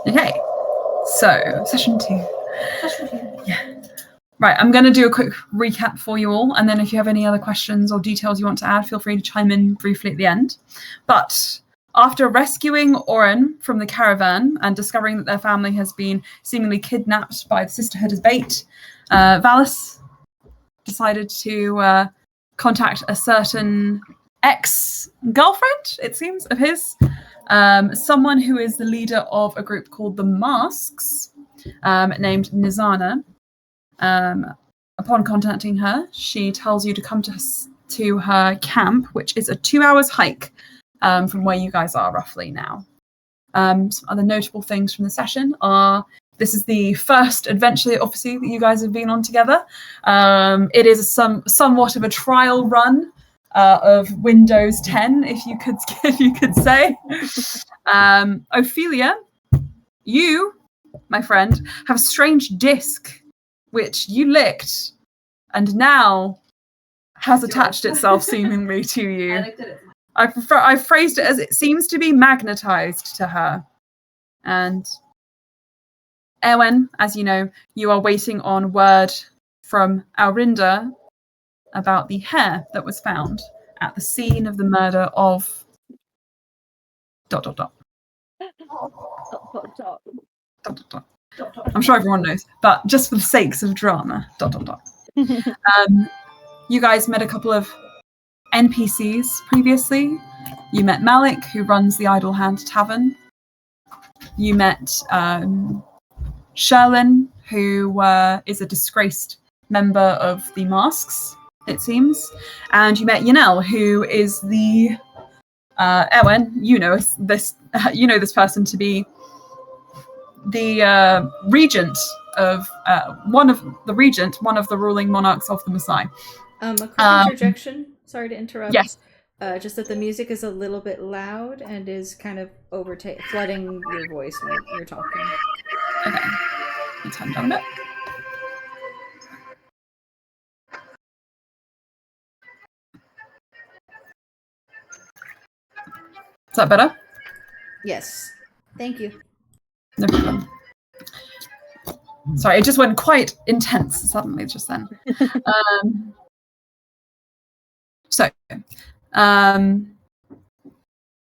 Okay, so session 2. Yeah. Right, I'm going to do a quick recap for you all, and then if you have any other questions or details you want to add, feel free to chime in briefly at the end. But after rescuing Oren from the caravan and discovering that their family has been seemingly kidnapped by the Sisterhood as bait, Valas decided to contact a certain ex-girlfriend, it seems, of his, someone who is the leader of a group called the Masks, named Nizana. Upon contacting her, she tells you to come to her camp, which is a 2 hours hike from where you guys are roughly now. Some other notable things from the session are this is the first adventure, obviously, that you guys have been on together. It is somewhat of a trial run of Windows 10, if you could say. Ophelia, you, my friend, have a strange disc which you licked and now has attached itself seemingly to you. I phrased it as it seems to be magnetized to her. And Erwin, as you know, you are waiting on word from Alrinda about the hair that was found at the scene of the murder of ... I'm sure everyone knows, but just for the sakes of drama, ... You guys met a couple of NPCs previously. You met Malik, who runs the Idle Hand Tavern. You met Sherlin, who is a disgraced member of the Masks, it seems. And you met Yanel, who is the... Erwin, you know this person to be the regent of one of the ruling monarchs of the Maasai. A quick interjection. Sorry to interrupt. Yes. Just that the music is a little bit loud and is kind of flooding your voice when you're talking. Okay. Let's turn down a bit. Is that better? Yes. Thank you. No problem. Sorry, it just went quite intense suddenly just then.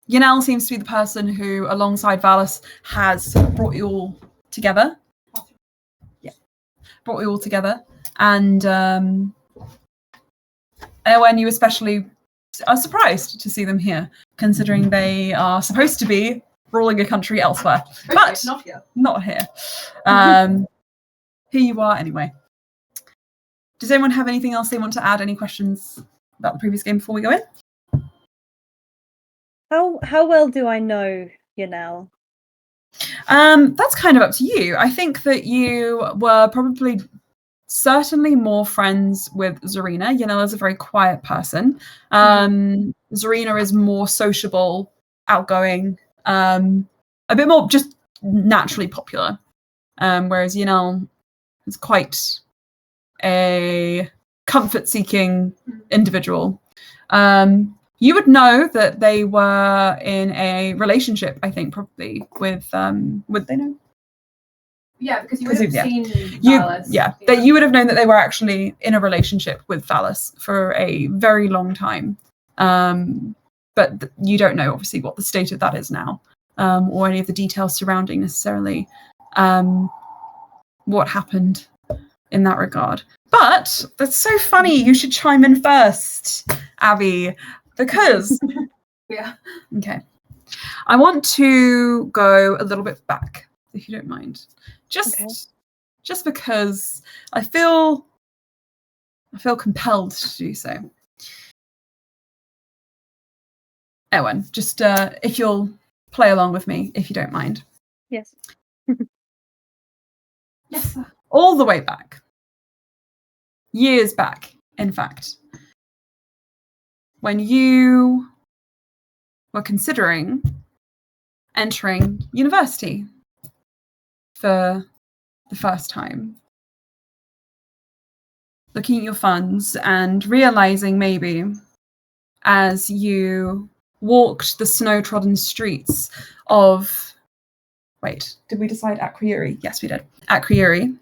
Yanel seems to be the person who, alongside Valas, has brought you all together. Yeah, brought you all together. And Erwin, you especially are surprised to see them here, considering they are supposed to be ruling a country elsewhere. But not here. Not here. Here you are anyway. Does anyone have anything else they want to add? Any questions about the previous game before we go in? How well do I know Yanel? That's kind of up to you. I think that you were probably certainly more friends with Zarina. Yanel is a very quiet person. Zarina is more sociable, outgoing, a bit more just naturally popular. Whereas Yanel is quite a comfort-seeking individual. You would know that they were in a relationship, I think, probably with would they know? Yeah, because you would have seen Valas. That you would have known that they were actually in a relationship with Valas for a very long time. But you don't know, obviously, what the state of that is now, or any of the details surrounding necessarily what happened in that regard. But that's so funny. You should chime in first, Abby, because... Yeah. Okay. I want to go a little bit back, if you don't mind. Just because I feel compelled to do so. Erwin, just if you'll play along with me, if you don't mind. Yes. Yes. All the way back. Years back, in fact. When you were considering entering university for the first time. Looking at your funds and realizing maybe as you walked the snow-trodden streets of... Wait, did we decide Acrieri? Yes, we did. Acrieri,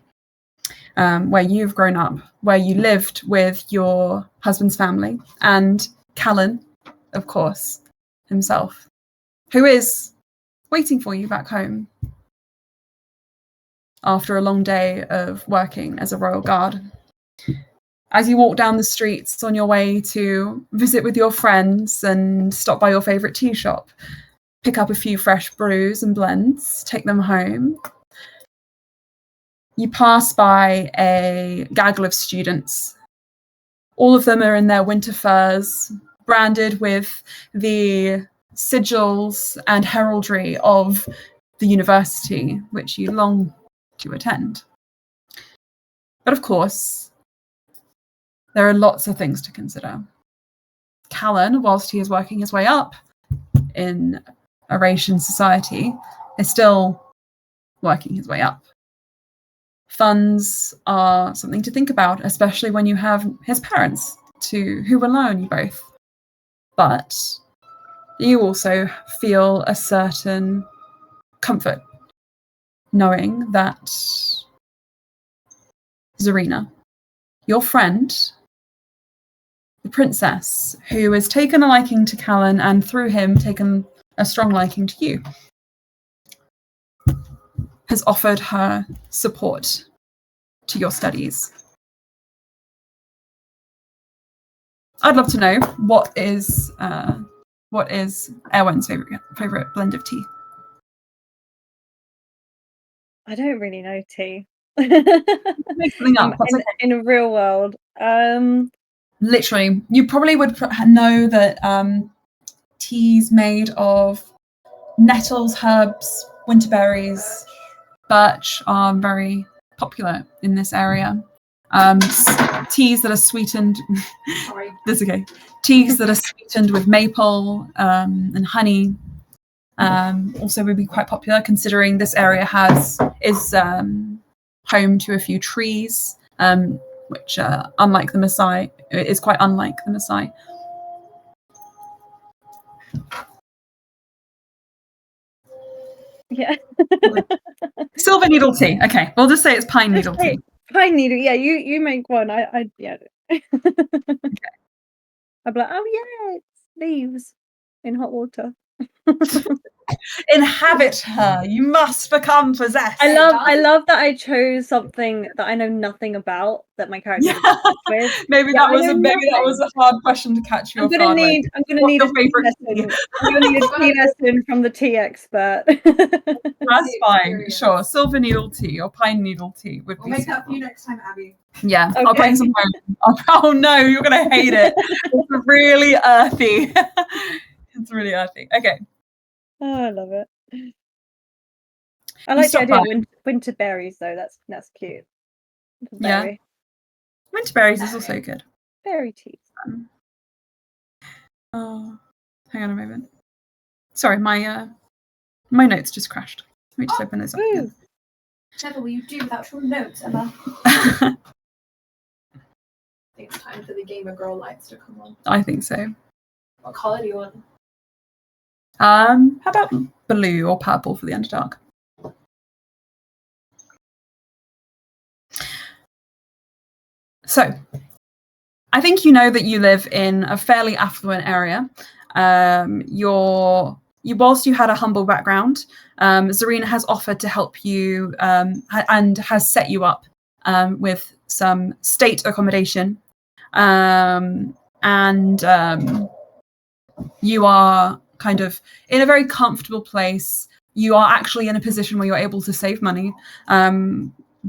where you've grown up, where you lived with your husband's family, and Callan, of course, himself, who is waiting for you back home after a long day of working as a royal guard. As you walk down the streets on your way to visit with your friends and stop by your favourite tea shop, pick up a few fresh brews and blends, take them home, you pass by a gaggle of students. All of them are in their winter furs, branded with the sigils and heraldry of the university, which you long to attend. But of course, there are lots of things to consider. Callan, whilst he is working his way up in Eurasian society, is still working his way up. Funds are something to think about, especially when you have his parents who will loan you both. But you also feel a certain comfort knowing that Zarina, your friend, the princess, who has taken a liking to Callan and through him taken a strong liking to you, has offered her support to your studies. I'd love to know what is Erwin's favorite blend of tea. I don't really know tea. Make something up. In a real world. Literally, you probably would know that teas made of nettles, herbs, winterberries, birch are very popular in this area. Teas that are sweetened. Sorry. That's okay. Teas that are sweetened with maple and honey. Also would be quite popular, considering this area is home to a few trees, which unlike the Maasai, is quite unlike the Maasai. Yeah. Silver needle tea. Okay, we'll just say it's pine needle tea. Pine needle. Yeah, you make one. I yeah. Okay. I'd be like, oh yeah, it's leaves in hot water. Inhabit her. You must become possessed. I love that I chose something that I know nothing about that my character is with. Maybe that was a hard question to catch you off guard with. I'm gonna need a tea lesson. I'm gonna need a tea lesson from the tea expert. That's fine. Sure. Silver needle tea or pine needle tea would be. We'll make that for you next time, Abby. Yeah, Okay. I'll bring some home. Oh no, you're gonna hate it. It's really earthy. It's really earthy. Okay. Oh, I love it. I like the idea of winter berries, though. That's cute. Yeah. Winter berries is also good. Berry tea. Oh, hang on a moment. Sorry, my notes just crashed. Let me just open those up again. Never will you do without your notes, Emma. I think it's time for the gamer girl lights to come on. I think so. What colour do you want? How about blue or purple for the Underdark? So, I think you know that you live in a fairly affluent area. Whilst you had a humble background, Zarina has offered to help you and has set you up with some state accommodation. You are kind of in a very comfortable place. You are actually in a position where you're able to save money,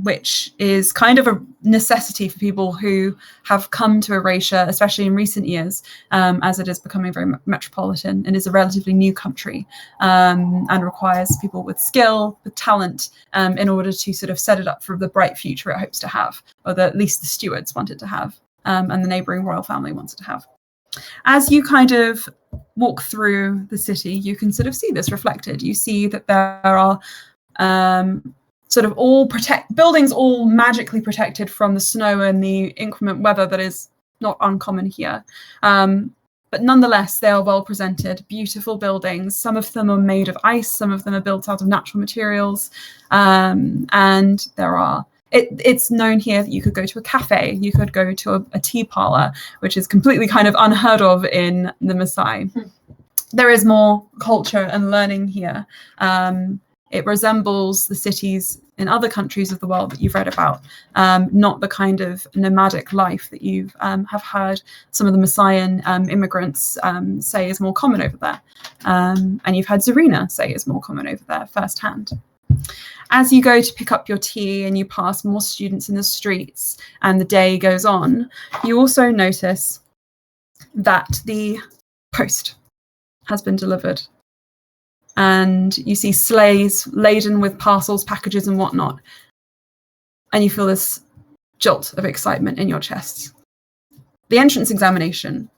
which is kind of a necessity for people who have come to Eurasia, especially in recent years, as it is becoming very metropolitan and is a relatively new country, and requires people with skill, with talent, in order to sort of set it up for the bright future it hopes to have, or that at least the stewards want it to have, and the neighbouring royal family wants it to have. As you kind of walk through the city, you can sort of see this reflected. You see that there are sort of buildings all magically protected from the snow and the inclement weather that is not uncommon here. but nonetheless, they are well presented, beautiful buildings. Some of them are made of ice, some of them are built out of natural materials. And it's known here that you could go to a cafe, you could go to a tea parlor, which is completely kind of unheard of in the Maasai. There is more culture and learning here. It resembles the cities in other countries of the world that you've read about, not the kind of nomadic life that you have heard some of the Maasaian immigrants say is more common over there. And you've heard Zarina say is more common over there firsthand. As you go to pick up your tea and you pass more students in the streets and the day goes on, you also notice that the post has been delivered. And you see sleighs laden with parcels, packages, and whatnot. And you feel this jolt of excitement in your chest. The entrance examination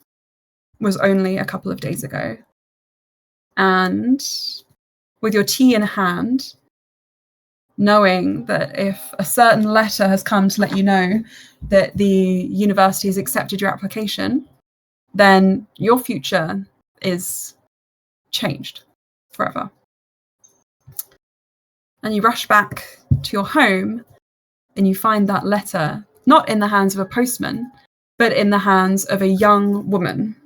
was only a couple of days ago. And with your tea in hand, knowing that if a certain letter has come to let you know that the university has accepted your application, then your future is changed forever. And you rush back to your home and you find that letter not in the hands of a postman, but in the hands of a young woman.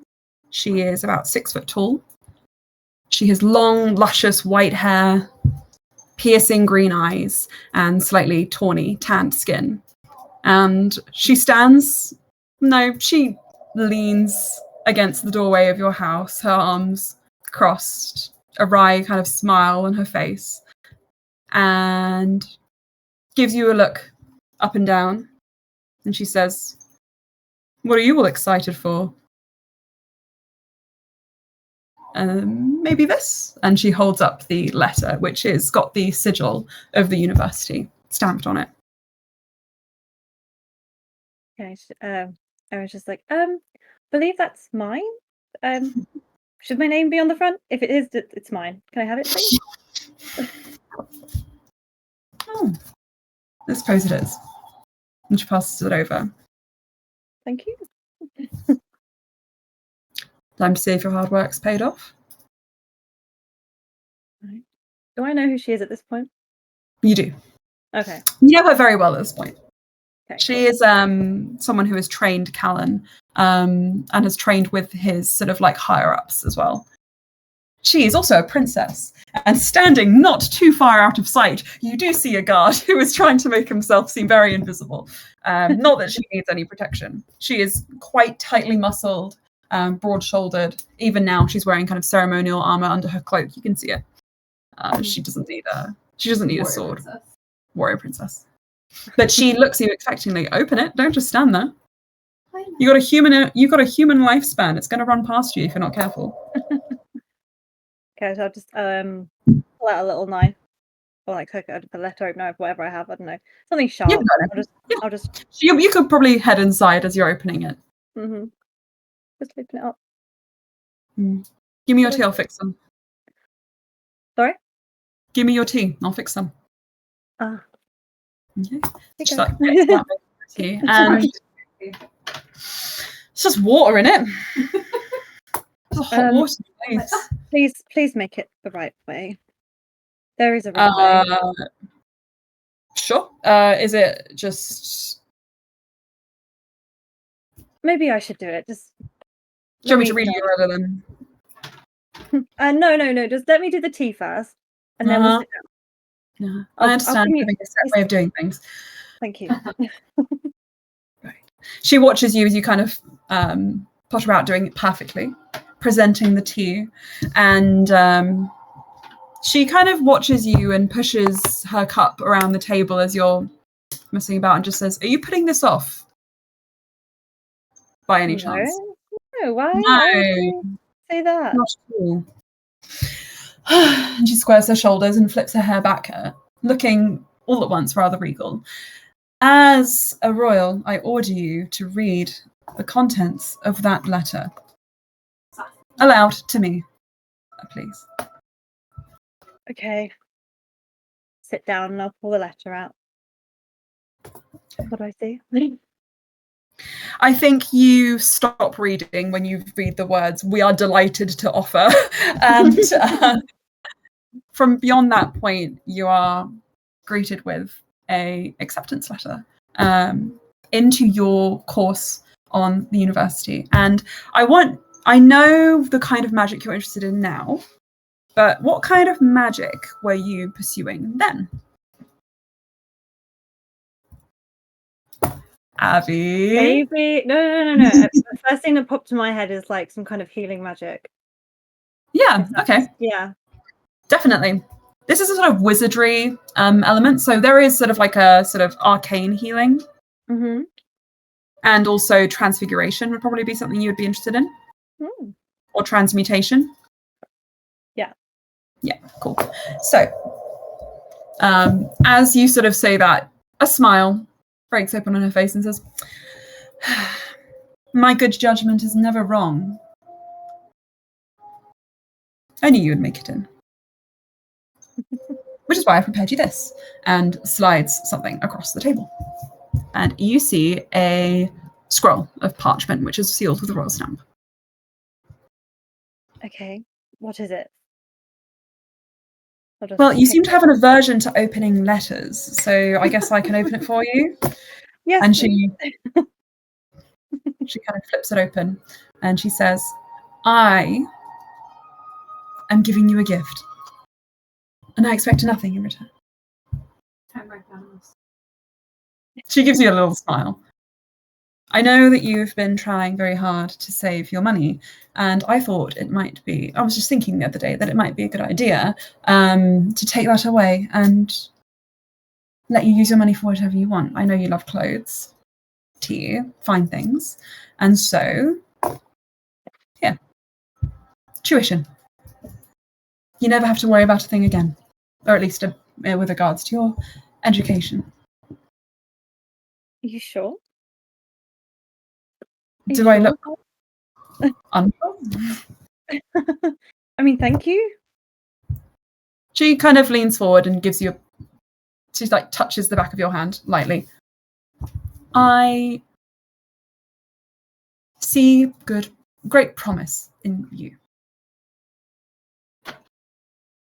She is about 6 foot tall. She has long, luscious white hair, piercing green eyes, and slightly tawny, tanned skin. And she leans against the doorway of your house, her arms crossed, a wry kind of smile on her face, and gives you a look up and down. And she says, "What are you all excited for?" Maybe this. And she holds up the letter, which has got the sigil of the university stamped on it. Okay, I was just like, believe that's mine. Should my name be on the front? If it is, it's mine. Can I have it, please? Oh, I suppose it is. And she passes it over. Thank you. Time to see if your hard work's paid off. Right. Do I know who she is at this point? You do. Okay. You know her very well at this point. Okay, She is someone who has trained Callan and has trained with his sort of like higher ups as well. She is also a princess, and standing not too far out of sight, you do see a guard who is trying to make himself seem very invisible. Not that she needs any protection. She is quite tightly muscled, broad-shouldered. Even now, she's wearing kind of ceremonial armor under her cloak. You can see it. She doesn't need a sword. Princess. Warrior princess. But she looks at you expectingly. Open it. Don't just stand there. You got a human lifespan. It's going to run past you if you're not careful. Okay, so I'll just pull out a little knife, or like hook it a letter opener, whatever I have. I don't know, something sharp. I'll just. You could probably head inside as you're opening it. Just open it up. Give me your tea. I'll fix them. Sorry. Give me your tea. I'll fix them. Ah. Okay. Okay. Just like tea, and it's just water in it. It's a hot water place. Please make it the right way. There is a right way. Sure. Is it just? Maybe I should do it. Just. Do you want me to read you rather than? No. Just let me do the tea first, and then we'll sit down. Yeah, I understand having a set way of doing things. Thank you. Right. She watches you as you kind of potter out, doing it perfectly, presenting the tea, and she kind of watches you and pushes her cup around the table as you're messing about, and just says, "Are you putting this off by any chance?" No. Why? No. Why would you say that? Not at all. And she squares her shoulders and flips her hair back, looking all at once rather regal. "As a royal, I order you to read the contents of that letter. Aloud to me, please." Okay. Sit down and I'll pull the letter out. What do I see? I think you stop reading when you read the words, "We are delighted to offer." And from beyond that point, you are greeted with a acceptance letter into your course on the university. And I know the kind of magic you're interested in now, but what kind of magic were you pursuing then? Abby? Maybe no. The first thing that popped to my head is like some kind of healing magic. Yeah, okay. Yeah. Definitely. This is a sort of wizardry element. So there is sort of like a sort of arcane healing. Mm-hmm. And also transfiguration would probably be something you would be interested in. Mm. Or transmutation. Yeah. Yeah, cool. So as you sort of say that, a smile breaks open on her face and says, "My good judgment is never wrong. I knew you would make it in. Which is why I prepared you this," and slides something across the table. And you see a scroll of parchment, which is sealed with a royal stamp. Okay. What is it? Well, you seem to have an aversion to opening letters, so I guess I can open it for you. Yes. And she kind of flips it open, and she says, "I am giving you a gift, and I expect nothing in return." She gives you a little smile. "I know that you've been trying very hard to save your money, and I thought it might be, I was just thinking the other day that it might be a good idea to take that away and let you use your money for whatever you want. I know you love clothes, tea, fine things, and so, yeah, tuition. You never have to worry about a thing again, or at least with regards to your education." Are you sure? Do I look unsure? I mean, thank you. She kind of leans forward and gives you she like touches the back of your hand lightly. "I see great promise in you.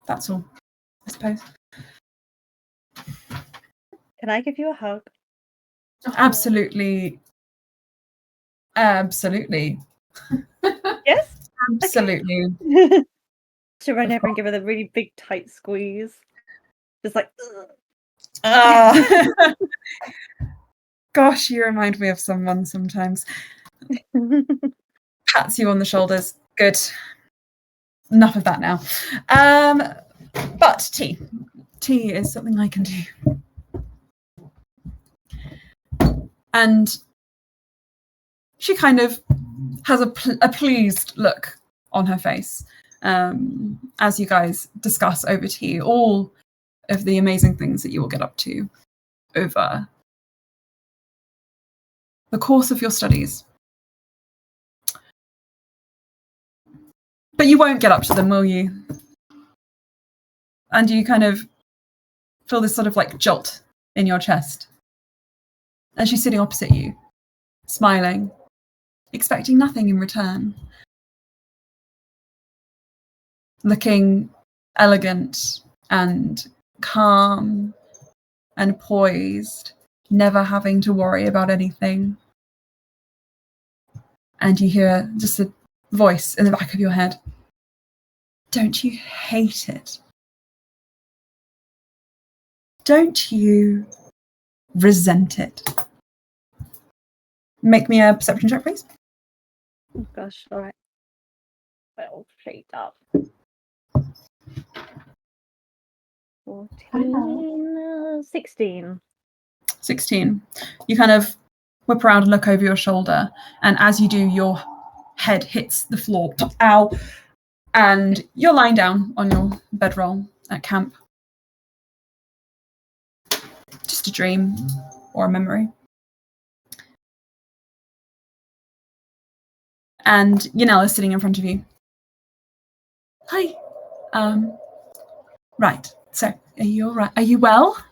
That's all, I suppose." Can I give you a hug? Absolutely. Yes. Absolutely. Okay. She'll run over and give her the really big tight squeeze. Just like. Gosh, you remind me of someone sometimes. Pats you on the shoulders. Good. Enough of that now. But tea. Tea is something I can do. And she kind of has a pleased look on her face as you guys discuss over tea all of the amazing things that you will get up to over the course of your studies. But you won't get up to them, will you? And you kind of feel this sort of like jolt in your chest. And she's sitting opposite you, smiling, expecting nothing in return. Looking elegant and calm and poised, never having to worry about anything. And you hear just a voice in the back of your head. "Don't you hate it? Don't you resent it?" Make me a perception check, please. Oh gosh, all right. Well, straight up. 14, 16. 16. You kind of whip around and look over your shoulder, and as you do, your head hits the floor. Ow! And you're lying down on your bedroll at camp. Just a dream or a memory. And Yanela is sitting in front of you. "Hi. Right. So, are you all right? Are you well?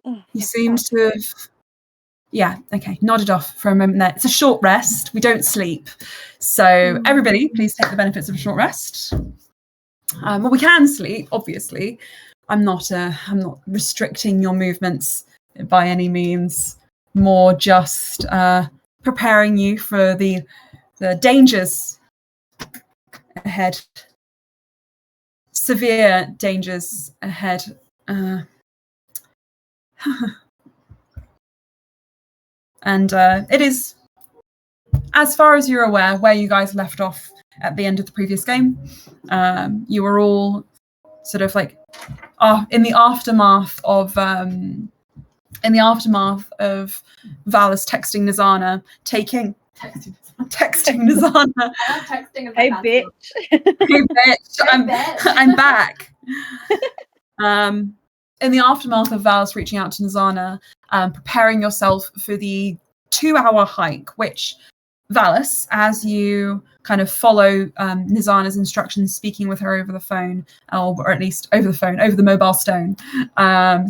Oh, You seem to have Yeah, okay, nodded off for a moment there. It's a short rest. We don't sleep. So everybody, please take the benefits of a short rest. Well, we can sleep, obviously. I'm not restricting your movements by any means. More just preparing you for the dangers ahead. Severe dangers ahead. And it is, as far as you're aware, where you guys left off at the end of the previous game. You were all sort of like in the aftermath of Valas texting Nizana, texting Nizana. Texting Hey, bitch. Hey, bitch, I'm back. In the aftermath of Valas reaching out to Nizana, preparing yourself for the 2-hour hike, which Valas, as you kind of follow Nizana's instructions, speaking with her over the phone, or at least over the mobile stone,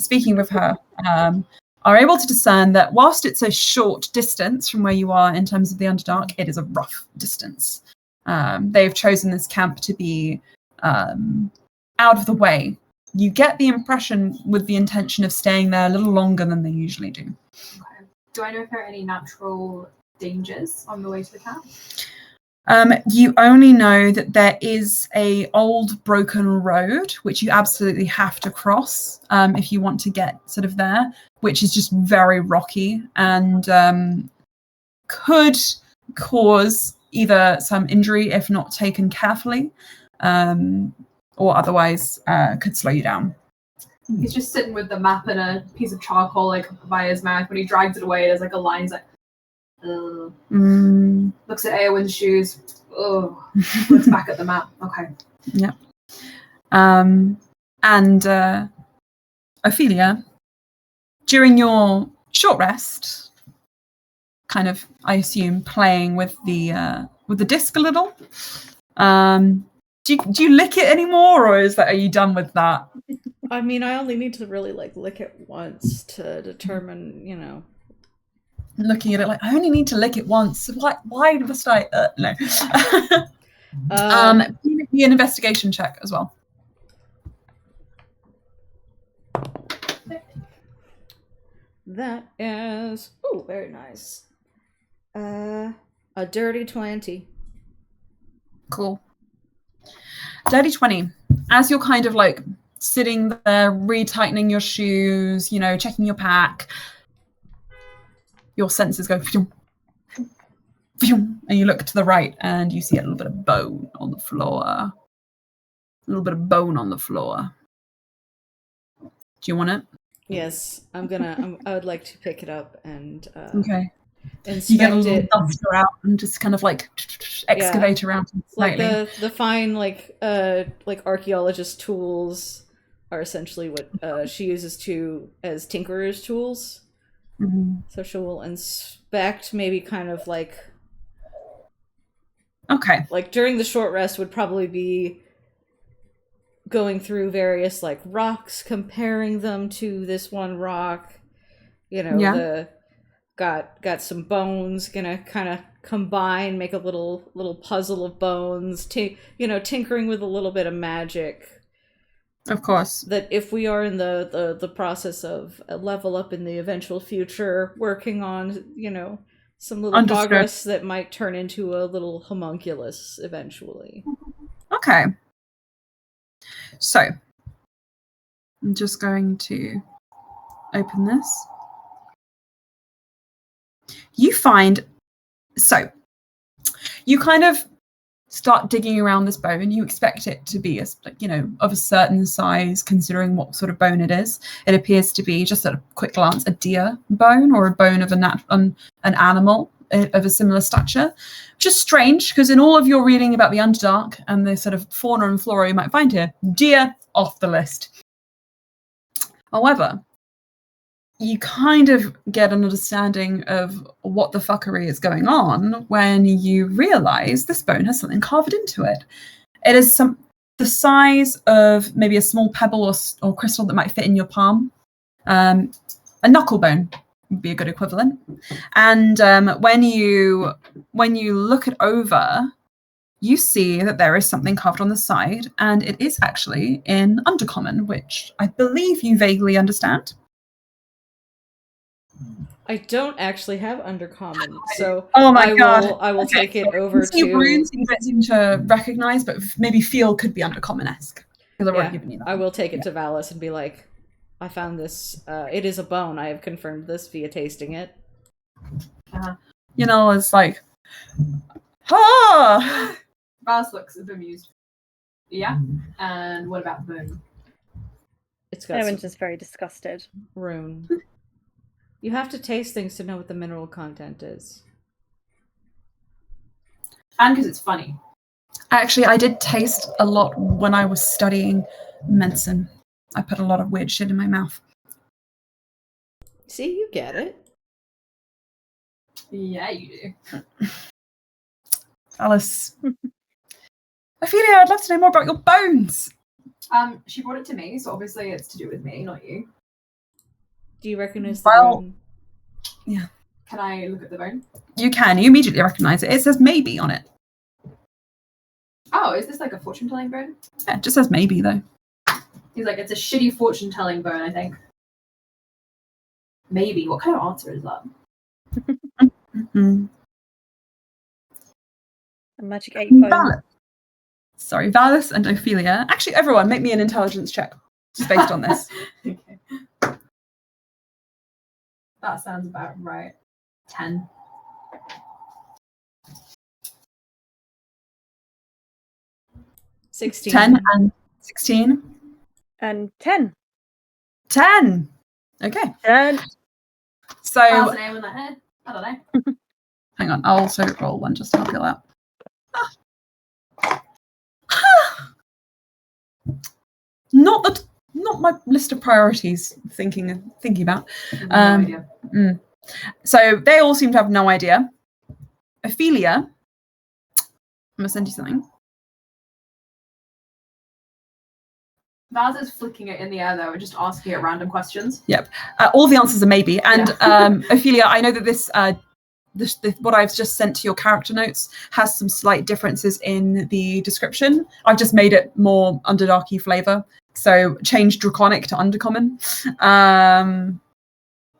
speaking with her, are able to discern that whilst it's a short distance from where you are in terms of the Underdark, it is a rough distance. They've chosen this camp to be out of the way. You get the impression with the intention of staying there a little longer than they usually do. Okay. Do I know if there are any natural dangers on the way to the camp? You only know that there is a old broken road which you absolutely have to cross if you want to get sort of there, which is just very rocky and could cause either some injury if not taken carefully, or otherwise could slow you down. He's just sitting with the map and a piece of charcoal like by his mouth. When he drags it away, there's like a line. He's like, looks at Eowyn's shoes. Looks back at the map. Okay. Yep. And Ophelia, during your short rest, kind of, I assume, playing with the disc a little. Do you lick it anymore, or are you done with that? I mean, I only need to really lick it once to determine, Looking at it like, I only need to lick it once. Why must I? No. Be an investigation check as well. That is very nice. A dirty 20. Cool. Dirty 20. As you're kind of like sitting there, retightening your shoes, checking your pack, your senses go, and you look to the right and you see a little bit of bone on the floor. Do you want it? Yes, I would like to pick it up and okay. Inspect you get a little it. duster out and just kind of like excavate around it slightly. Like the fine like archaeologist tools are essentially what she uses as tinkerer's tools. Mm-hmm. So she will inspect, maybe kind of like during the short rest would probably be going through various like rocks, comparing them to this one rock. Got some bones, gonna kind of combine, make a little puzzle of bones, tinkering with a little bit of magic. Of course. That if we are in the process of a level up in the eventual future, working on, some little progress that might turn into a little homunculus eventually. Okay. So, I'm just going to open this. You find, you kind of start digging around this bone. You expect it to be, of a certain size, considering what sort of bone it is. It appears to be, just at a quick glance, a deer bone or a bone of an animal of a similar stature. Which is strange, because in all of your reading about the Underdark and the sort of fauna and flora you might find here, deer off the list. However, you kind of get an understanding of what the fuckery is going on when you realize this bone has something carved into it. It is the size of maybe a small pebble or crystal that might fit in your palm. A knuckle bone, would be a good equivalent. And when you look it over, you see that there is something carved on the side, and it is actually in Undercommon, which I believe you vaguely understand. I don't actually have Undercommon, so oh my God. I will take it over to runes to. you don't seem to recognize, but maybe feel could be Undercommon-esque. Because I've already given you that. I will take it to Valas and be like, I found this. It is a bone. I have confirmed this via tasting it. You know, it's like, ah. Valas looks bemused. Yeah. And what about the bone? It's got Everyone's just very disgusted. rune. You have to taste things to know what the mineral content is. And because it's funny. Actually, I did taste a lot when I was studying medicine. I put a lot of weird shit in my mouth. See, you get it. Yeah, you do. Alice. Ophelia, I'd love to know more about your bones. She brought it to me, so obviously it's to do with me, not you. Do you recognize the bone? Yeah. Can I look at the bone? You can. You immediately recognize it. It says maybe on it. Oh, is this like a fortune-telling bone? Yeah, it just says maybe, though. He's like, it's a shitty fortune-telling bone, I think. Maybe. What kind of answer is that? Mm-hmm. A magic 8 bone. Valas and Ophelia. Actually, everyone, make me an intelligence check. Just based on this. Okay. That sounds about right. 10. $16. 10 and 16. And 10. 10. Okay. 10. So, How's the name on that head? I don't know. hang on. I'll also roll one just to help you out. Not my list of priorities. Thinking about. No idea. So they all seem to have no idea. Ophelia, I'm gonna send you something. Vaz is flicking it in the air though, and just asking it random questions. Yep. All the answers are maybe. And Ophelia, I know that this what I've just sent to your character notes has some slight differences in the description. I've just made it more Underdarky flavor. So changed Draconic to Undercommon.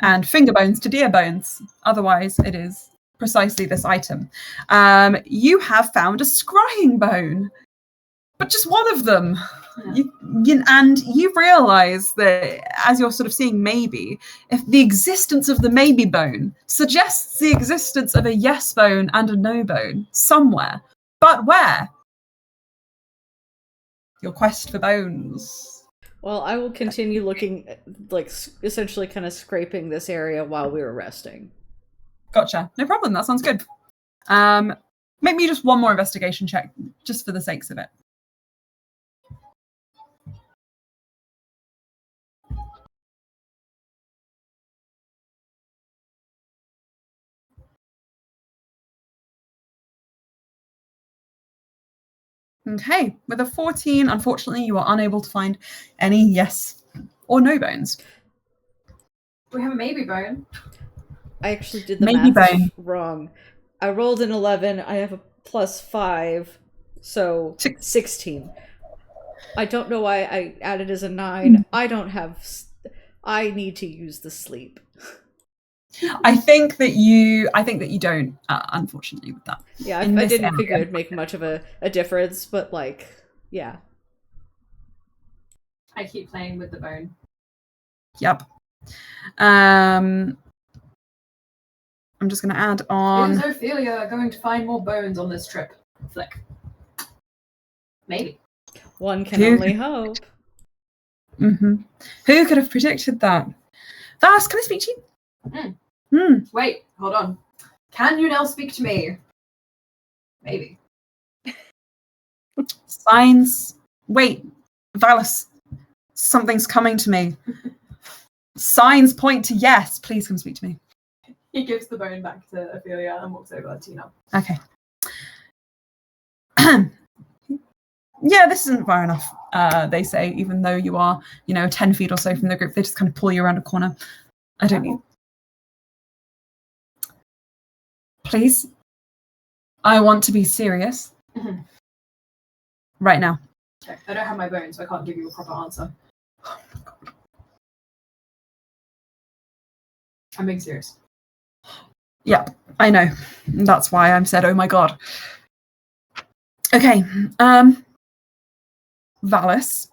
And finger bones to deer bones. Otherwise, it is precisely this item. You have found a scrying bone, but just one of them. And you realize that as you're sort of seeing maybe, if the existence of the maybe bone suggests the existence of a yes bone and a no bone somewhere, but where? Your quest for bones. Well, I will continue looking, like, essentially kind of scraping this area while we were resting. Gotcha. No problem. That sounds good. Make me just one more investigation check, just for the sakes of it. Okay, with a 14, unfortunately, you are unable to find any yes or no bones. We have a maybe bone. I actually did the Maybe math bone. wrong. I rolled an 11. I have a +5, so 16. I don't know why I added as a 9. I don't have. I need to use the sleep. I think that you don't, unfortunately, with that. Yeah, I didn't figure it'd make much of a difference, but like, yeah. I keep playing with the bone. Yep. I'm just going to add on. Is Ophelia going to find more bones on this trip? Flick. Maybe. One can only hope. Mm-hmm. Who could have predicted that? Valas, can I speak to you? Wait, hold on. Can you now speak to me? Maybe. Signs. Wait, Valas, something's coming to me. Signs point to yes. Please come speak to me. He gives the bone back to Ophelia and walks over to Tina. Okay. Yeah, this isn't far enough, they say, even though you are, 10 feet or so from the group. They just kind of pull you around a corner. I don't need... Please. I want to be serious. Mhm. Right now. Okay. I don't have my bones, so I can't give you a proper answer. I'm being serious. Yep, I know. That's why I'm said, oh my god. Okay, Valis,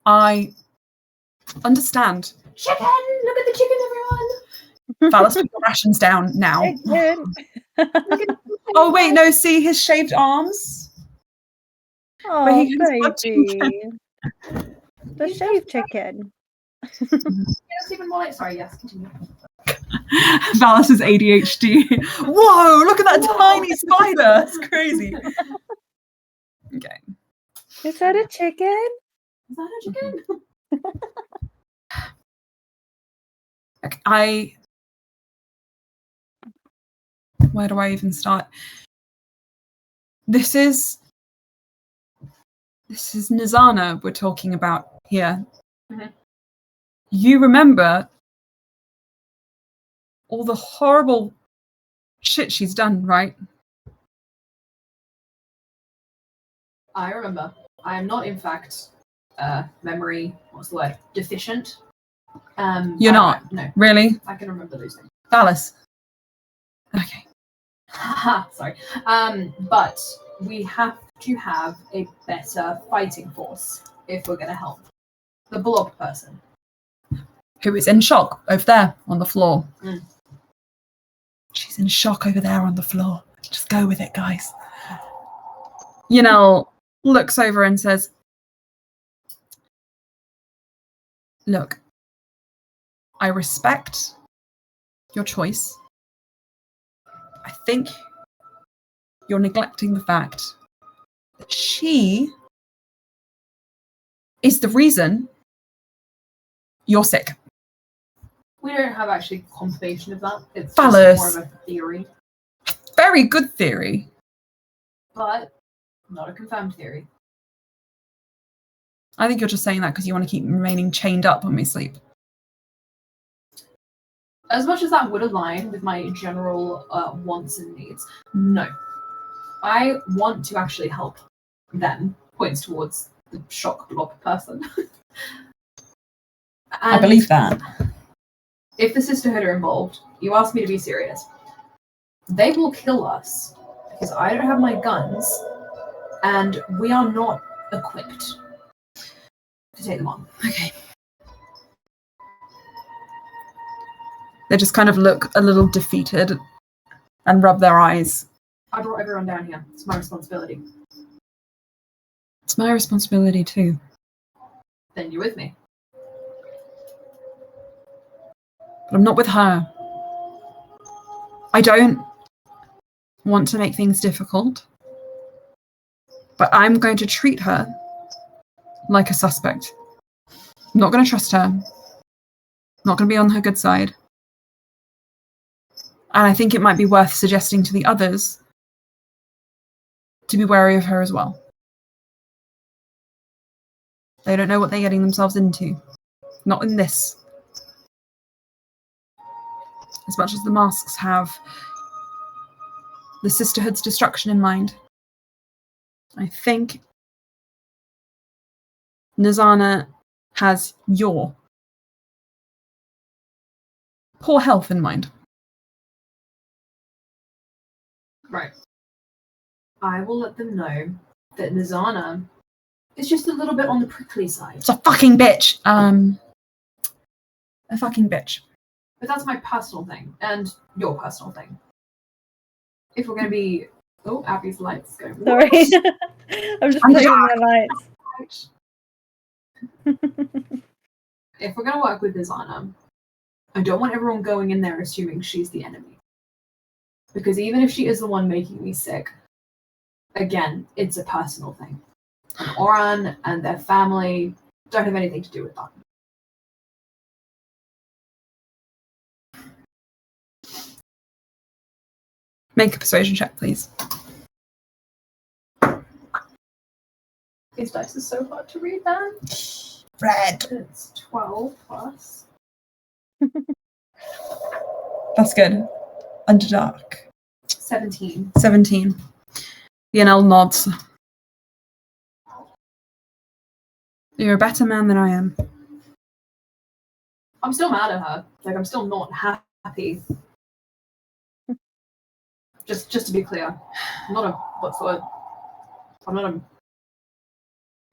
I understand. Chicken! Look at the chicken, everyone! Valis, put your rations down now. Chicken. Oh wait, no, see his shaved arms? Where Oh, he has baby. The shaved chicken. It's even more like, sorry, yes, continue. Valis' ADHD. Whoa, look at that tiny spider. It's crazy. Okay. Is that a chicken? Is that a chicken? Okay, where do I even start? This is Nizana we're talking about here. Mhm. You remember all the horrible shit she's done, right? I remember. I am not, in fact, memory, what's the word, deficient. You're not? No, Really? I can remember those things. Valis. Okay. Haha, sorry. But we have to have a better fighting force if we're going to help the blob person. Who is in shock over there on the floor. Mm. She's in shock over there on the floor. Just go with it, guys. You know, looks over and says, look, I respect your choice. I think you're neglecting the fact that she is the reason you're sick. We don't have actually confirmation of that. It's Valis. just more of a theory, Very good theory. but not a confirmed theory. I think you're just saying that because you want to keep remaining chained up when we sleep. As much as that would align with my general wants and needs, no. I want to actually help them, points towards the shock blob person. I believe that. If the Sisterhood are involved, you asked me to be serious. They will kill us because I don't have my guns and we are not equipped to take them on. Okay. They just kind of look a little defeated and rub their eyes. I brought everyone down here. It's my responsibility. It's my responsibility too. Then you're with me. But I'm not with her. I don't want to make things difficult, but I'm going to treat her like a suspect. I'm not going to trust her. I'm not going to be on her good side. And I think it might be worth suggesting to the others to be wary of her as well. They don't know what they're getting themselves into. Not in this. As much as the masks have the Sisterhood's destruction in mind, I think Nizana has your poor health in mind. Right. I will let them know that Nizana is just a little bit on the prickly side. It's a fucking bitch. A fucking bitch. But that's my personal thing, and your personal thing. If we're going to be... Oh, Abby's lights go... Sorry. I'm just playing with my lights. If we're going to work with Nizana, I don't want everyone going in there assuming she's the enemy. Because even if she is the one making me sick, again, it's a personal thing. And Oran and their family don't have anything to do with that. Make a persuasion check, please. These dice are so hard to read, man. Red. It's 12 plus. That's good. Underdark. 17. 17. Yanel nods. You're a better man than I am. I'm still mad at her. Like, I'm still not happy. Just to be clear, I'm not a what's the word? I'm not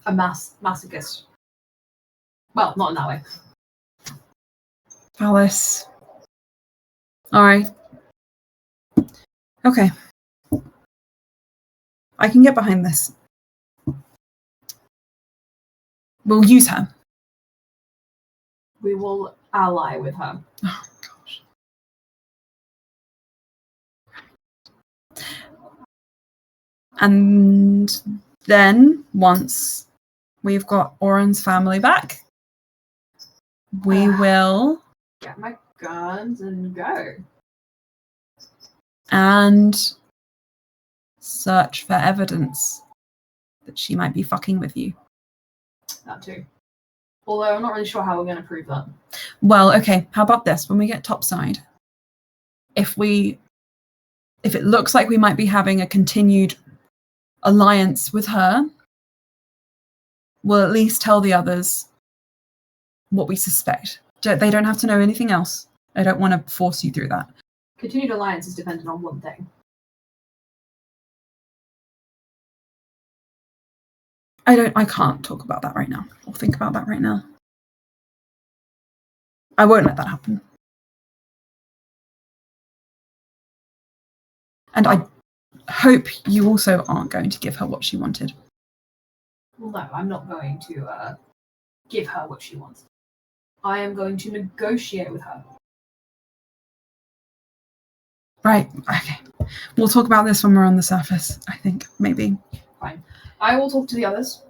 a masochist. Well, not in that way. Valas. All right. Okay. I can get behind this. We'll use her. We will ally with her. Oh, gosh. And then, once we've got Oren's family back, we will... Get my guns and go. And search for evidence that she might be fucking with you. That too. Although I'm not really sure how we're going to prove that. Well, okay, how about this? When we get topside, if it looks like we might be having a continued alliance with her, we'll at least tell the others what we suspect. They don't have to know anything else. I don't want to force you through that. Continued alliance is dependent on one thing. I can't talk about that right now or think about that right now. I won't let that happen. And I hope you also aren't going to give her what she wanted. Well, no, I'm not going to give her what she wants. I am going to negotiate with her. Right, okay. We'll talk about this when we're on the surface, I think, maybe. Fine. I will talk to the others,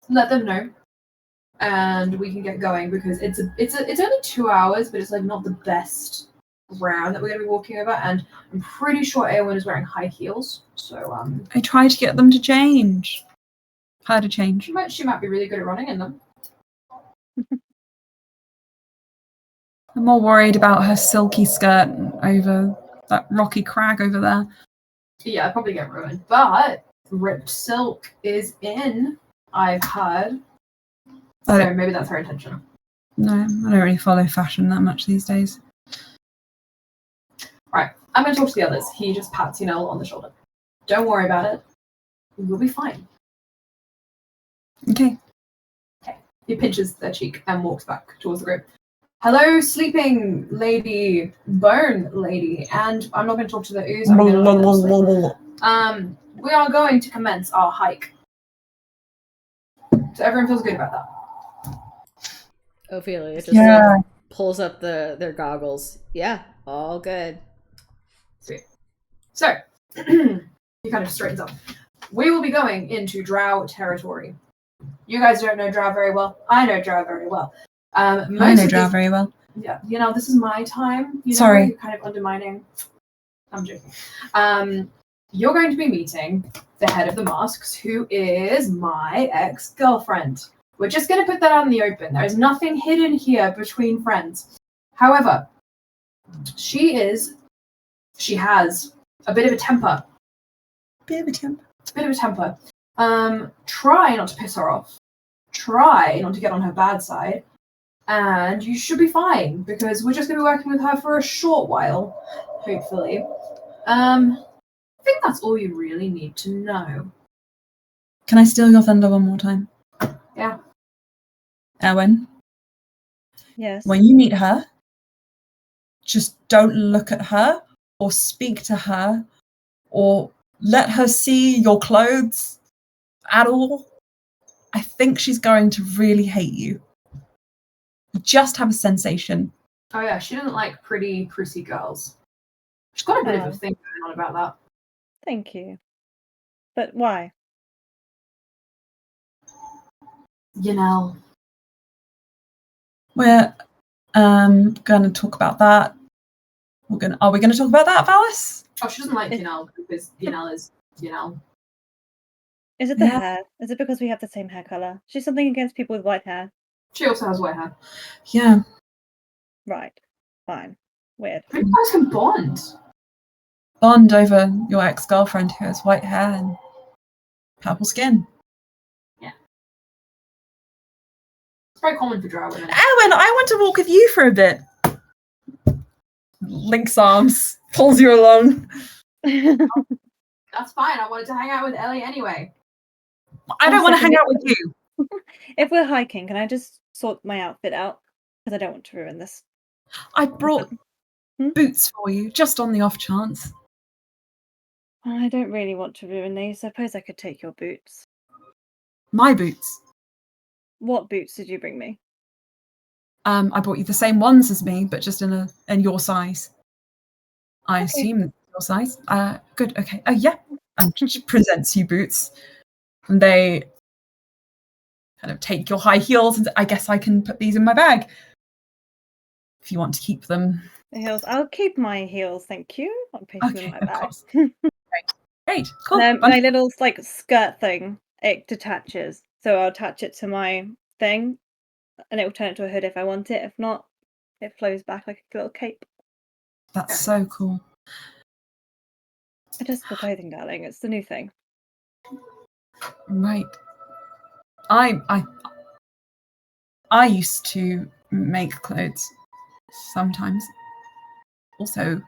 let them know, and we can get going because it's only 2 hours, but it's like not the best ground that we're going to be walking over, and I'm pretty sure everyone is wearing high heels. So I tried to get them to change. Her to change. she might be really good at running in them. I'm more worried about her silky skirt over that rocky crag over there. Yeah, I'd probably get ruined, but ripped silk is in. I've heard. So maybe that's her intention. No, I don't really follow fashion that much these days. Right, I'm going to talk to the others. He just pats Yanel on the shoulder. Don't worry about it. You'll be fine. Okay. He pinches their cheek and walks back towards the group. Hello, sleeping lady, bone lady, and I'm not going to talk to the ooze. I'm going to we are going to commence our hike. So everyone feels good about that. Ophelia just pulls up their goggles. Yeah, all good. Sweet. So, he kind of straightens up. We will be going into Drow territory. You guys don't know Drow very well. I know Drow very well. I know Drow very well. Yeah, this is my time. Sorry. You're kind of undermining. I'm joking. You're going to be meeting the head of the masks, who is my ex-girlfriend. We're just going to put that out in the open. There is nothing hidden here between friends. However, she has a bit of a temper. Bit of a temper. Try not to piss her off. Try not to get on her bad side. And you should be fine, because we're just going to be working with her for a short while, hopefully. I think that's all you really need to know. Can I steal your thunder one more time? Yeah. Erwin? Yes. When you meet her, just don't look at her or speak to her or let her see your clothes at all. I think she's going to really hate you. Just have a sensation. Oh yeah, she doesn't like pretty, prissy girls. She's got a bit of a thing going on about that. Thank you. But why? Yanel. We're going to talk about that. Are we going to talk about that, Valis? Oh, she doesn't like Yanel because Yanel is Yanel. Is it the hair? Is it because we have the same hair color? She's something against people with white hair. She also has white hair. Yeah. Right. Fine. Weird. You guys can bond. bond over your ex-girlfriend who has white hair and purple skin. Yeah. It's very common for drow women. Erwin, I want to walk with you for a bit. Links arms, pulls you along. That's fine. I wanted to hang out with Ellie anyway. I don't want to hang out with you. If we're hiking, can I just sort my outfit out? Because I don't want to ruin this. I brought boots for you, just on the off chance. I don't really want to ruin these. I suppose I could take your boots. My boots. What boots did you bring me? I brought you the same ones as me, but just in your size. I assume it's your size. Good. Okay. Yeah. And she presents you boots, and they kind of take your high heels, and I guess I can put these in my bag if you want to keep them. The heels. I'll keep my heels, thank you. I'll put them in my bag. Course. Great. Cool. My little skirt thing, it detaches, so I'll attach it to my thing, and it will turn into a hood if I want it. If not, it flows back like a little cape. That's so cool. It is for clothing, darling. It's the new thing. Right. I used to make clothes sometimes. Also.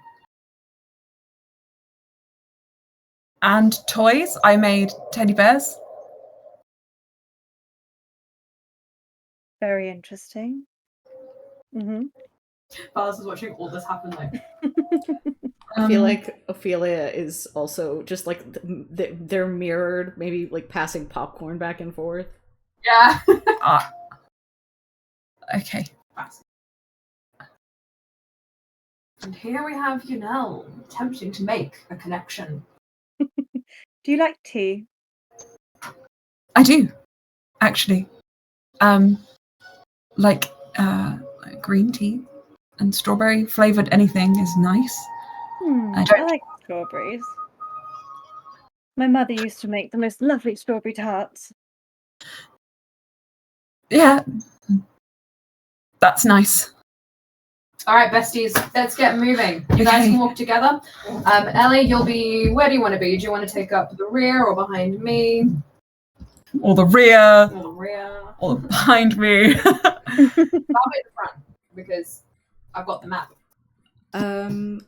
And toys. I made teddy bears. Very interesting. Valas is watching all this happen like. I feel like Ophelia is also just like they're mirrored, maybe like passing popcorn back and forth. Yeah. Okay. And here we have Yunel attempting to make a connection. Do you like tea? I do, actually. Like green tea and strawberry flavored anything is nice. I like strawberries. My mother used to make the most lovely strawberry tarts. Yeah, that's nice. All right, besties, let's get moving. You guys can walk together. Ellie, where do you want to be? Do you want to take up the rear or behind me? Or the rear. Or the rear. Or behind me. I'll be at the front because I've got the map.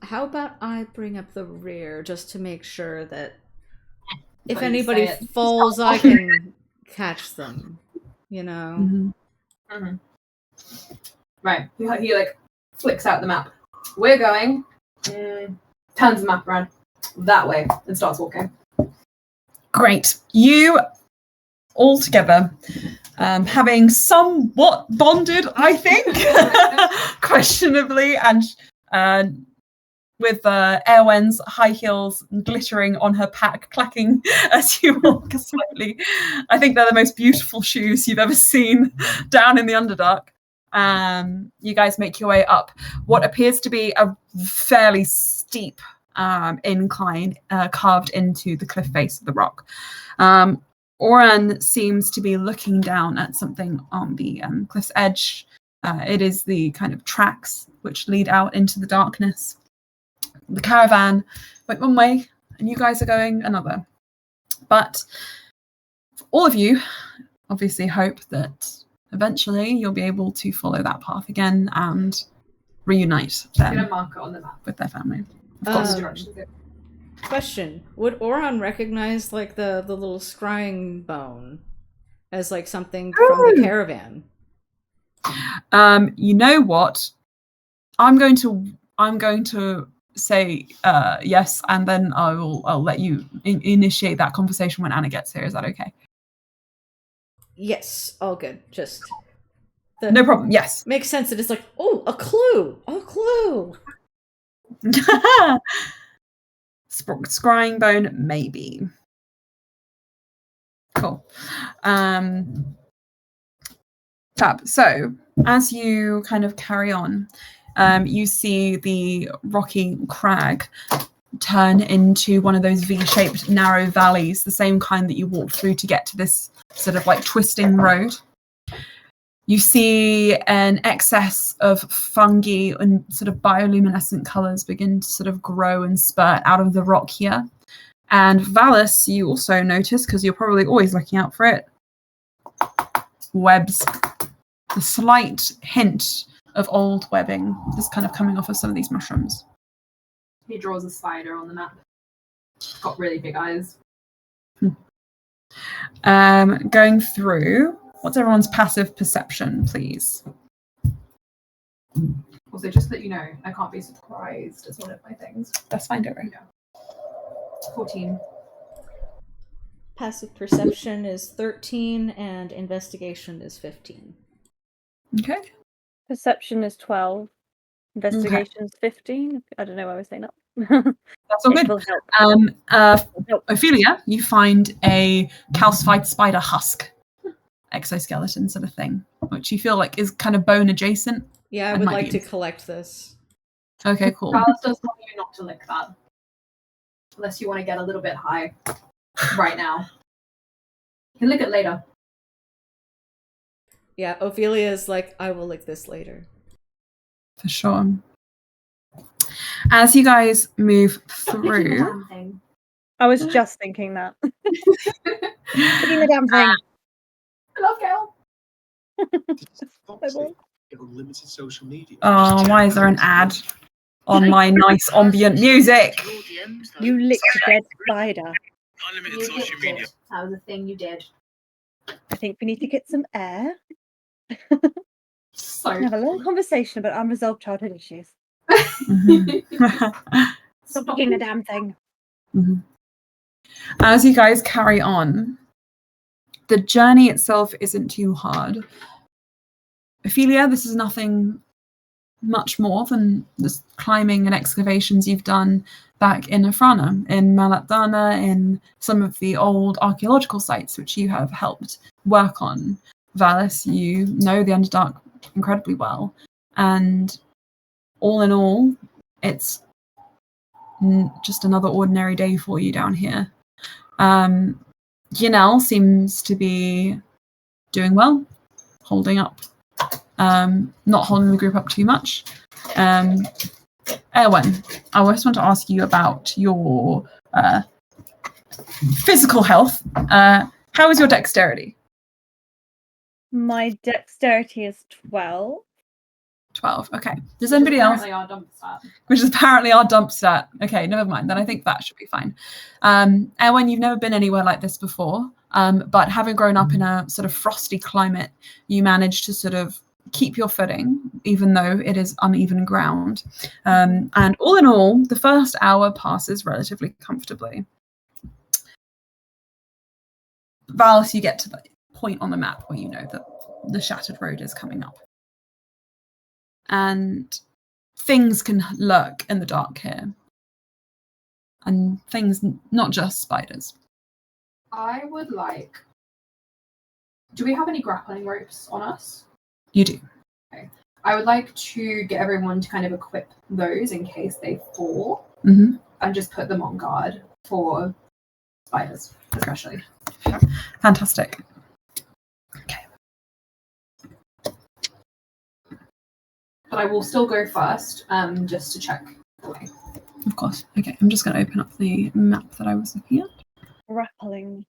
How about I bring up the rear just to make sure that if anybody falls, I can catch them. You know. Right. He like flicks out the map. We're going. Turns the map around that way and starts walking. Great. You all together, having somewhat bonded, I think, questionably, and with Erwen's high heels glittering on her pack, clacking as you walk slightly. I think they're the most beautiful shoes you've ever seen down in the Underdark. You guys make your way up what appears to be a fairly steep incline carved into the cliff face of the rock. Oran seems to be looking down at something on the cliff's edge. It is the kind of tracks which lead out into the darkness. The caravan went one way and you guys are going another. But all of you obviously hope that eventually you'll be able to follow that path again and reunite them Get a marker on the map with their family. Of course. Directions. Question: would Oran recognize like the little scrying bone as like something from the caravan? You know what? I'm going to say yes, and then I'll let you initiate that conversation when Anna gets here. Is that okay? Yes, all good. Just no problem. Yes, makes sense. It is like, oh, a clue. Scrying bone, maybe. Cool. Fab. So as you kind of carry on, you see the rocky crag turn into one of those V-shaped narrow valleys, the same kind that you walked through to get to this sort of like twisting road. You see an excess of fungi and sort of bioluminescent colors begin to sort of grow and spurt out of the rock here. And Valas, you also notice, because you're probably always looking out for it, webs. The slight hint of old webbing is kind of coming off of some of these mushrooms. He draws a spider on the map. It's got really big eyes. Going through, what's everyone's passive perception, please? Also, just that you know, I can't be surprised as one of my things. That's fine, don't worry. 14. Passive perception is 13 and investigation is 15. Okay. Perception is 12. Investigation is 15. I don't know why I was saying that. That's all It good. will help. Ophelia, you find a calcified spider husk exoskeleton sort of thing, which you feel like is kind of bone adjacent. Yeah, I and would might like be to in- collect this. Okay, cool. Valas does tell you not to lick that. Unless you want to get a little bit high right now. You can lick it later. Yeah, Ophelia is like, I will lick this later. For sure. As you guys move through, Damn thing. I was just thinking that. Licking the damn thing. I love Gail. Get unlimited social media. oh, why is there an ad on my nice ambient music? You licked a dead spider. Unlimited You social licked media. it. That was a thing you did. I think we need to get some air So and have a long conversation about unresolved childhood issues. Mhm. Stop licking the damn thing. Mhm. As you guys carry on, the journey itself isn't too hard. Ophelia, this is nothing much more than the climbing and excavations you've done back in Afrana, in Malatdana, in some of the old archaeological sites which you have helped work on. Valis, you know the Underdark incredibly well, and all in all, it's just another ordinary day for you down here. Yanel seems to be doing well, holding up, not holding the group up too much. Erwin, I just want to ask you about your physical health. How is your dexterity? My dexterity is 12. 12. Okay. Does anybody else? Apparently our dump stat. Which is apparently our dump stat. Okay, never mind. Then I think that should be fine. Erwin, you've never been anywhere like this before, but having grown up in a sort of frosty climate, you managed to sort of keep your footing, even though it is uneven ground. And all in all, the first hour passes relatively comfortably. Valis, you get to the point on the map where you know that the Shattered Road is coming up. And things can lurk in the dark here. And things, not just spiders. I would like. Do we have any grappling ropes on us? You do. I would like to get everyone to kind of equip those in case they fall, Mm-hmm. and just put them on guard for spiders, especially. Fantastic. Okay. But I will still go first, just to check the way. Of course. Okay, I'm just going to open up the map that I was looking at. Grappling.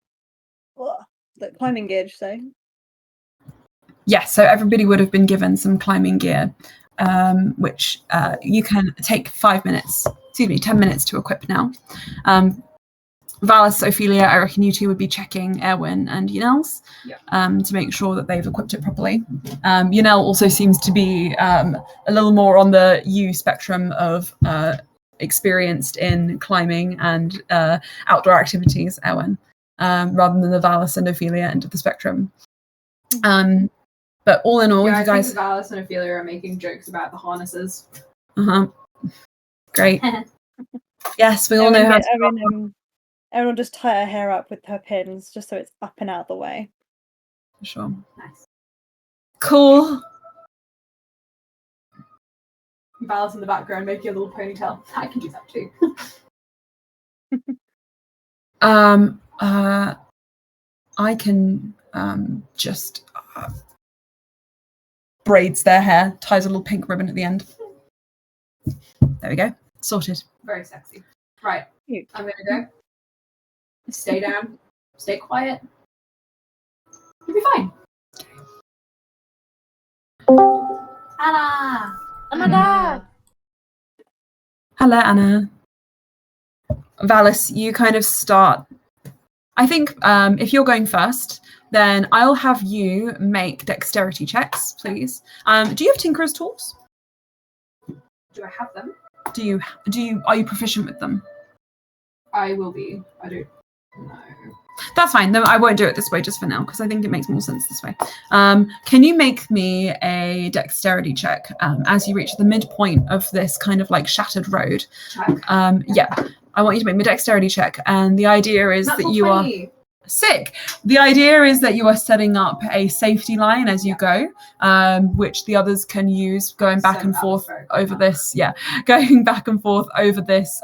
Ugh. The climbing gear, did you say? Yes, so everybody would have been given some climbing gear, which you can take 10 minutes to equip now. Valis, Ophelia, I reckon you two would be checking Erwin and Yanel's to make sure that they've equipped it properly. Yanel also seems to be a little more on the U spectrum of experienced in climbing and outdoor activities, Erwin, rather than the Valis and Ophelia end of the spectrum. But all in all, Yeah, you guys. I think Valis and Ophelia are making jokes about the harnesses. Great. Yes, we all know how to. Everyone just tie her hair up with her pins, just so it's up and out of the way. For sure. Nice. Cool. Valis in the background making a little ponytail. I can do that too. I can just braids their hair, ties a little pink ribbon at the end. There we go. Sorted. Very sexy. Right. Cute. I'm gonna go. Stay down. Stay quiet. You'll be fine. Anna! Oh my god! Hello, Anna. Valis, you kind of start. I think if you're going first, then I'll have you make dexterity checks, please. Do you have Tinkerer's tools? Do I have them? Are you proficient with them? I will be. I don't know. That's fine. No, I won't do it this way just for now because I think it makes more sense this way. Can you make me a dexterity check as you reach the midpoint of this kind of like shattered road? Check. Yeah, I want you to make me a dexterity check, and the idea is that you are sick. The idea is that you are setting up a safety line as you go, which the others can use going back and forth over this. Yeah, going back and forth over this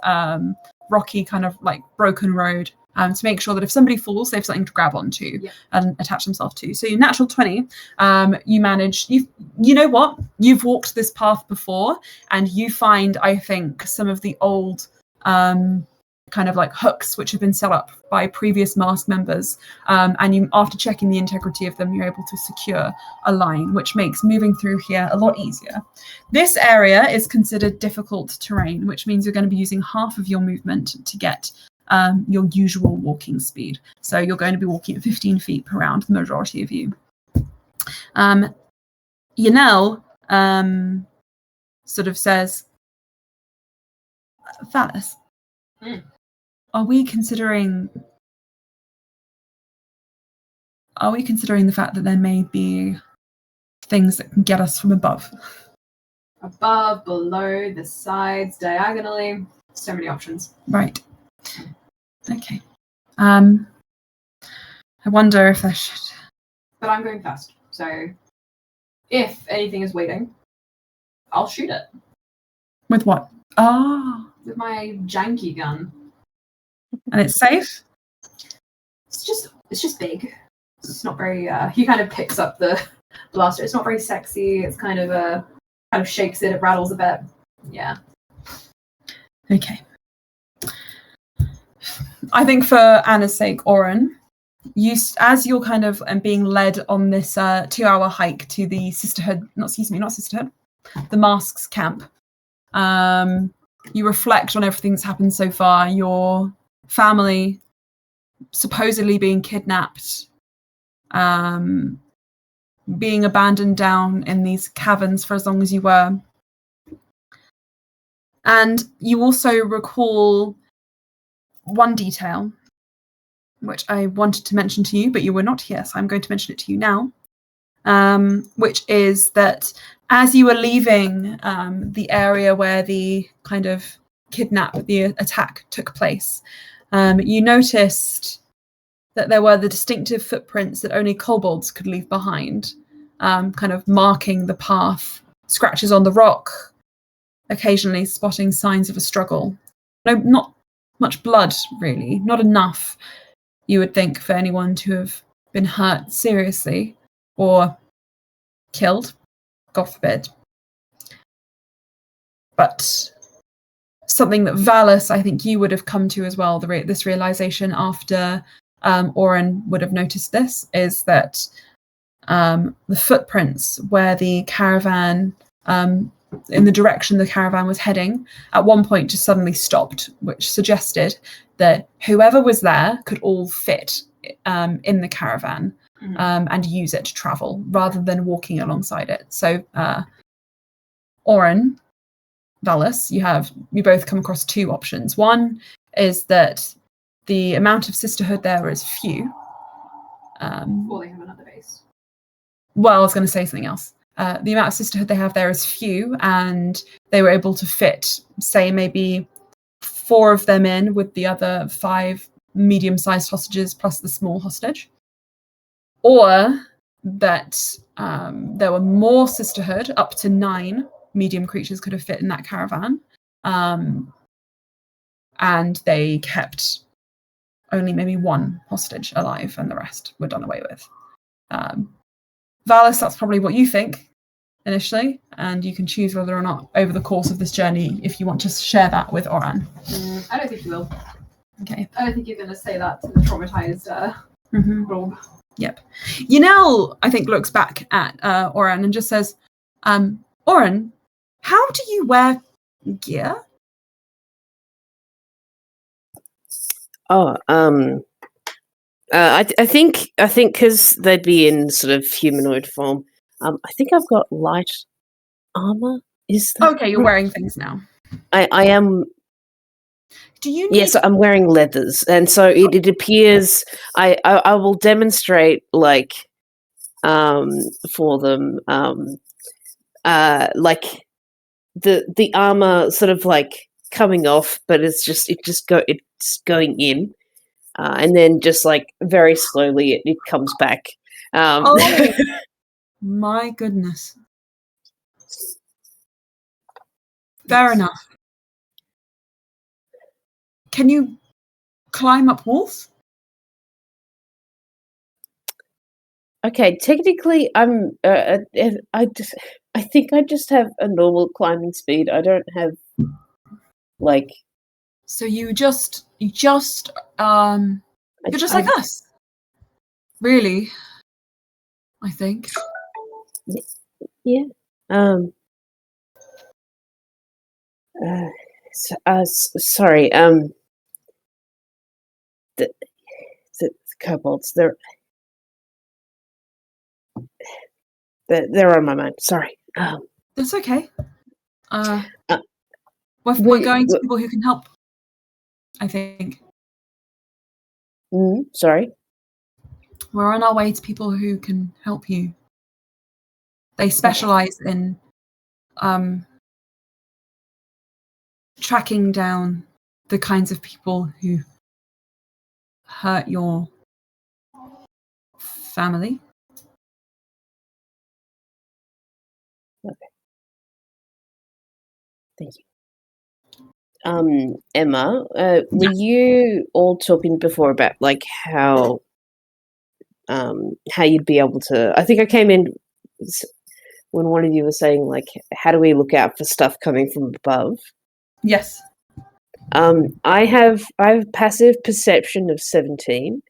rocky kind of like broken road. To make sure that if somebody falls, they have something to grab onto and attach themselves to. So your natural 20, you manage, you know what? You've walked this path before and you find, I think, some of the old kind of like hooks which have been set up by previous mask members. And you, after checking the integrity of them, you're able to secure a line, which makes moving through here a lot easier. This area is considered difficult terrain, which means you're going to be using half of your movement to get your usual walking speed. So you're going to be walking at 15 feet per round, the majority of you. Yanel sort of says, Valis, are we considering the fact that there may be things that can get us from above? Above, below, the sides, diagonally. So many options. Right. Okay. I wonder if I should. But I'm going first. So if anything is waiting, I'll shoot it. With what? Oh. With my janky gun. And it's safe? It's just big. It's not very he kind of picks up the blaster. It's not very sexy. It's kind of shakes it, it rattles a bit. Yeah. Okay. I think for Anna's sake, Oren, as you're kind of being led on this 2-hour hike to the not Sisterhood, the Masks camp, you reflect on everything that's happened so far, your family supposedly being kidnapped, being abandoned down in these caverns for as long as you were. And you also recall one detail, which I wanted to mention to you, but you were not here, so I'm going to mention it to you now, which is that as you were leaving the area where the kind of the attack took place, you noticed that there were the distinctive footprints that only kobolds could leave behind, kind of marking the path, scratches on the rock, occasionally spotting signs of a struggle. No, not much blood, really. Not enough, you would think, for anyone to have been hurt seriously or killed, God forbid. But something that Valis, I think you would have come to as well, this realization after Oren would have noticed this, is that the footprints where the caravan, in the direction the caravan was heading, at one point just suddenly stopped, which suggested that whoever was there could all fit in the caravan and use it to travel rather than walking alongside it. So Oren, Valis, you both come across two options. One is that the amount of sisterhood there is few. Or they have another base. Well, I was going to say something else. The amount of sisterhood they have there is few, and they were able to fit, say, maybe 4 of them in with the other 5 medium-sized hostages plus the small hostage. Or that there were more sisterhood, up to 9 medium creatures could have fit in that caravan, and they kept only maybe 1 hostage alive and the rest were done away with. Valis, that's probably what you think. initially, and you can choose whether or not over the course of this journey, if you want to share that with Oran. I don't think you will. Okay. I don't think you're going to say that to the traumatized Rob. Yep. Yanel, I think, looks back at Oran and just says, Oran, how do you wear gear? Oh, I think because they'd be in sort of humanoid form. I think I've got light armor. Is that Okay, you're wearing things now. I am. Do you need... Yes, I'm wearing leathers, and so it appears. I will demonstrate for them like the armor sort of like coming off, but it's going in. And then just like very slowly it comes back. Oh my goodness. Fair enough. Can you climb up walls? Okay, technically I'm I think I just have a normal climbing speed. I don't have like... So you're just like us. Really? I think. Yeah. Sorry. The kobolds. They're on my mind. Sorry. That's okay. We're going to people who can help, I think. Sorry. We're on our way to people who can help you. They specialize in tracking down the kinds of people who hurt your family. Okay. Thank you. Emma, were you all talking before about like how you'd be able to... I think I came in when one of you was saying like, how do we look out for stuff coming from above? Yes. I have passive perception of 17.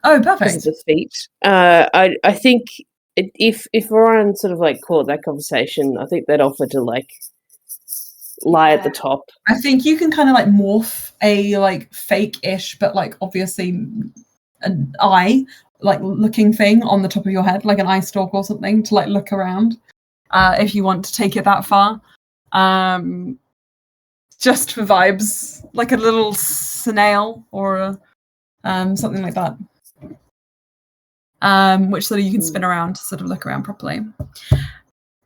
Oh, perfect. Because of the feet. I think if Roran sort of like caught that conversation, I think they'd offer to like lie at the top. I think you can kind of like morph a like fake-ish, but like obviously an eye like looking thing on the top of your head, like an eye stalk or something, to like look around. If you want to take it that far. Just for vibes, like a little snail or something like that. Which sort of you can spin around to sort of look around properly.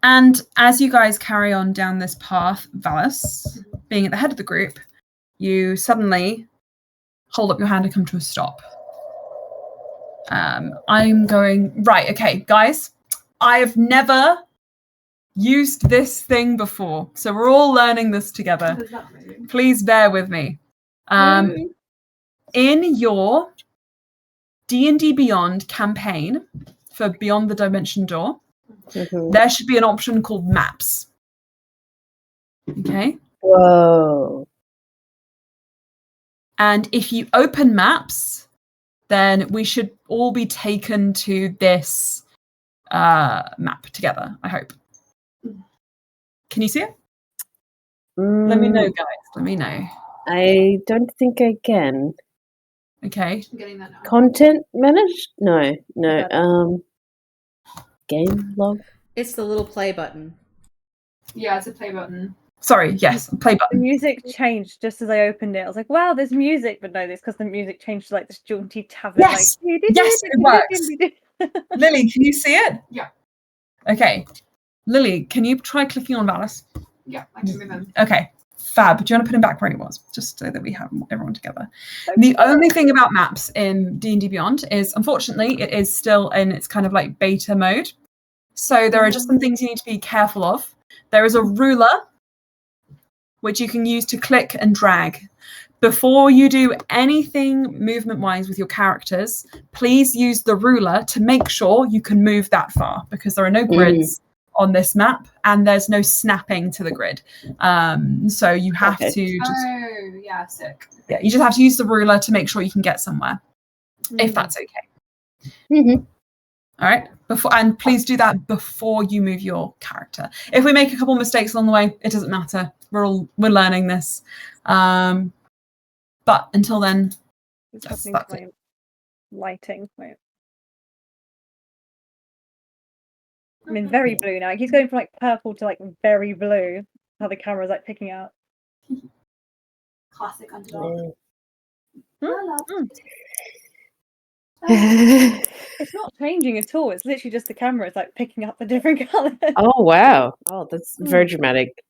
And as you guys carry on down this path, Valas, being at the head of the group, you suddenly hold up your hand and come to a stop. I'm going, right, okay, guys, I have never used this thing before, so we're all learning this together. Please bear with me. In your D&D Beyond campaign for Beyond the Dimension Door, there should be an option called Maps. Okay? Whoa. And if you open Maps, then we should all be taken to this map together, I hope. Can you see it? Let me know, guys. Let me know. I don't think I can. Okay. I'm getting that now. Content managed? No. Game log? It's the little play button. Yeah, it's a play button. Sorry, yes, play The button. music changed just as I opened it. I was like, wow, there's music. But no, it's because the music changed to like this jaunty tavern. Yes! Like, Yes, it works. Lily, can you see it? Yeah. Okay. Lily, can you try clicking on Valis? Yeah, I can move him. Okay. Fab. Do you want to put him back where he was? Just so that we have everyone together. The only thing about maps in D&D Beyond is, unfortunately, it is still in its kind of like beta mode. So there are just some things you need to be careful of. There is a ruler, which you can use to click and drag. Before you do anything movement-wise with your characters, please use the ruler to make sure you can move that far, because there are no grids on this map, and there's no snapping to the grid. So you have Okay. to just Sick. you just have to use the ruler to make sure you can get somewhere, if that's okay. Mm-hmm. All right. And please do that before you move your character. If we make a couple mistakes along the way, it doesn't matter. We're learning this. But until then, What's yes, happening that's to my lighting? Wait. I'm in very blue now. He's going from like purple to like very blue. How the camera's like picking out. Classic underdog. Mm. It's not changing at all. It's literally just the camera. It's like picking up the different colours. Oh wow! Oh, that's very dramatic.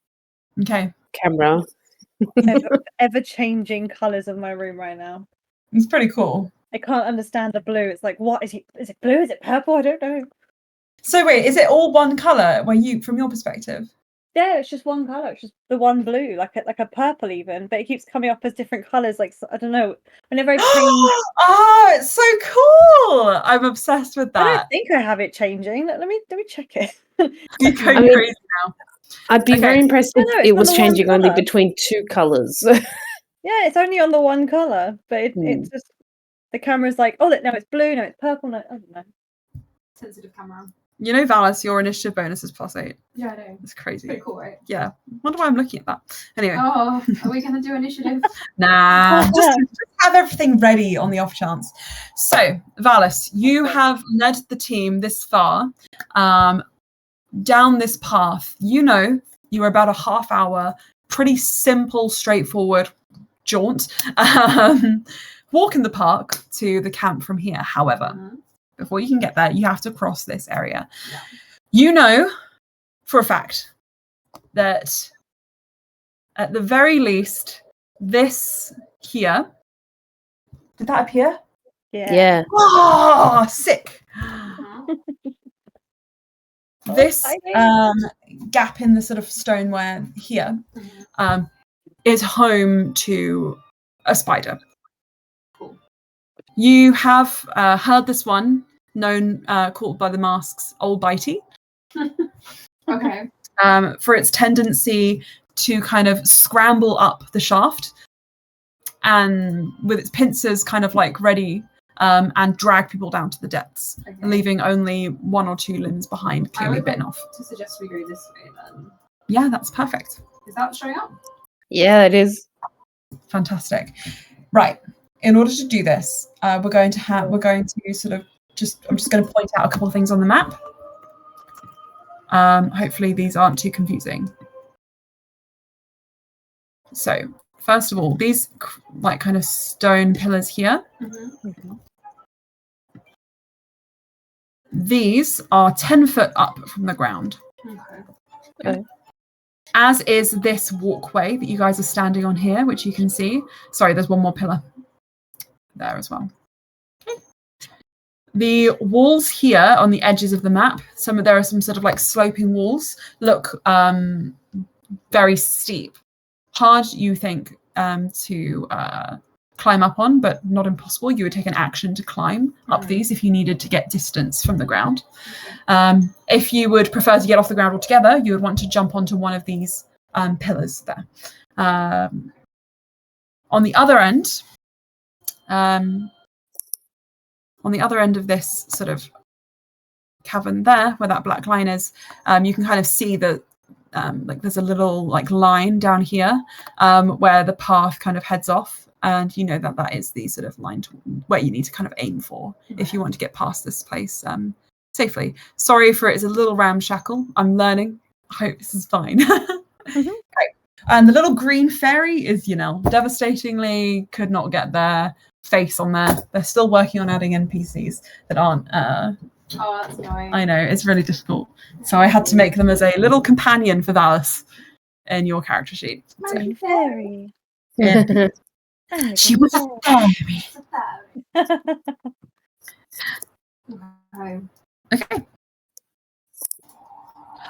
okay. Camera. Ever changing colours of my room right now. It's pretty cool. I can't understand the blue. It's like, what is it? Is it blue? Is it purple? I don't know. So wait, is it all one color? From your perspective? Yeah, it's just one colour. It's just the one blue, like a purple even. But it keeps coming up as different colours. Like I don't know. Whenever I change, Oh, it's so cool! I'm obsessed with I don't that. think I have it changing. Let me check it. You're going I mean, crazy now. I'd be Okay. very impressed No, if no, it's it on was the one changing only colour. between two colors. Yeah, it's only on the one colour, but it's just the camera's like, oh, no, it's blue, no, it's purple, no, I don't know. Sensitive camera. You know, Valas, your initiative bonus is +8. Yeah, I know. It's crazy. Pretty cool, right? Yeah. Wonder why I'm looking at that. Anyway. Oh, are we gonna do initiative? Nah, just have everything ready on the off chance. So, Valis, you have led the team this far down this path. You know, you were about a half hour, pretty simple, straightforward jaunt. Walk in the park to the camp from here. However, before you can get there, you have to cross this area. Yeah. You know for a fact that at the very least, this here. Did that appear? Yeah. Oh, sick. This gap in the sort of stoneware here is home to a spider. Cool. You have heard this one called by the masks Old Bitey. Okay. For its tendency to kind of scramble up the shaft and with its pincers kind of like ready and drag people down to the depths, leaving only one or two limbs behind, clearly bitten off. To suggest we go this way then. Yeah, that's perfect. Is that showing up? Yeah, it is. Fantastic. Right. In order to do this, we're going to sort of I'm just going to point out a couple of things on the map. Hopefully these aren't too confusing. So, first of all, these like kind of stone pillars here. These are 10 foot up from the ground. Okay. As is this walkway that you guys are standing on here, which you can see. Sorry, there's one more pillar there as well. The walls here on the edges of the map, there are some sort of like sloping walls, look very steep. Hard, you think, to climb up on, but not impossible. You would take an action to climb up these if you needed to get distance from the ground. If you would prefer to get off the ground altogether, you would want to jump onto one of these pillars there. On the other end, of this sort of cavern there, where that black line is, you can kind of see that like there's a little like line down here where the path kind of heads off, and you know that is the sort of line where you need to kind of aim for if you want to get past this place safely. Sorry for it's a little ramshackle. I'm learning. I hope this is fine. Right. And the little green fairy is devastatingly could not get their face on there. They're still working on adding NPCs that aren't oh, that's annoying. I know, it's really difficult. So I had to make them as a little companion for Valis in your character sheet. My fairy. Yeah. She was a fairy. Okay.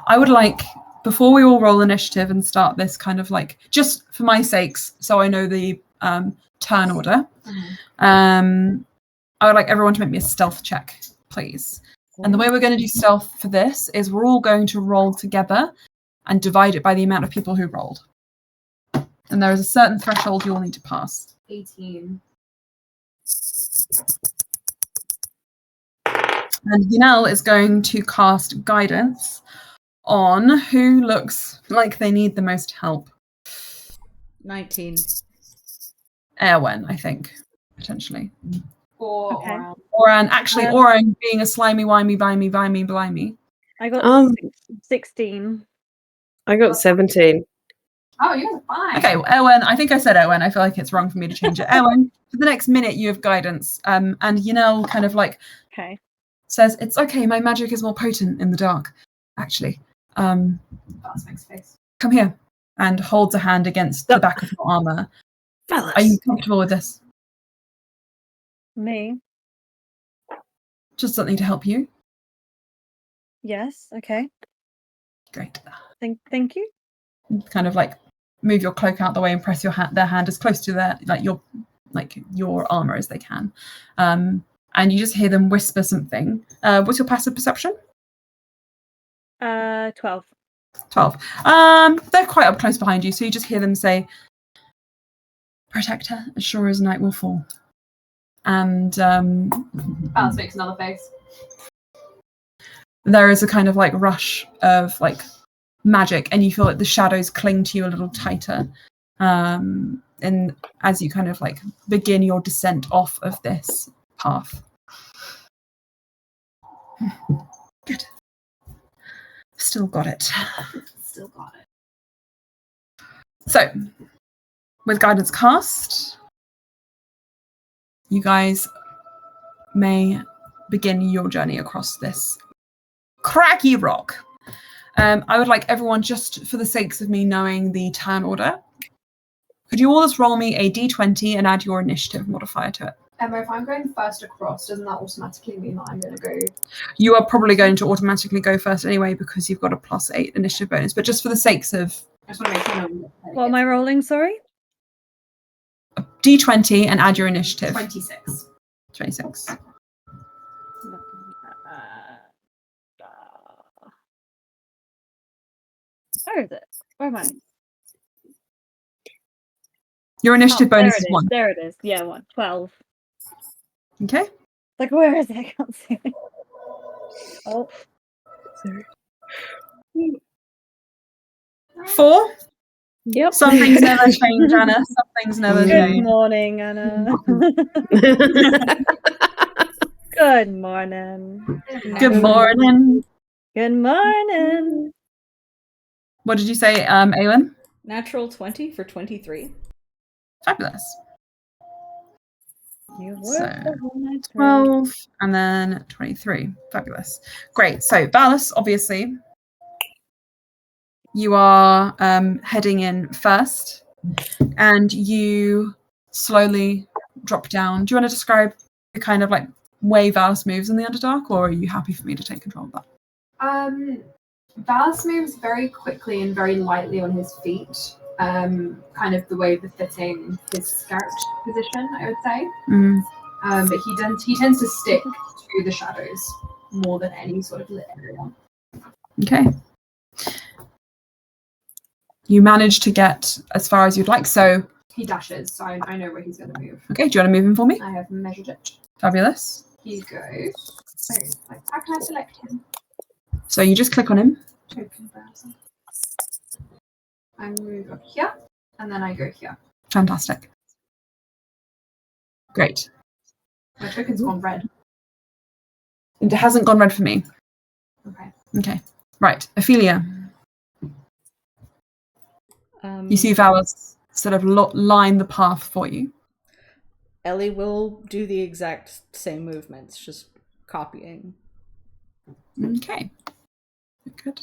I would like, before we all roll initiative and start this kind of like, just for my sakes, so I know the turn order, I would like everyone to make me a stealth check, please. And the way we're going to do stealth for this is we're all going to roll together and divide it by the amount of people who rolled. And there is a certain threshold you'll need to pass. 18. And Yanel is going to cast guidance on who looks like they need the most help. 19. Erwen, I think, potentially. Or Okay. Oran, actually, Um, Oran being a slimy, wimey, blimey. I got Um, 16. I got 17. Oh, you're fine. Okay, well, Erwen, I think I said Erwen. I feel like it's wrong for me to change it. Erwen, for the next minute, you have guidance. And Yanel kind of like Okay. says, it's okay, my magic is more potent in the dark, actually. That's makes face. Come here. And holds a hand against the back of your armor. Valas. Are you comfortable with this? Me? Just something to help you? Yes. Okay. Great. Thank you. Kind of like move your cloak out the way and press their hand as close to your armor as they can. And you just hear them whisper something. What's your passive perception? 12. 12. They're quite up close behind you, so you just hear them say, "Protect her as sure as night will fall." And Valas makes another face. there is a kind of like rush of like magic, and you feel like the shadows cling to you a little tighter. And as you kind of like begin your descent off of this path. Good. Still got it. Still got it. So, with guidance cast, you guys may begin your journey across this craggy rock. I would like everyone, just for the sakes of me knowing the turn order, could you all just roll me a d20 and add your initiative modifier to it? Emma, if I'm going first across, doesn't that automatically mean that I'm going to go? You are probably going to automatically go first anyway because you've got a +8 initiative bonus, but just for the sakes of I just want to make sure. No What am I rolling? Sorry. d20 and add your initiative. 26. 26. Where is it? Where am I? Your initiative there bonus it is is. 1. There it is. Yeah, 1. 12. Okay. Like, where is it? I can't see it. Oh. Sorry. 4. Yep. Some things never change, Anna. Some things never Good change. morning, Anna. Good morning. Good morning. Good morning. What did you say, Awen? Natural 20 for 23. Fabulous. You So, were the one I 12 and then 23. Fabulous. Great. So, Valas, obviously, you are heading in first and you slowly drop down. Do you want to describe the kind of like way Valas moves in the Underdark, or are you happy for me to take control of that? Valas moves very quickly and very lightly on his feet. Kind of the way befitting his scout position, I would say. But he tends to stick to the shadows more than any sort of lit area. Okay. You manage to get as far as you'd like, so... He dashes, so I know where he's going to move. Okay, do you want to move him for me? I have measured it. Fabulous. He goes... So, like, how can I select him? So you just click on him. Token browser. I move up here, and then I go here. Fantastic. Great. My token's gone red. It hasn't gone red for me. Okay. Okay. Right. Ophelia. You see Valas sort of line the path for you. Ellie will do the exact same movements, just copying. Okay. Good.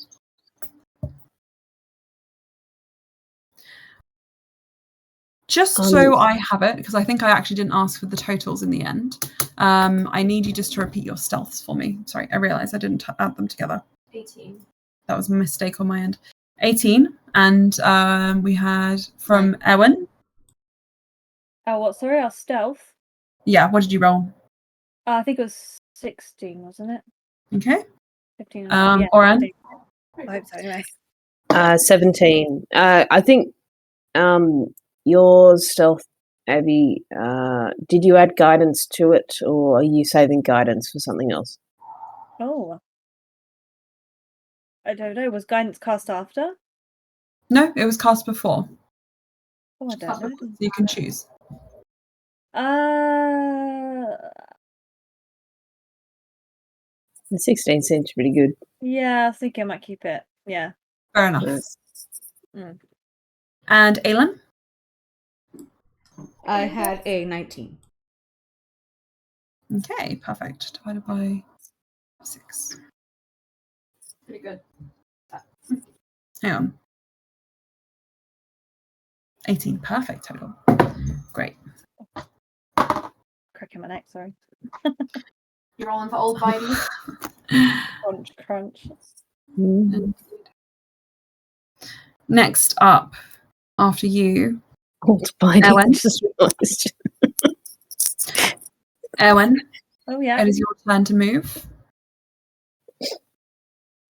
Just so I have it, because I think I actually didn't ask for the totals in the end, I need you just to repeat your stealths for me. Sorry, I realised I didn't add them together. 18. That was a mistake on my end. 18, and we had from Erwen. Oh, what? Sorry, our stealth. Yeah, what did you roll? I think it was 16, wasn't it? Okay. 15. Oran? 15. I hope so, anyway. 17. I think your stealth, Abby, did you add guidance to it, or are you saving guidance for something else? Oh. I don't know. Was guidance cast after? No, it was cast before. Oh, I don't know. So you can choose. The 16 seems pretty good. Yeah, I was thinking I might keep it. Yeah. Fair enough. Yes. And Aelin? I had a 19. Okay, perfect. Divided by 6. Pretty good. Hang on. 18. Perfect total. Great. Cracking my neck, sorry. You're rolling for old Bitey. Crunch, crunch. Mm. Next up, after you, Old Bitey, Ellen? just realised. Erwin, Oh, yeah. it is your turn to move.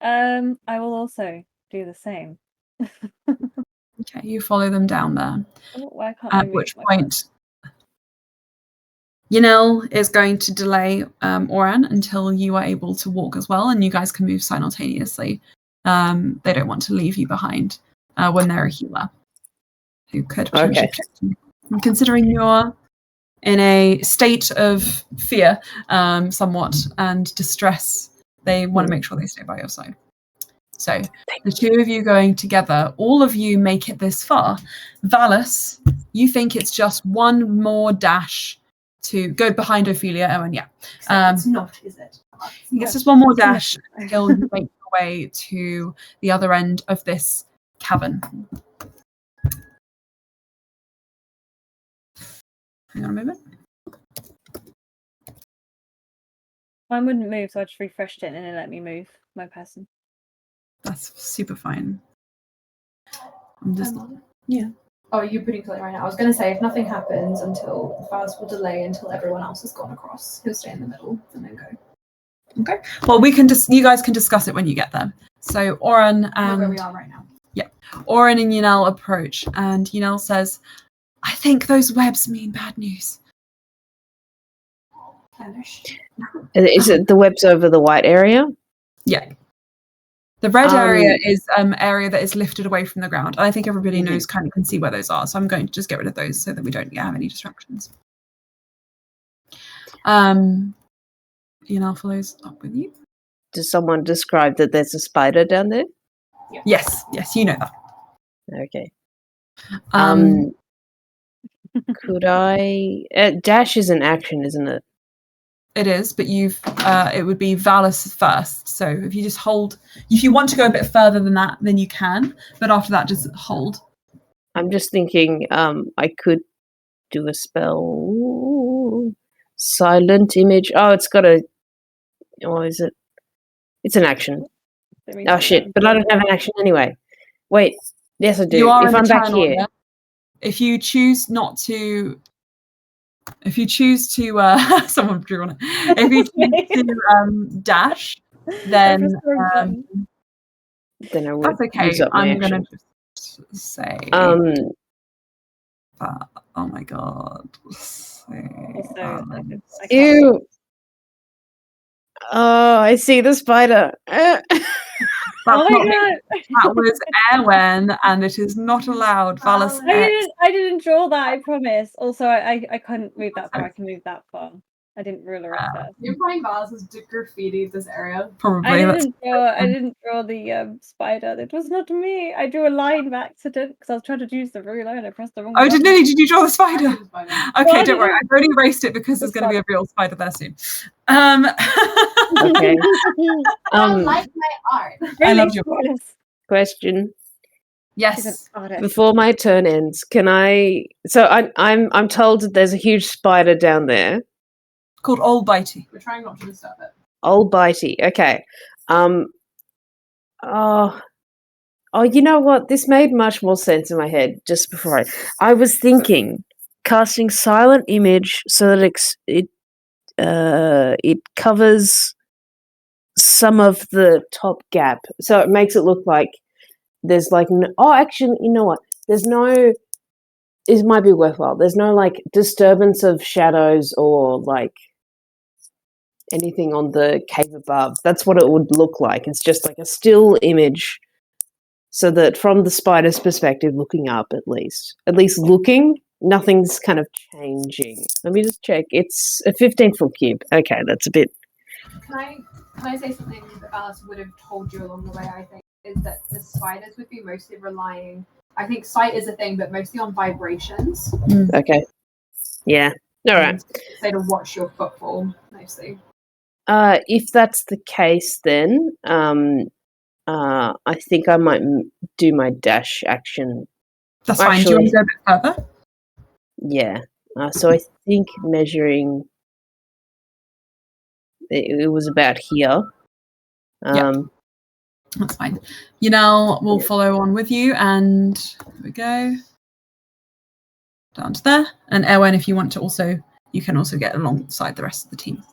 I will also do the same. Okay, you follow them down there. Oh, why can't I At read which my point, Yanel is going to delay Oran until you are able to walk as well, and you guys can move simultaneously. They don't want to leave you behind when they're a healer who could potentially protect you. And considering you're in a state of fear, somewhat, and distress, they want to make sure they stay by your side. So the two of you going together, all of you make it this far. Valas, you think it's just one more dash to go behind Ophelia. Oh, and yeah. It's not, is it? It's just one more dash until you make your way to the other end of this cavern. Hang on a moment. Mine wouldn't move, so I just refreshed it and it let me move my person. That's super fine. I'm just Yeah. Oh, you're putting something right now. I was going to say, if nothing happens until Valas will delay until everyone else has gone across. He'll stay in the middle and then go. okay. Well, we can just you guys can discuss it when you get there. So Oren Where and we are right now. Oren and Yanel approach, and Yanel says, "I think those webs mean bad news." Is it the webs over the white area? Yeah. The red area is area that is lifted away from the ground. And I think everybody knows, kind of can see where those are. So I'm going to just get rid of those so that we don't have any distractions. Yanel follows up with you. Does someone describe that there's a spider down there? Yes, you know that. Okay. Um, Could I... dash is an action, isn't it? It is, but it would be Valis first. So if you just hold, if you want to go a bit further than that, then you can. But after that, just hold. I'm just thinking I could do a spell. Silent image. Oh, it's got a... Or is it? It's an action. Oh, shit. But I don't have an action anyway. Wait. Yes, I do. You are if in I'm the back turn here... order. If you choose not to... If you choose to... someone drew on it. If you choose to dash, then... then I would that's okay. use up my I'm going action. to just say... oh my god. Ew. Oh, I see the spider. That was Erwen, and it is not allowed. Valis I didn't draw that, I promise. Also, I couldn't move that far. I can move that far. I didn't ruler it first. You're playing Valas as graffiti this area. Probably. I didn't draw the spider. It was not me. I drew a line by accident because I was trying to use the ruler and I pressed the wrong button. Did you draw the spider? Okay, don't worry. I've already erased it because there's going to be a real spider there soon. Okay. I like my art. I love your question. Yes. Before my turn ends, can I? So I'm told that there's a huge spider down there called Old Bitey. We're trying not to disturb it. Old Bitey. Okay. Oh, you know what? This made much more sense in my head just before I was thinking casting silent image so that it covers some of the top gap. So it makes it look like there's like actually, you know what? There's no. It might be worthwhile. There's no like disturbance of shadows or like anything on the cave above. That's what it would look like. It's just like a still image, so that from the spider's perspective, looking up at least looking, nothing's kind of changing. Let me just check. It's a 15-foot cube. Okay, that's a bit. Can I say something that Alice would have told you along the way? I think is that the spiders would be mostly relying. I think sight is a thing, but mostly on vibrations. Okay. Yeah. All right. So to watch your footfall mostly. If that's the case, then I think I might do my dash action. That's fine. Do you want to go a bit further? Yeah. So I think measuring. It was about here. That's fine. Yanel will follow on with you, and here we go. Down to there. And Erwin, if you want to also, you can also get alongside the rest of the team.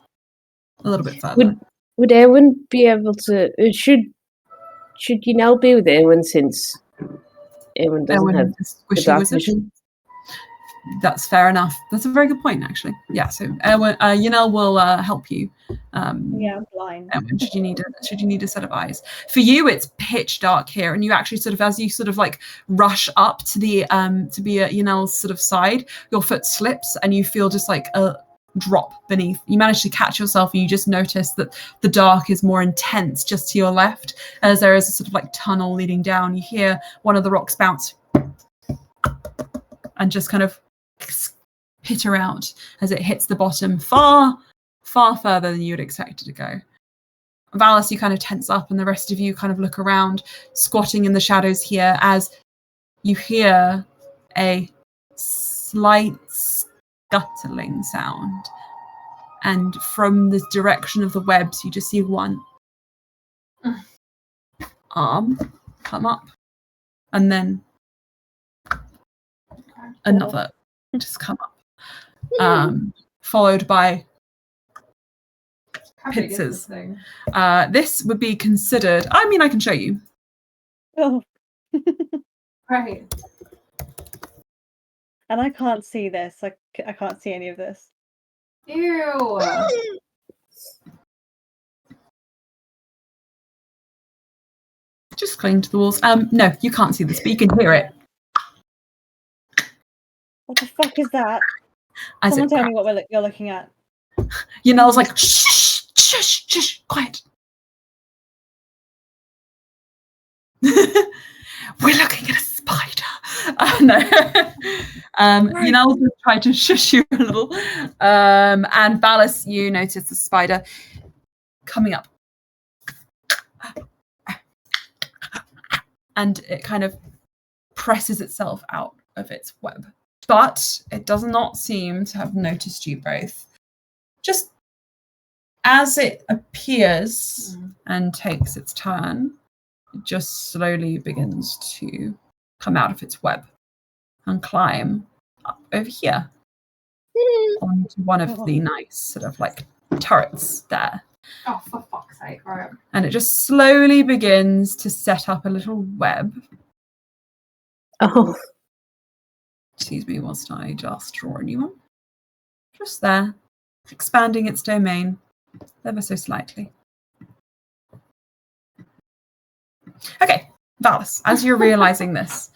A little bit further. Would Erwin be able to... Should Yanel be with Erwin, since Erwin doesn't have the dark vision? That's fair enough. That's a very good point, actually. Yeah, so Erwin, Yanel will help you. Yeah, I'm blind. Erwin, should you need a set of eyes? For you, it's pitch dark here, and you actually sort of, as you sort of like rush up to the to be at Yanel's sort of side, your foot slips, and you feel just like a drop beneath. You manage to catch yourself, and you just notice that the dark is more intense just to your left, as there is a sort of like tunnel leading down. You hear one of the rocks bounce and just kind of pitter out as it hits the bottom, far further than you would expect it to go. Valas, you kind of tense up, and the rest of you kind of look around, squatting in the shadows here, as you hear a slight scuttling sound. And from the direction of the webs, you just see one arm come up, and then another just come up, followed by pincers. This would be considered, I mean, I can show you. Oh. Right. And I can't see this. I can't see any of this. Ew. Just cling to the walls. No, you can't see this, but you can hear it. What the fuck is that? As Someone it tell me what you're looking at. Yanel's like, shh, shush, shush, quiet. We're looking at a spider. No. Yanel's going to try to shush you a little. And Valas, you notice the spider coming up. And it kind of presses itself out of its web. But it does not seem to have noticed you both. Just as it appears and takes its turn, it just slowly begins to come out of its web and climb up over here onto one of the nice sort of like turrets there. Oh, for fuck's sake, right. And it just slowly begins to set up a little web. Oh. Excuse me, whilst I just draw a new one. Just there, expanding its domain ever so slightly. Okay, Valas, as you're realizing this,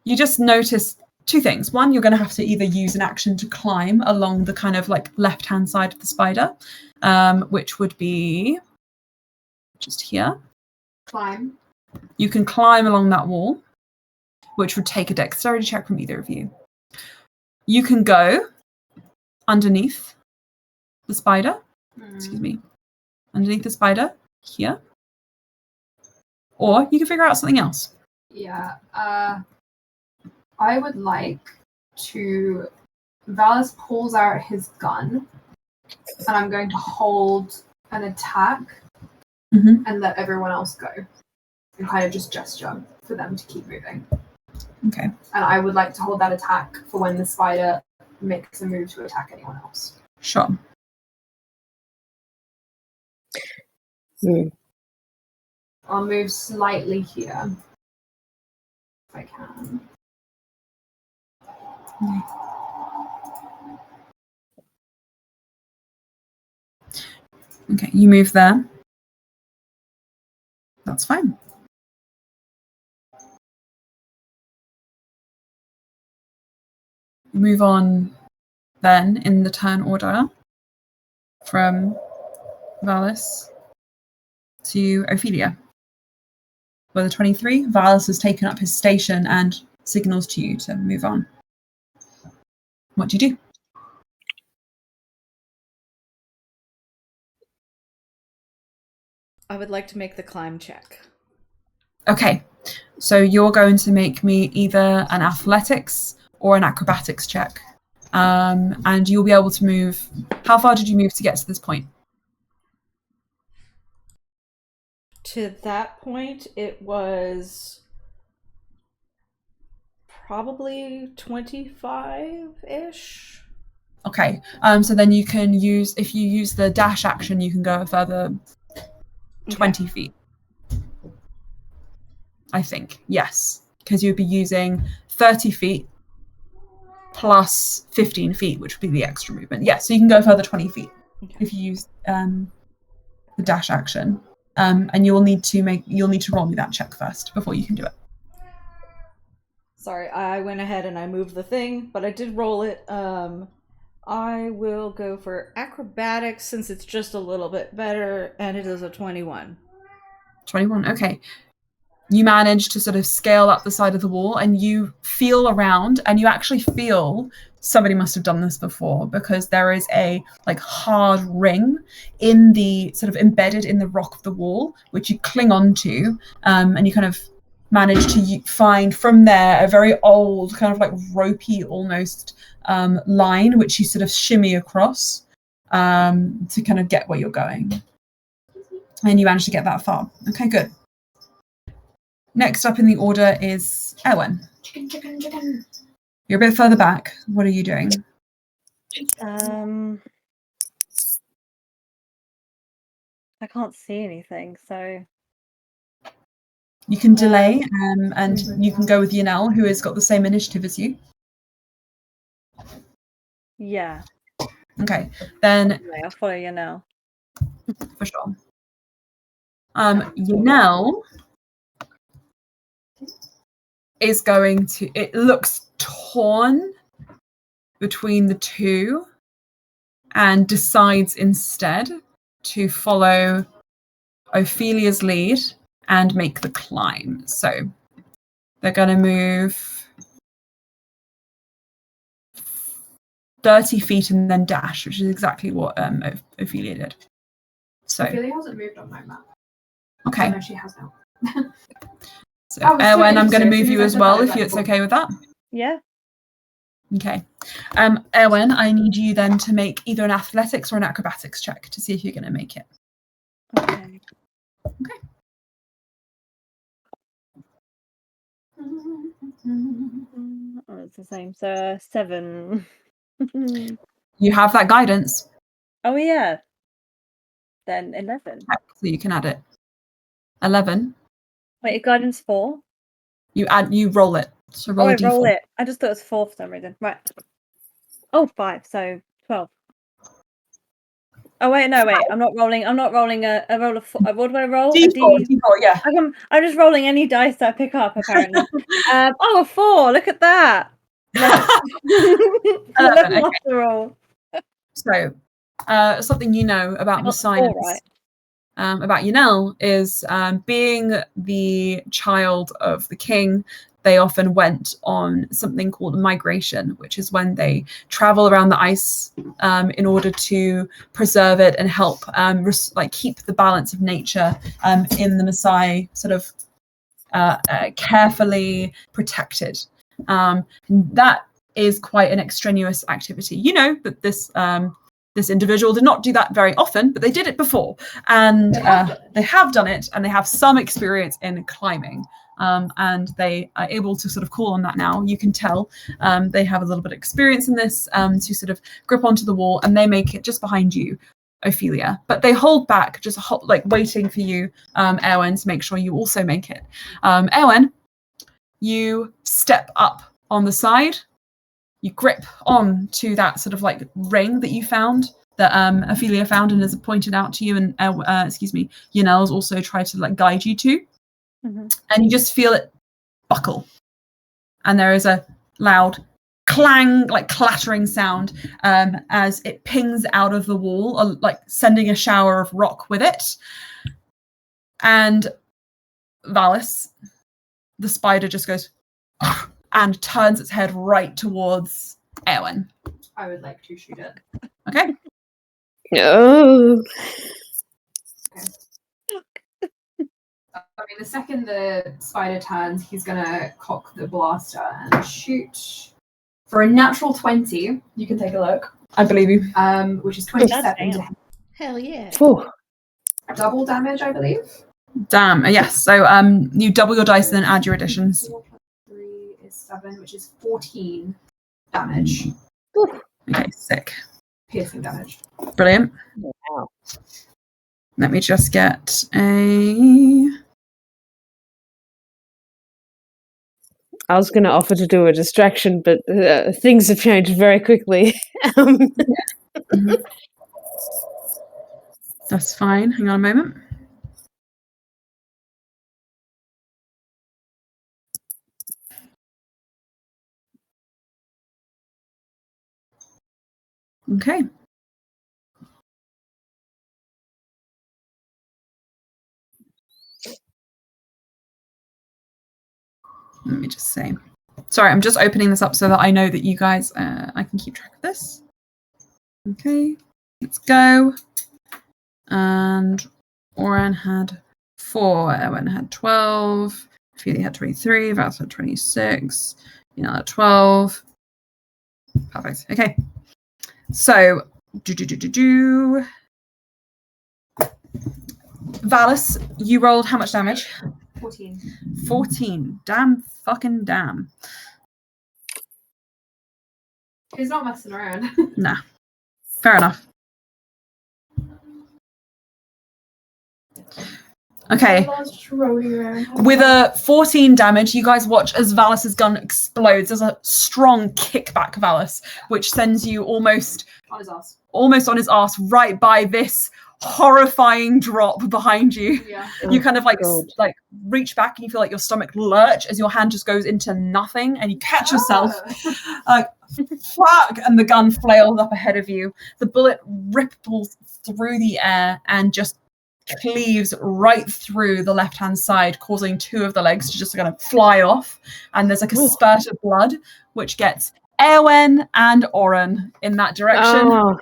you just notice two things. One, you're going to have to either use an action to climb along the kind of like left-hand side of the spider, which would be just here. Climb. You can climb along that wall, which would take a dexterity check from either of you. You can go underneath the spider. Underneath the spider here. Or you can figure out something else. Yeah. I would like to... Valas pulls out his gun, and I'm going to hold an attack and let everyone else go. And kind of just gesture for them to keep moving. Okay. And I would like to hold that attack for when the spider makes a move to attack anyone else. Sure. I'll move slightly here. If I can. Okay, you move there. That's fine. Move on then in the turn order from Valas to Ophelia. By the 23, Valas has taken up his station and signals to you to move on. What do you do? I would like to make the climb check. Okay, so you're going to make me either an athletics or an acrobatics check. And you'll be able to move. How far did you move to get to this point? To that point, it was probably 25-ish. Okay, so then you can use, if you use the dash action, you can go a further 20 feet. I think, yes, because you'd be using 30 feet plus 15 feet, which would be the extra movement. Yeah, so you can go a further 20 feet if you use the dash action. And you'll need to roll me that check first before you can do it. Sorry, I went ahead and I moved the thing, but I did roll it. I will go for acrobatics since it's just a little bit better, and it is a 21. 21, okay. You manage to sort of scale up the side of the wall and you feel around and you actually feel somebody must have done this before, because there is a like hard ring in the sort of embedded in the rock of the wall, which you cling onto, and you kind of manage to find from there a very old kind of like ropey almost line, which you sort of shimmy across to kind of get where you're going. And you manage to get that far. Okay, good. Next up in the order is Erwin. Chicken. You're a bit further back. What are you doing? I can't see anything, so You can delay, and you can go with Yanel, who has got the same initiative as you. yeah. Okay, then Anyway, I'll follow you now. for sure. Yanel is going to. It looks torn between the two, and decides instead to follow Ophelia's lead and make the climb. So they're going to move 30 feet and then dash, which is exactly what Ophelia did. So Ophelia hasn't moved on my map. okay. No, she has now. So I was so Erwin, I'm going to interested move as you soon as as I said well, that, if it's like, okay with that. Yeah. Okay. Erwin, I need you then to make either an athletics or an acrobatics check to see if you're going to make it. Okay. Oh, it's the same. So 7. You have that guidance, Oh yeah. Then 11. so you can add it. 11. Wait, guidance 4? You roll it. So roll Oh, a I roll d4. it. I just thought it was 4 for some reason. Right. Oh, 5. So 12. Oh wait, no, wait. I'm not rolling. I roll a 4. What do I roll? D4, D4, yeah. I'm just rolling any dice that I pick up. Apparently. Oh, a 4. Look at that. 11. 11 okay. after all. So, something you know about I got the Messiahs, 4 right. about Yanel, is being the child of the king, they often went on something called migration, which is when they travel around the ice in order to preserve it and help keep the balance of nature in the Maasai sort of carefully protected. That is quite an extraneous activity. You know that this individual did not do that very often, but they did it before, and they have done it, and they have some experience in climbing, and they are able to sort of call on that now. You can tell they have a little bit of experience in this to sort of grip onto the wall, and they make it just behind you. Ophelia, but they hold back, just like waiting for you, Erwin, to make sure you also make it. Erwin, you step up on the side, you grip on to that sort of like ring that you found, that Ophelia found and has pointed out to you, and Yanel's also tried to like guide you to, and you just feel it buckle, and there is a loud clang, like clattering sound, as it pings out of the wall, like sending a shower of rock with it. And Valas, the spider, just goes and turns its head right towards Erwin. I would like to shoot it. Okay. No. I mean, the second the spider turns, he's gonna cock the blaster and shoot for a natural 20. You can take a look. I believe you. Which is 27 to hit. Hell yeah. Ooh. Double damage, I believe. Damn. Yes. So you double your dice and then add your additions. 4 plus 3 is 7, which is 14 damage. Ooh. Okay. Sick. Piercing damage. Brilliant. Wow. Let me just get a. I was going to offer to do a distraction, but things have changed very quickly. That's fine. Hang on a moment. Okay. Let me just say. Sorry, I'm just opening this up so that I know that you guys, I can keep track of this. Okay, let's go. And Oren had 4, Erwin had 12, Ophelia had 23, Valas had 26, had 12. Perfect. Okay. So, Valas, you rolled how much damage? 14. 14. Damn fucking damn. He's not messing around. Nah. Fair enough. Okay. With a 14 damage, you guys watch as Valas's gun explodes. There's a strong kickback, Valas, which sends you almost on his ass. Almost on his ass, right by this horrifying drop behind you. Yeah. You kind of like reach back and you feel like your stomach lurch as your hand just goes into nothing, and you catch yourself like fuck, and the gun flails up ahead of you. The bullet ripples through the air and just cleaves right through the left-hand side, causing 2 of the legs to just kind of fly off. And there's like a spurt of blood, which gets Erwin and Oren in that direction. Oh.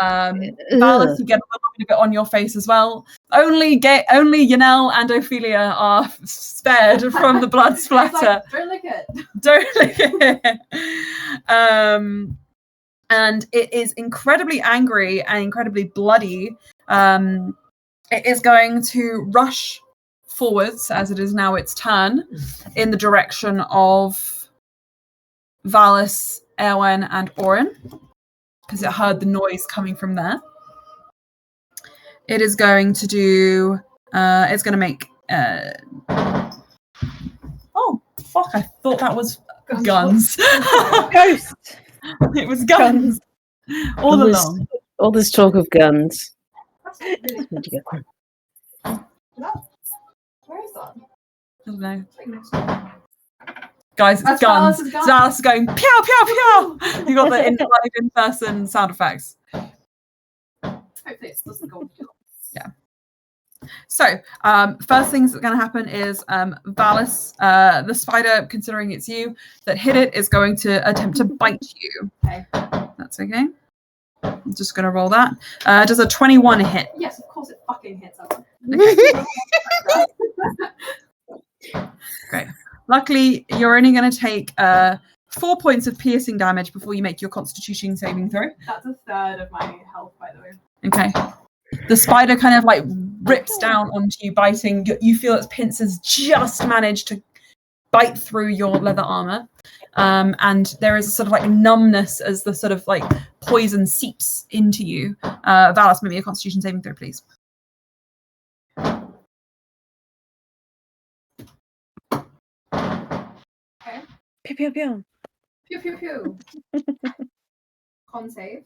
Valas, you get a little bit on your face as well. Only Yanel and Ophelia are spared from the blood splatter. Like, don't lick it. Don't lick it. And it is incredibly angry and incredibly bloody. It is going to rush forwards, as it is now its turn, in the direction of Valas, Erwin, and Oren, because it heard the noise coming from there. It is going to do. It's going to make. Oh fuck! I thought that was guns. Ghost. It was guns. All along. All this talk of guns. Where is that? I don't know. It's like next door. Guys, it's That's guns. Valas's gun. Valas is going pew pew pew. You got the live in-person sound effects. Hopefully it doesn't go. Yeah. So, first things that are going to happen is Valas, the spider, considering it's you that hit it, is going to attempt to bite you. Okay. That's okay. I'm just going to roll that. Does a 21 hit? Yes, of course it fucking hits up. Great. Luckily, you're only going to take 4 points of piercing damage before you make your Constitution saving throw. That's a third of my health, by the way. Okay. The spider kind of like rips down onto you, biting. You feel its pincers just manage to bite through your leather armor. And there is a sort of like numbness as the sort of like poison seeps into you. Valas, make me a Constitution saving throw, please. Okay. Pew pew pew. Pew pew pew. Con save.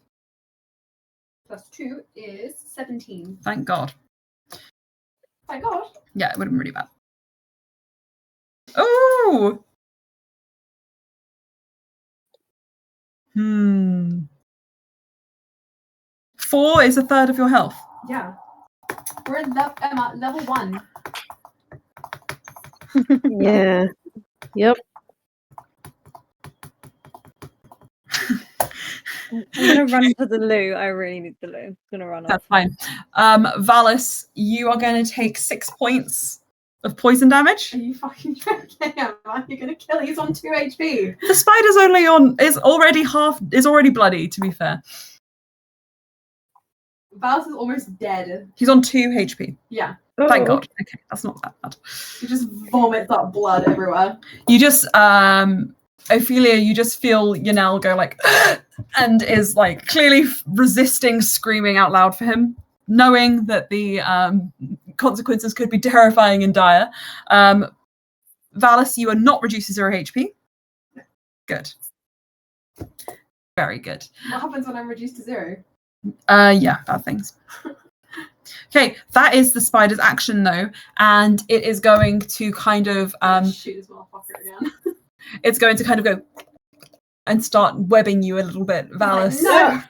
+2 is 17. Thank God. Thank God. Yeah, it would have been really bad. Oh! 4 is a third of your health. Yeah. We're at level 1. Yeah. Yep. I'm gonna run for the loo. I really need the loo. I'm gonna run That's off. fine. Valis, you are going to take 6 points of poison damage. Are you fucking joking? You're gonna kill him. He's on 2 HP. The spider's is already bloody, to be fair. Valis is almost dead. He's on 2 HP. Yeah. Thank God. Okay, that's not that bad. He just vomits up blood everywhere. You just, Ophelia, you just feel Yanel go like, and is like clearly resisting screaming out loud for him, knowing that the consequences could be terrifying and dire. Valis, you are not reduced to 0 HP. Good. Very good. What happens when I'm reduced to 0? Yeah, bad things. Okay, that is the spider's action though, and it is going to kind of shoot this motherfucker again. it's going to kind of go and start webbing you a little bit, Valis. No.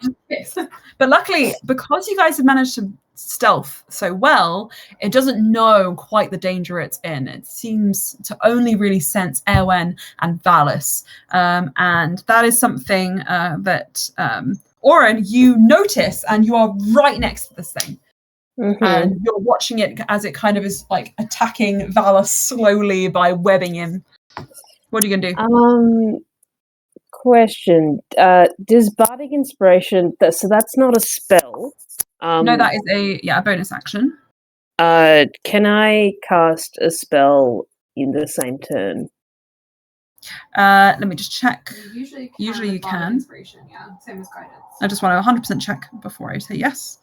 But luckily, because you guys have managed to stealth so well, it doesn't know quite the danger it's in. It seems to only really sense Erwen and Valis, and that is something that Oren, you notice, and you are right next to this thing. Mm-hmm. And you're watching it as it kind of is like attacking Valis slowly by webbing him. What are you gonna do? Question. Does Bardic Inspiration, so that's not a spell. No, that is a bonus action. Can I cast a spell in the same turn? Let me just check. Usually you with Bardic can. Inspiration, yeah. Same as guidance. I just want to 100% check before I say yes.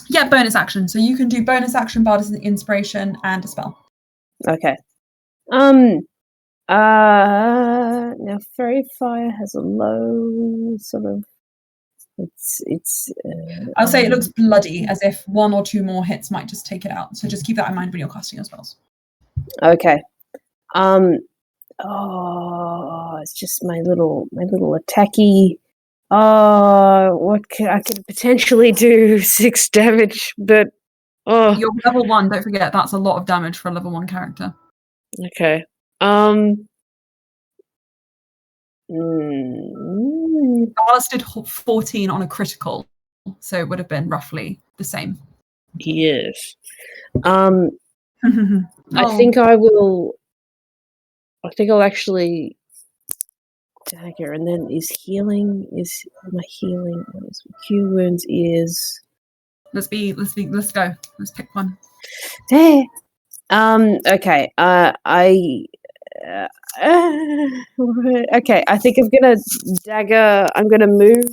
Yeah, bonus action. So you can do bonus action, Bardic Inspiration, and a spell. Okay. Now Fairy Fire has a low sort of. It's. I'll say it looks bloody, as if 1 or 2 more hits might just take it out. So just keep that in mind when you're casting your spells. Okay. It's just my little attacky. I could potentially do 6 damage, but You're level 1. Don't forget that's a lot of damage for a level 1 character. Okay. Valis did 14 on a critical, so it would have been roughly the same. Yes. I think I'll actually dagger, and then is my healing? What is Cure Wounds is? Let's go. Let's pick one. Hey. Okay. Okay. I think I'm gonna dagger. I'm gonna move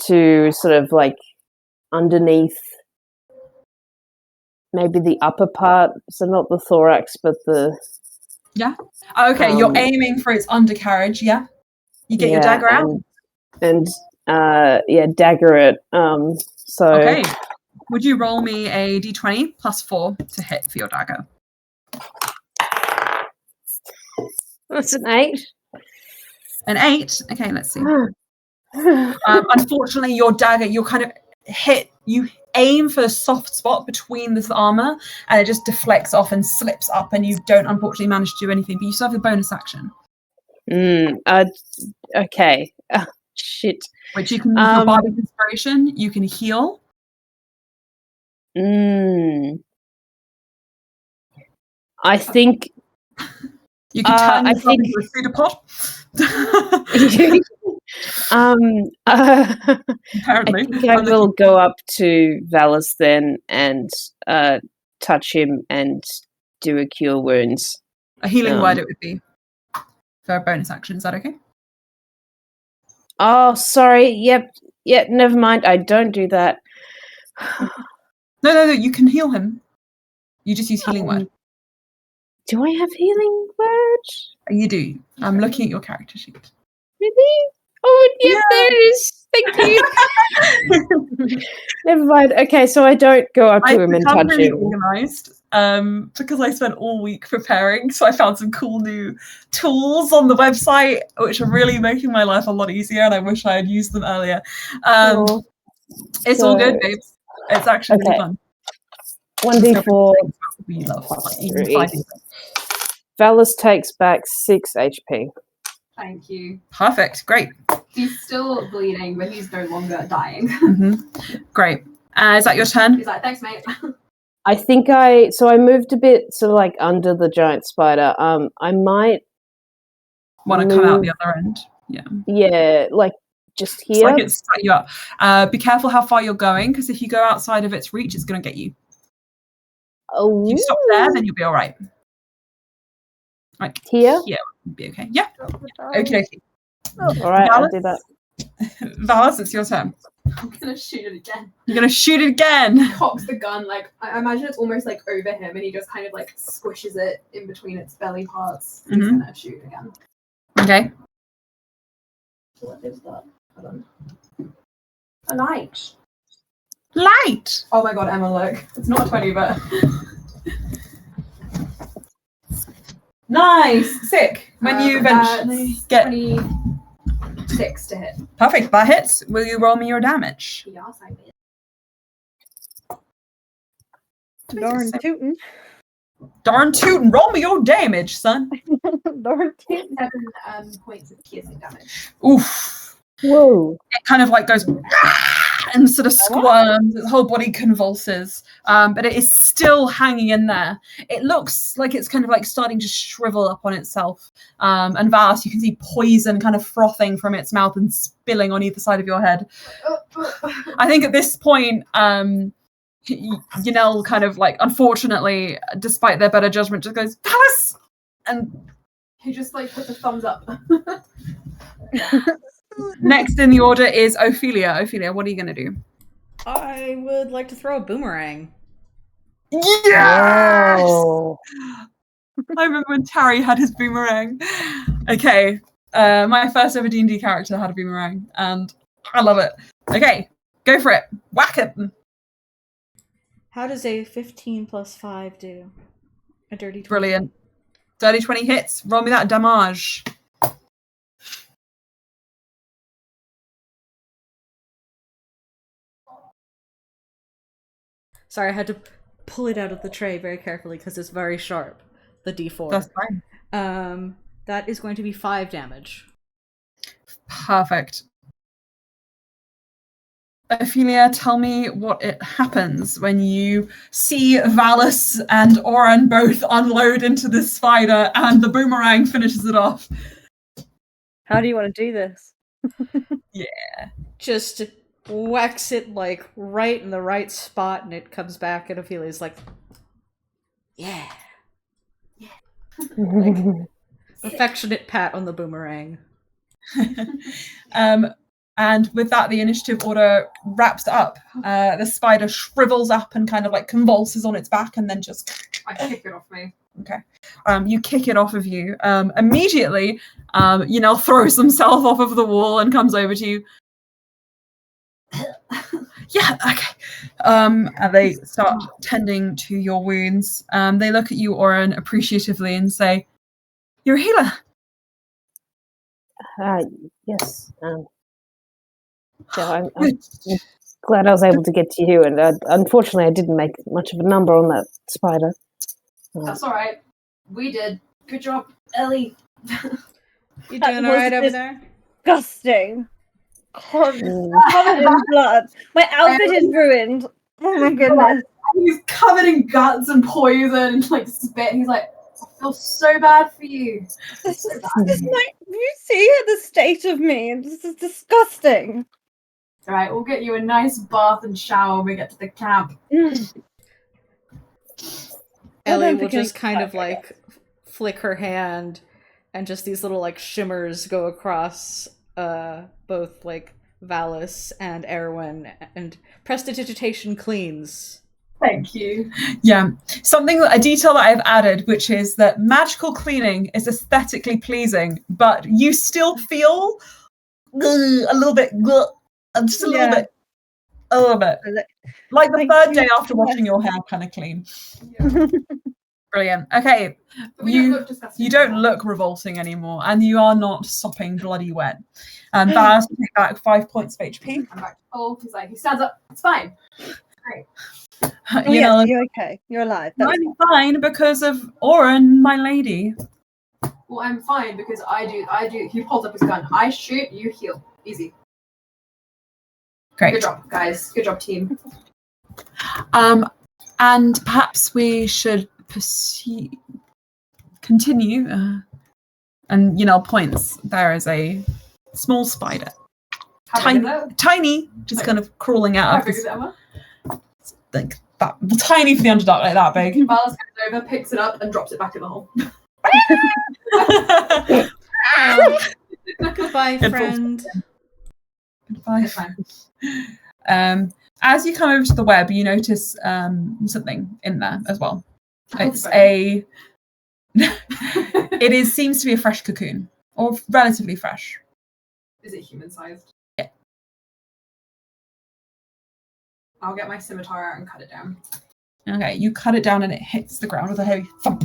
to sort of like underneath, maybe the upper part, so not the thorax, but the. Yeah. Okay, you're aiming for its undercarriage. Yeah. You get your dagger out. And dagger it. So. Okay. Would you roll me a d20 plus 4 to hit for your dagger? That's an 8. An 8? Okay, let's see. Unfortunately, your dagger, you're kind of hit. You aim for a soft spot between this armor, and it just deflects off and slips up, and you don't unfortunately manage to do anything, but you still have the bonus action. Okay. Oh, shit. Which you can use your Bardic Inspiration. You can heal. I think you can turn yourself into a pseudopod. Apparently, I think I will go up to Valis then and touch him and do a cure wounds. A healing word it would be for a bonus action. Is that okay? Oh, sorry. Yep. Never mind. I don't do that. No. You can heal him. You just use healing word. Do I have healing words? You do. I'm looking at your character sheet. Really? Oh, yep, there it is. Thank you. Never mind. Okay, so I don't go up to him and touch really him. Organized, because I spent all week preparing, so I found some cool new tools on the website, which are really making my life a lot easier, and I wish I had used them earlier. It's all good, babes. It's actually really fun. 1d4. We love Three. Valas takes back 6 HP. Thank you. Perfect. Great. He's still bleeding, but he's no longer dying. Great. Is that your turn? He's like, thanks, mate. I think I moved a bit sort of like under the giant spider. I might want to come out the other end. Yeah, like just here. It's like it's set you up. Be careful how far you're going, because if you go outside of its reach, it's going to get you. Oh, if you stop there, then you'll be all right. Like here? Yeah, would be okay. Yeah. Okay. All right, I'll do that. Valas, it's your turn. I'm gonna shoot it again. You're gonna shoot it again. Cocks the gun, like I imagine it's almost like over him, and he just kind of like squishes it in between its belly parts. He's gonna shoot again. Okay. What is that? Hold on. A light. Light. Oh my god, Emma, look. It's not a 20, but nice, sick. When you eventually get 26 to hit. Perfect. That hits. Will you roll me your damage? Yes, I did. Darn tootin'. Darn tootin'. Roll me your damage, son. Darn tootin'. 7 points of piercing damage. Oof. Whoa. It kind of like goes and sort of squirms. Its whole body convulses. But it is still hanging in there. It looks like it's kind of like starting to shrivel up on itself. And Valas, you can see poison kind of frothing from its mouth and spilling on either side of your head. I think at this point, Yanel kind of like, unfortunately, despite their better judgment, just goes, Valas! And he just like puts a thumbs up. Next in the order is Ophelia. Ophelia, what are you going to do? I would like to throw a boomerang. Yes! Oh. I remember when Tarry had his boomerang. Okay, my first ever D&D character had a boomerang, and I love it. Okay, go for it. Whack it. How does a 15 plus 5 do? A dirty 20. Brilliant. Dirty 20 hits. Roll me that damage. Sorry, I had to pull it out of the tray very carefully because it's very sharp. The D4. That's fine. That is going to be 5 damage. Perfect. Ophelia, tell me what it happens when you see Valas and Oren both unload into this spider and the boomerang finishes it off. How do you want to do this? Yeah. Just whacks it like right in the right spot and it comes back and Ophelia's like, yeah. Like, affectionate pat on the boomerang. And with that, the initiative order wraps up. The spider shrivels up and kind of like convulses on its back and then just... I kick it off me. Okay. You kick it off of you. Immediately, Yanel throws himself off of the wall and comes over to you. Yeah, okay. And they start tending to your wounds. They look at you, Oren, appreciatively and say, "You're a healer." Yes. So I'm glad I was able to get to you, and unfortunately I didn't make much of a number on that spider. That's all right. We did. Good job, Ellie. You doing all right over there? Disgusting. Covered in blood. My outfit is ruined. Oh my goodness. He's covered in guts and poison and like spit. He's like, I feel so bad for you. This is you see the state of me. This is disgusting. All right, we'll get you a nice bath and shower when we get to the camp. Ellie don't will think it's just kind of like, I like flick her hand, and just these little like shimmers go across both like Valis and Erwin, and prestidigitation cleans. Thank you. Yeah, a detail that I've added, which is that magical cleaning is aesthetically pleasing, but you still feel a little bit, just a little bit, like the Thank third you day after so much. washing your hair, kind of clean. Yeah. Brilliant. Okay, We don't you look disgusting you don't anymore. look revolting anymore, and you are not sopping bloody wet. Valas will take back 5 points of HP. I'm back. Oh, he's like, he stands up. It's fine. Great. Oh, You yes, know, you're okay. You're alive. That's I'm fine because of Oren, my lady. Well, I'm fine because I do. He pulls up his gun. I shoot, you heal. Easy. Great. Good job, guys. Good job, team. And perhaps we should continue. And points. There is a small spider, How big is it? tiny, just kind of crawling out How of big this, is it, Emma? like that, tiny for the Underdark, like that big. Valas goes over, picks it up, and drops it back in the hole. Goodbye, It falls friend. Goodbye. It's fine. As you come over to the web, you notice something in there as well. It's Okay. it seems to be a fresh cocoon, or relatively fresh. Is it human-sized? Yeah. I'll get my scimitar out and cut it down. Okay, you cut it down and it hits the ground with a heavy thump.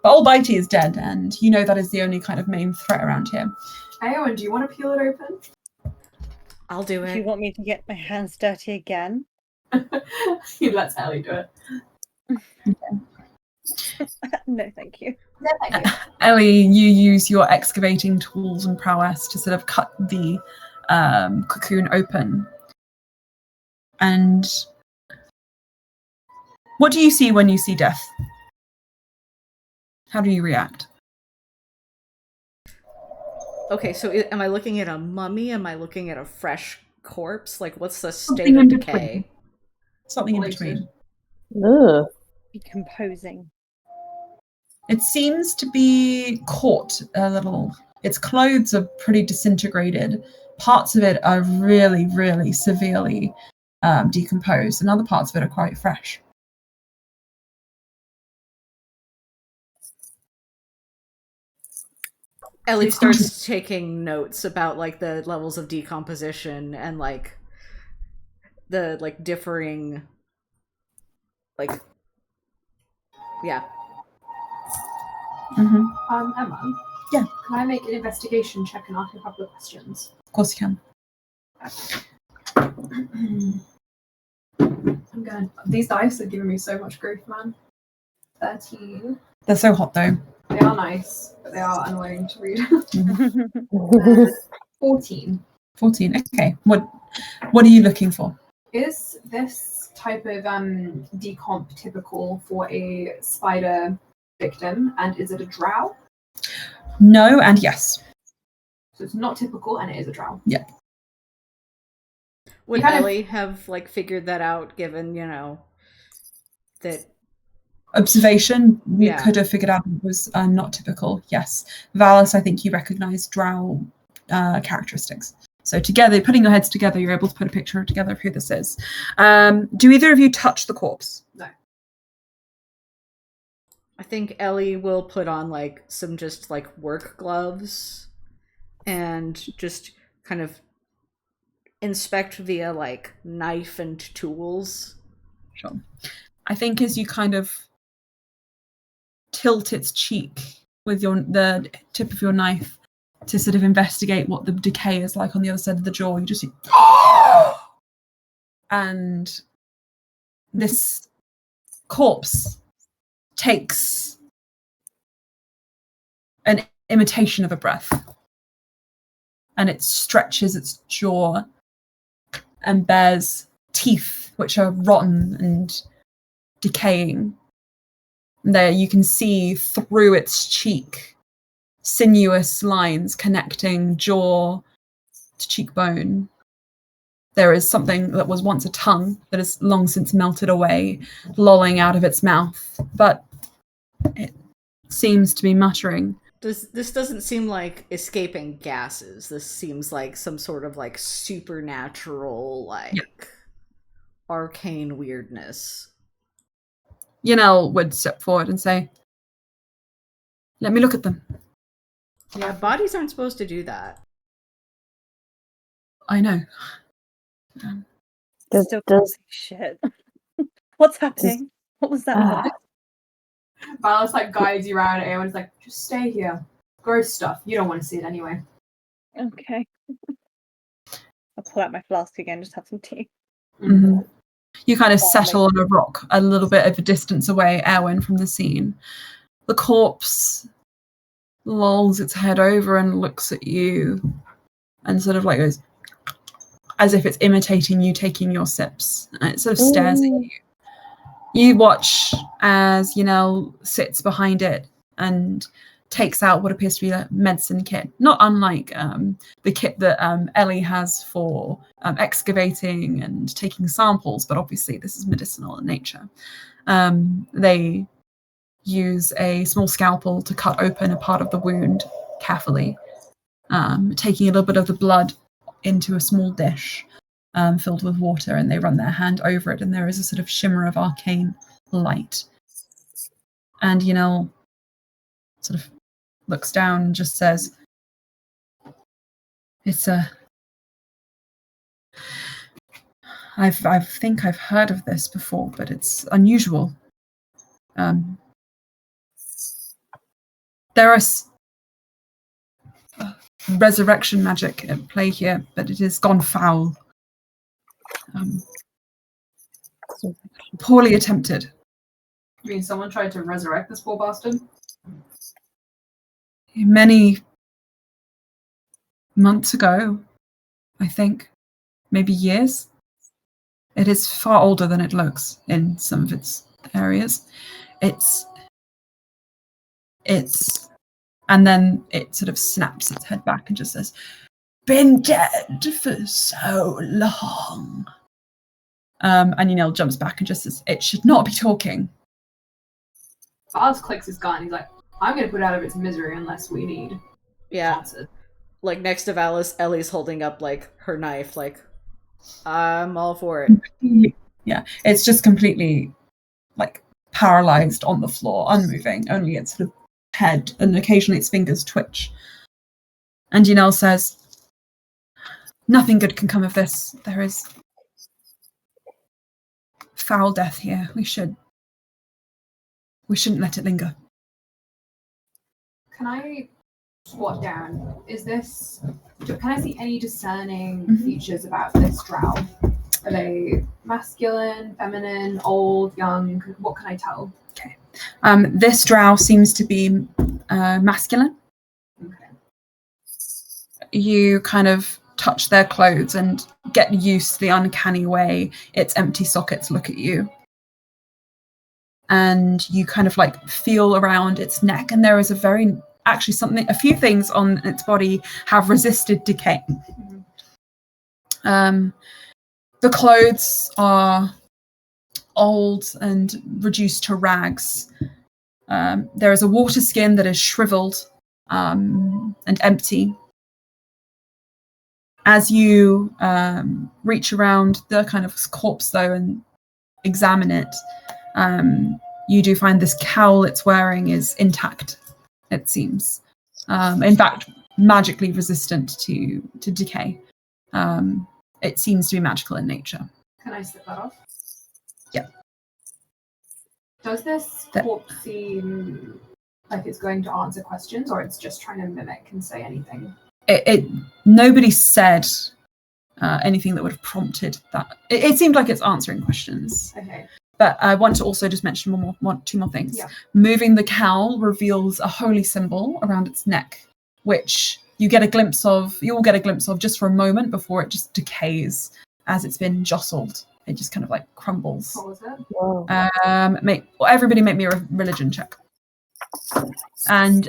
But old Bitey is dead, and you know that is the only kind of main threat around here. Hey, Owen, do you want to peel it open? I'll do Do you it. want me to get my hands dirty again? He lets Ellie do it. No, thank you. Yeah, thank you. Ellie, you use your excavating tools and prowess to sort of cut the cocoon open. And what do you see when you see death? How do you react? Okay, so am I looking at a mummy? Am I looking at a fresh corpse? Like, what's the state Something of in decay? Something in Related. between. Ugh. Decomposing. It seems to be caught a little. Its clothes are pretty disintegrated. Parts of it are really, really severely decomposed, and other parts of it are quite fresh. Ellie starts taking notes about like the levels of decomposition and like the like differing, like, yeah. Mm-hmm. Emma? Yeah. Can I make an investigation check and ask a couple of questions? Of course you can. These dice are giving me so much grief, man. 13. They're so hot though. They are nice, but they are annoying to read. Mm-hmm. 14. 14. Okay. What are you looking for? Is this type of decomp typical for a spider victim, and is it a drow? No and yes. So it's not typical, and it is a drow. Yeah. Would kind of- Ellie have like figured that out, given that Observation, we Yeah. could have figured out it was not typical. Yes. Valis, I think you recognize drow characteristics. So together, putting your heads together, you're able to put a picture together of who this is. Do either of you touch the corpse? No. I think Ellie will put on like some just like work gloves and just kind of inspect via like knife and tools. Sure. I think as you kind of tilt its cheek with the tip of your knife to sort of investigate what the decay is like on the other side of the jaw, you just see, and this corpse takes an imitation of a breath, and it stretches its jaw and bears teeth which are rotten and decaying. And there you can see through its cheek sinuous lines connecting jaw to cheekbone. There is something that was once a tongue that has long since melted away, lolling out of its mouth, but it seems to be muttering. This doesn't seem like escaping gases. This seems like some sort of like supernatural, like arcane weirdness. Yanel would step forward and say, "Let me look at them." Yeah, bodies aren't supposed to do that. I know. Still can't see shit. What's happening? What was that noise? Valas like guides you around, and everyone's like, just stay here. Gross stuff. You don't want to see it anyway. Okay. I'll pull out my flask again, just have some tea. Mm-hmm. You kind of settle on a rock a little bit of a distance away, Erwin, from the scene. The corpse lolls its head over and looks at you and sort of like goes, as if it's imitating you taking your sips. And it sort of stares at you. You watch as Yanel sits behind it and takes out what appears to be a medicine kit, not unlike the kit that Ellie has for excavating and taking samples, but obviously this is medicinal in nature. They use a small scalpel to cut open a part of the wound carefully, taking a little bit of the blood into a small dish filled with water, and they run their hand over it, and there is a sort of shimmer of arcane light. And Yanel sort of looks down and just says, "It's I think I've heard of this before, but it's unusual. There is resurrection magic at play here, but it has gone foul. Poorly attempted." I mean, someone tried to resurrect this poor bastard? Many months ago, I think. Maybe years. It is far older than it looks in some of its areas. It's and then it sort of snaps its head back and just says, "Been dead for so long." And Yanel jumps back and just says, "It should not be talking." Valas clicks his gun. He's like, I'm going to put it out of its misery unless we need answers. Like next to Valis, Ellie's holding up like her knife, like, I'm all for it. Yeah, it's just completely like paralyzed on the floor, unmoving, only its sort of head and occasionally its fingers twitch. And Yanel says, "Nothing good can come of this. There is foul death here. We shouldn't let it linger." Can I squat down? Can I see any discerning features about this drow? Are they masculine, feminine, old, young? What can I tell? Okay. This drow seems to be masculine. Okay. You kind of touch their clothes and get used to the uncanny way its empty sockets look at you. And you kind of like feel around its neck, and there is a few things on its body have resisted decay. The clothes are old and reduced to rags. There is a water skin that is shriveled and empty. As you reach around the kind of corpse, though, and examine it, you do find this cowl it's wearing is intact, it seems. In fact, magically resistant to decay. It seems to be magical in nature. Can I slip that off? Yeah. Does this corpse seem like it's going to answer questions, or it's just trying to mimic and say anything? Nobody said anything that would have prompted that. It seemed like it's answering questions. Okay. But I want to also just mention two more things. Yeah. Moving the cowl reveals a holy symbol around its neck, which you all get a glimpse of just for a moment before it just decays as it's been jostled. It just kind of like crumbles. What was it? Wow. Everybody make me a religion check. And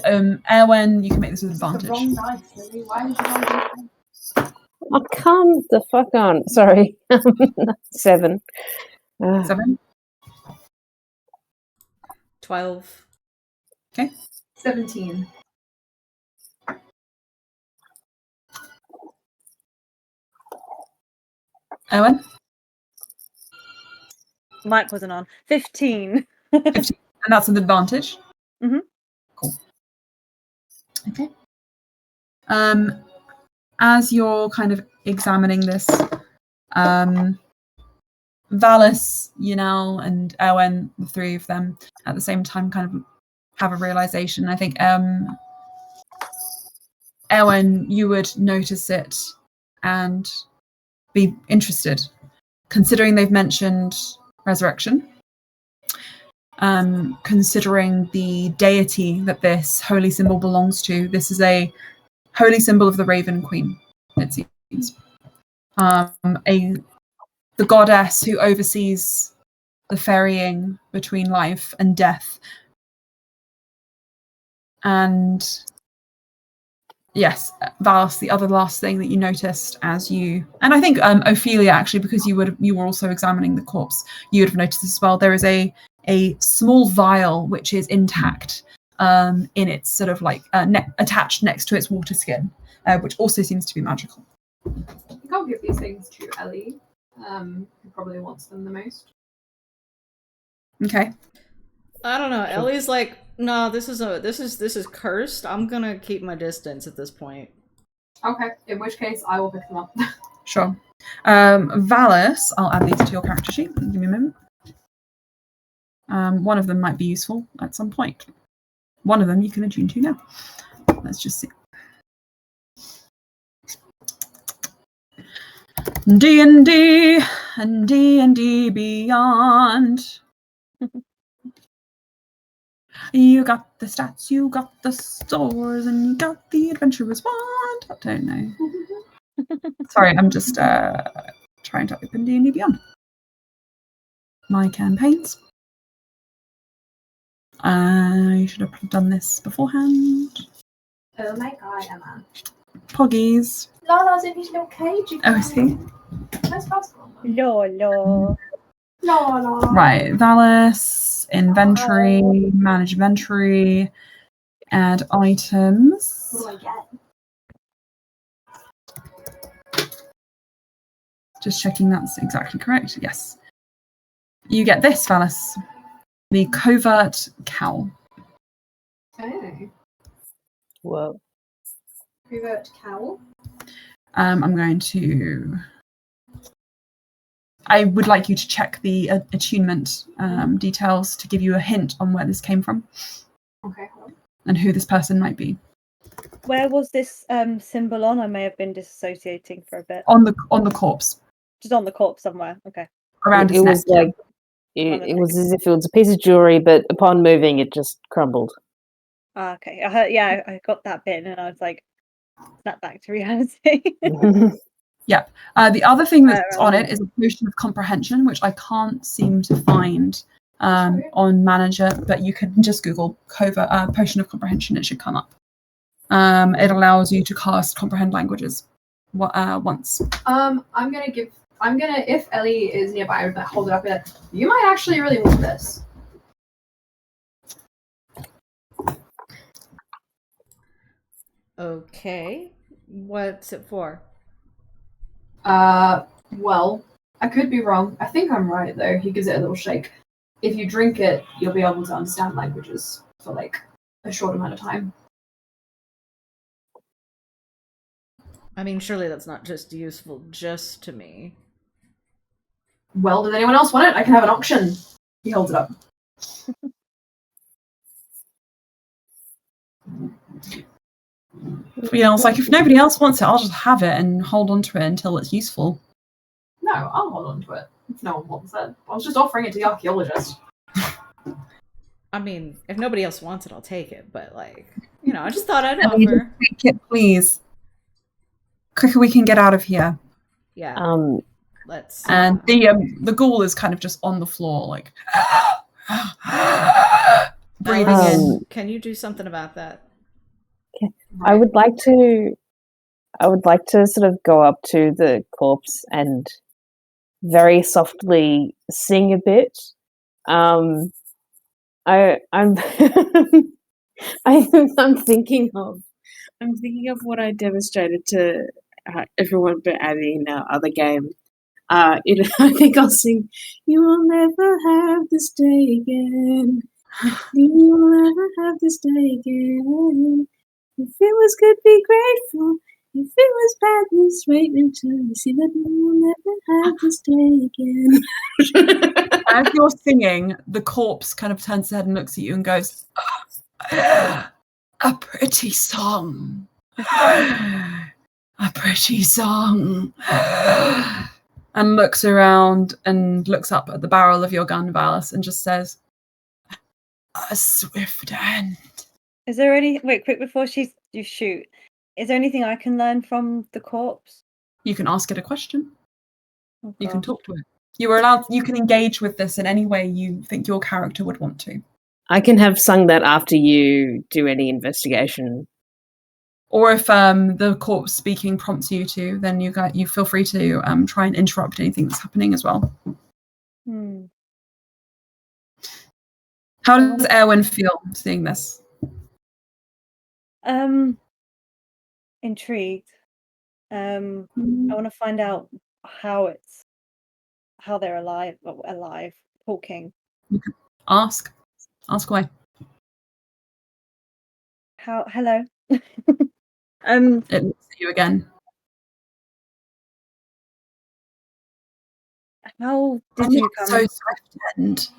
Erwin, you can make this with advantage. The wrong dice, Lily. Why did you want to do Oh, come the fuck on. Sorry. 7. 7. 12. 17. Owen? Mike wasn't on. 15. 15. And that's an advantage? Mhm. Cool. Okay. As you're kind of examining this, Valas, Yanel, and Owen, the three of them, at the same time kind of have a realization. I think, Owen, you would notice it and be interested, considering they've mentioned resurrection, considering the deity that this holy symbol belongs to. This is a holy symbol of the Raven Queen, it seems. The goddess who oversees the ferrying between life and death. And yes, Valas, the other last thing that you noticed as you, and I think Ophelia, actually, because you were also examining the corpse, you would have noticed as well, there is a small vial which is intact in its sort of like attached next to its water skin, which also seems to be magical. I think I'll give these things to Ellie, who probably wants them the most. Okay. I don't know. Ellie's like, no, this is cursed. I'm gonna keep my distance at this point. Okay, in which case I will pick them up. Sure. Valis, I'll add these to your character sheet. Give me a moment. One of them might be useful at some point. One of them you can attune to now. Let's just see. D&D and D&D Beyond. You got the stats, you got the stores, and you got the adventurer's wand. I don't know. Sorry, I'm just trying to open D&D Beyond. My campaigns. I should have done this beforehand. Oh my god, Emma. Poggies. Lala's in his little cage again. Oh, is he? Where's Pascal? Lolo. Lala. Right, Valis, inventory, manage inventory, add items. What do I get? Just checking that's exactly correct. Yes. You get this, Valis. The covert cowl. Oh. Whoa. Covert cowl. I'm going to... I would like you to check the attunement details to give you a hint on where this came from. Okay, hold on. And who this person might be. Where was this symbol on? I may have been disassociating for a bit. On the corpse. Just on the corpse somewhere. Okay. Around his It neck. was like it was as if it was a piece of jewelry, but upon moving, it just crumbled. Okay. I heard, yeah, I got that bit, and I was like, snap back to reality. Yeah. The other thing that's on it is a potion of comprehension, which I can't seem to find on Manager, but you can just Google potion of comprehension. It should come up. It allows you to cast comprehend languages once. If Ellie is nearby, I would hold it up and be like, you might actually really want this. Okay. What's it for? Well, I could be wrong. I think I'm right, though. He gives it a little shake. If you drink it, you'll be able to understand languages for, like, a short amount of time. I mean, surely that's not just useful just to me. Well, does anyone else want it? I can have an auction. He holds it up. You know, it's like, if nobody else wants it, I'll just have it and hold on to it until it's useful. No, I'll hold on to it if no one wants it. I was just offering it to the archaeologist. I mean, if nobody else wants it, I'll take it. But, like, you know, I just thought I'd offer. Take it, please. Quicker we can get out of here. Yeah. Let's. And the ghoul is kind of just on the floor, like breathing in. Can you do something about that? I would like to I would like to sort of go up to the corpse and very softly sing a bit. I'm I'm thinking of what I demonstrated to everyone but Abby in our other game. I think I'll sing, "You will never have this day again. You will never have this day again. If it was good, be grateful. If it was bad, just wait until you see that you will never have this day again." As you're singing, the corpse kind of turns its head and looks at you and goes, "A pretty song. A pretty song." And looks around and looks up at the barrel of your gun, Valas, and just says, "A swift end." Is there any quick before you shoot? Is there anything I can learn from the corpse? You can ask it a question. Oh, You can gosh. talk to it. You can engage with this in any way you think your character would want to. I can have sung that after you do any investigation. Or if the corpse speaking prompts you to, then you feel free to try and interrupt anything that's happening as well. Hmm. How does Erwin feel seeing this? Intrigued. I want to find out how they're alive, talking. Ask away. Hello. It looks at you again. How did you come? So swift end.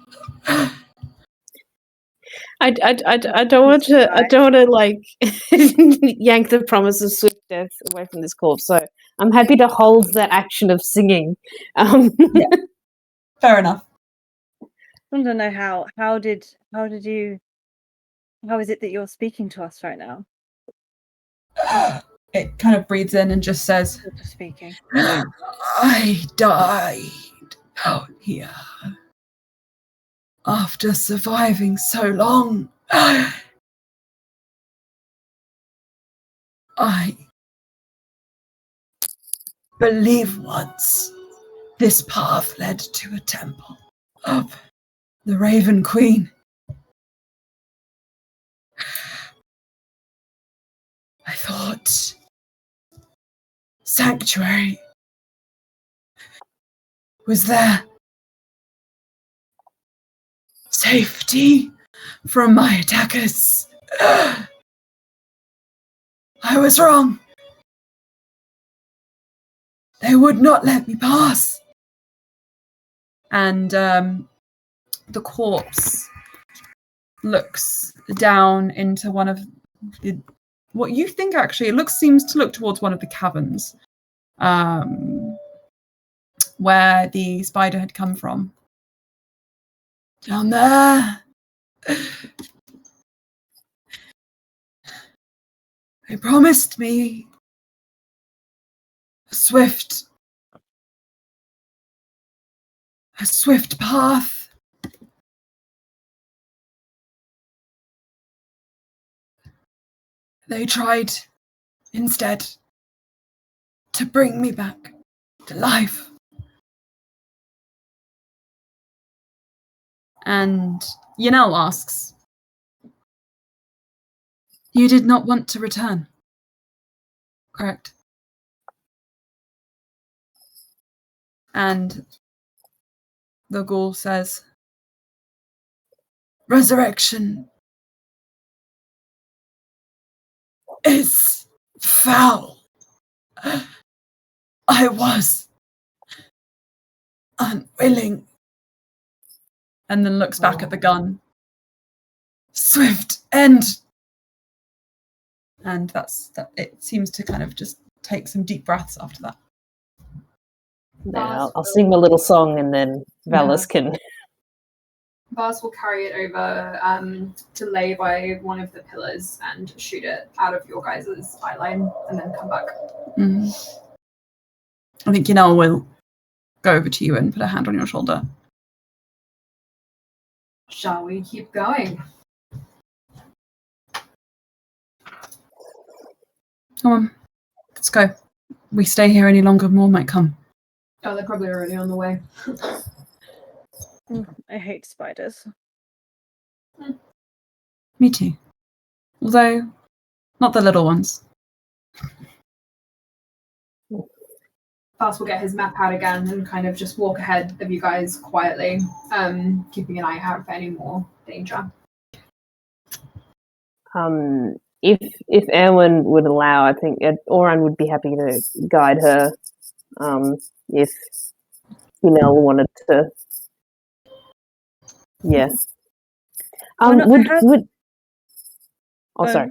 I don't want to like yank the promise of swift death away from this corpse. So I'm happy to hold the action of singing. Yeah. Fair enough. I want to know how is it that you're speaking to us right now? It kind of breathes in and just says, You're just speaking. "I died out here after surviving so long. I believe once this path led to a temple of the Raven Queen. I thought sanctuary was there. Safety from my attackers. I was wrong. They would not let me pass." And the corpse looks down into one of what you think actually seems to look towards one of the caverns where the spider had come from. "Down there, they promised me a swift path. They tried instead to bring me back to life." And Yanel asks, "You did not want to return, correct?" And the ghoul says, "Resurrection is foul. I was unwilling." And then looks back at the gun. "Swift end." And that's that. It seems to kind of just take some deep breaths after that. I'll sing my little song, and then Valas can. Valas will carry it over to lay by one of the pillars and shoot it out of your guys' eye line and then come back. Mm-hmm. I think Yanel will go over to you and put a hand on your shoulder. Shall we keep going? Come on. Let's go. We stay here any longer, more might come. Oh, they're probably already on the way. I hate spiders. Me too. Although, not the little ones. Valas will get his map out again and kind of just walk ahead of you guys quietly, keeping an eye out for any more danger. If Erwin would allow, I think Oran would be happy to guide her. If Hinel wanted to, yeah. Would oh, sorry.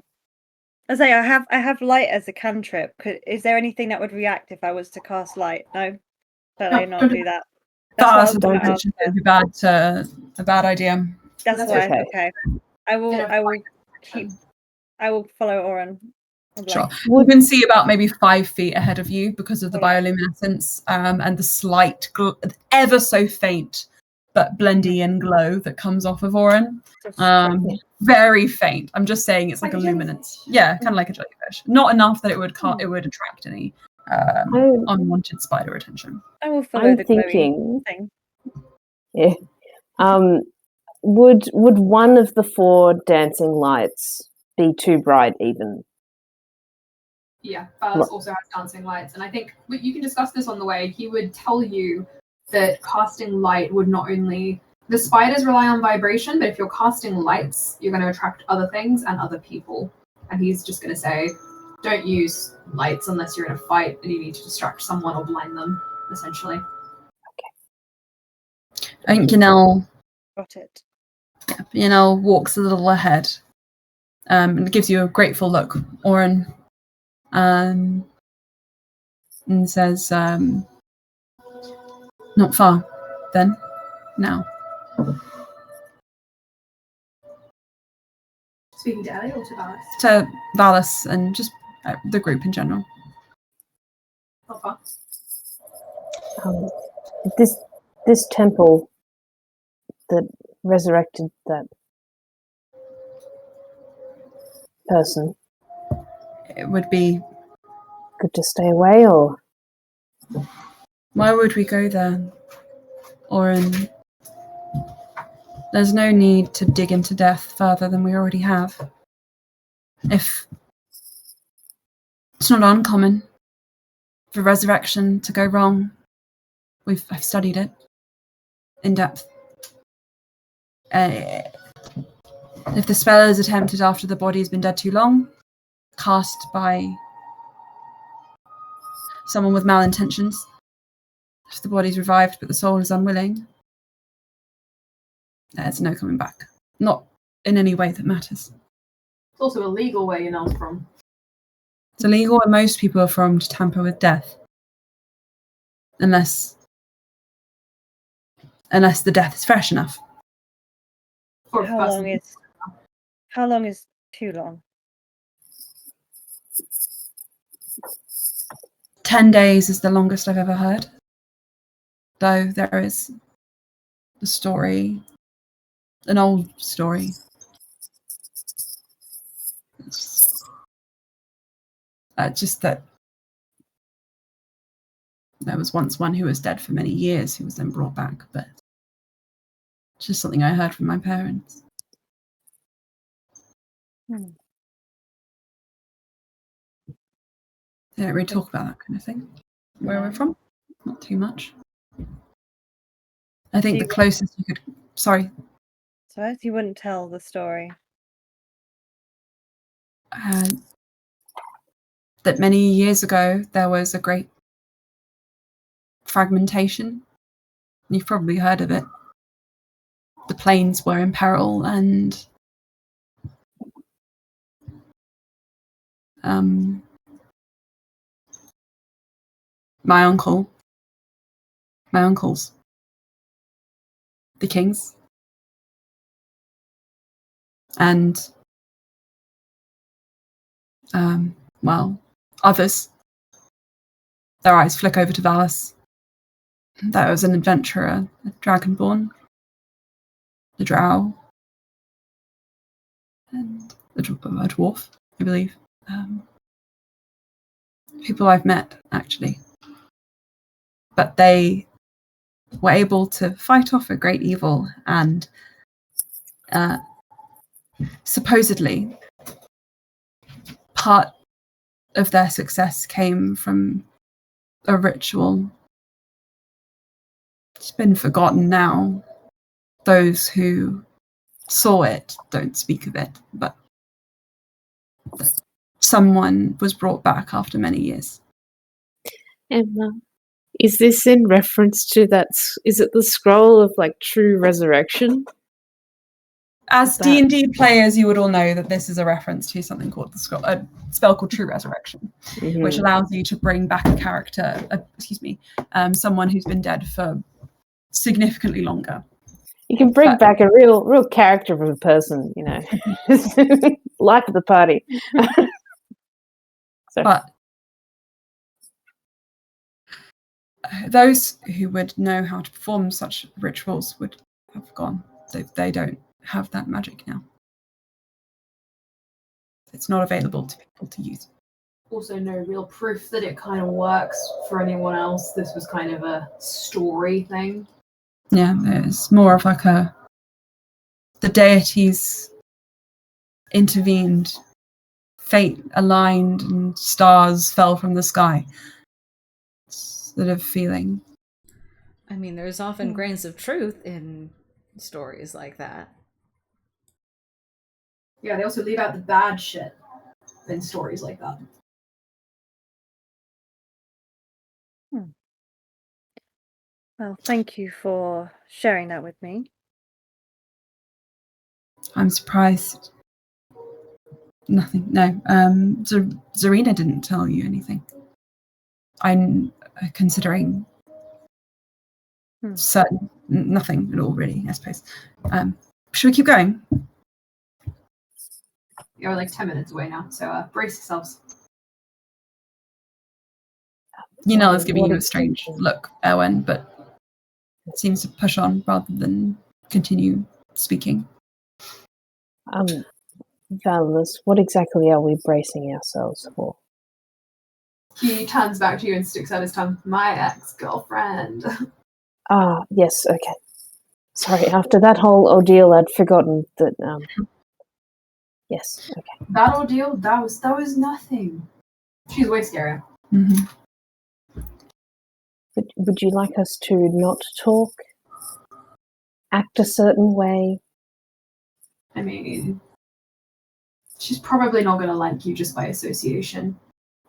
I say I have light as a cantrip. Is there anything that would react if I was to cast light? No, should I not do that? That's what I was gonna ask her. It'd be a bad idea. That's why. okay. Okay, I will follow Oren. Sure. You can see about maybe 5 feet ahead of you because of the bioluminescence and the slight, ever so faint, but blendy glow that comes off of Oren. Very faint. I'm just saying it's like a luminance. Yeah, kind of like a jellyfish. Not enough that it would attract any unwanted spider attention. I will follow the glowing thing. Yeah. Would one of the 4 dancing lights be too bright even? Yeah, Valas also has dancing lights, and I think you can discuss this on the way. He would tell you that casting light would not only... The spiders rely on vibration, but if you're casting lights, you're going to attract other things and other people. And he's just going to say, don't use lights unless you're in a fight and you need to distract someone or blind them, essentially. I think Yanel... Got it. Yeah, Yanel walks a little ahead and gives you a grateful look, Oren, and says, not far, then, now. Speaking to Ellie or to Valas? To Valas and just the group in general. Not far. This temple that resurrected that person, it would be good to stay away, or why would we go there? Oren, there's no need to dig into death further than we already have. If it's not uncommon for resurrection to go wrong, I've studied it in depth. If the spell is attempted after the body has been dead too long, cast by someone with malintentions, if the body's revived but the soul is unwilling, there's no coming back. Not in any way that matters. It's also illegal where Yanel's from. It's illegal where most people are from to tamper with death. Unless the death is fresh enough. How long is too long? 10 days is the longest I've ever heard. Though there is the story, an old story. Just that there was once one who was dead for many years who was then brought back, but it's just something I heard from my parents. They don't really talk about that kind of thing. Where we're from, not too much. I think the closest you could... Sorry. So you wouldn't tell the story? That many years ago there was a great fragmentation. You've probably heard of it. The planes were in peril, and my uncles, the kings, and others, their eyes flick over to Valas. There was an adventurer, a dragonborn, the drow, and a dwarf, I believe. people I've met, actually. But they were able to fight off a great evil, and supposedly part of their success came from a ritual. It's been forgotten now. Those who saw it don't speak of it, but someone was brought back after many years. Emma, is this in reference to that? Is it the scroll of like true resurrection? As D&D players, you would all know that this is a reference to something called a spell called True Resurrection, which allows you to bring back a character, someone who's been dead for significantly longer. You can bring back a real character of a person, you know, life of the party. But those who would know how to perform such rituals would have gone. They don't have that magic now. It's not available to people to use. Also, no real proof that it kind of works for anyone else. This was kind of a story thing. Yeah, it's more of like the deities intervened, fate aligned, and stars fell from the sky. Sort of feeling. I mean, there's often grains of truth in stories like that. Yeah, they also leave out the bad shit in stories like that. Well, thank you for sharing that with me. I'm surprised. Nothing. No. Zarina didn't tell you anything. I'm considering certain nothing at all, really. I suppose. Should we keep going? You're like 10 minutes away now, so brace yourselves. Yinel is giving you a strange look, Erwin, but seems to push on rather than continue speaking. Valas, what exactly are we bracing ourselves for? He turns back to you and sticks out his tongue. My ex-girlfriend. Ah, yes, okay. Sorry, after that whole ordeal, I'd forgotten that, yes, okay. That ordeal, that was nothing. She's way scarier. Mm-hmm. Would you like us to not talk? Act a certain way? I mean, she's probably not going to like you just by association.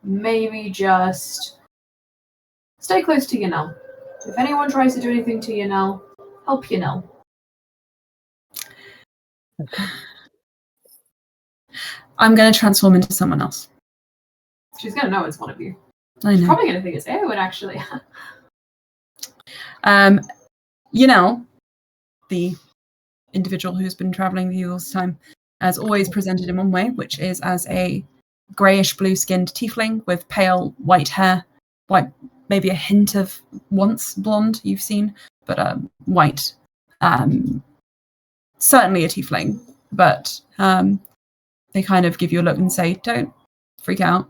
Maybe just stay close to Yanel. If anyone tries to do anything to Yanel, help Yanel. Okay. I'm going to transform into someone else. She's going to know it's one of you. I know. She's probably going to think it's Eowyn, actually. Yanel, the individual who's been traveling with you all this time, has always presented in one way, which is as a greyish blue-skinned tiefling with pale white hair, white, maybe a hint of once blonde you've seen, but white. Certainly a tiefling, but they kind of give you a look and say, "Don't freak out."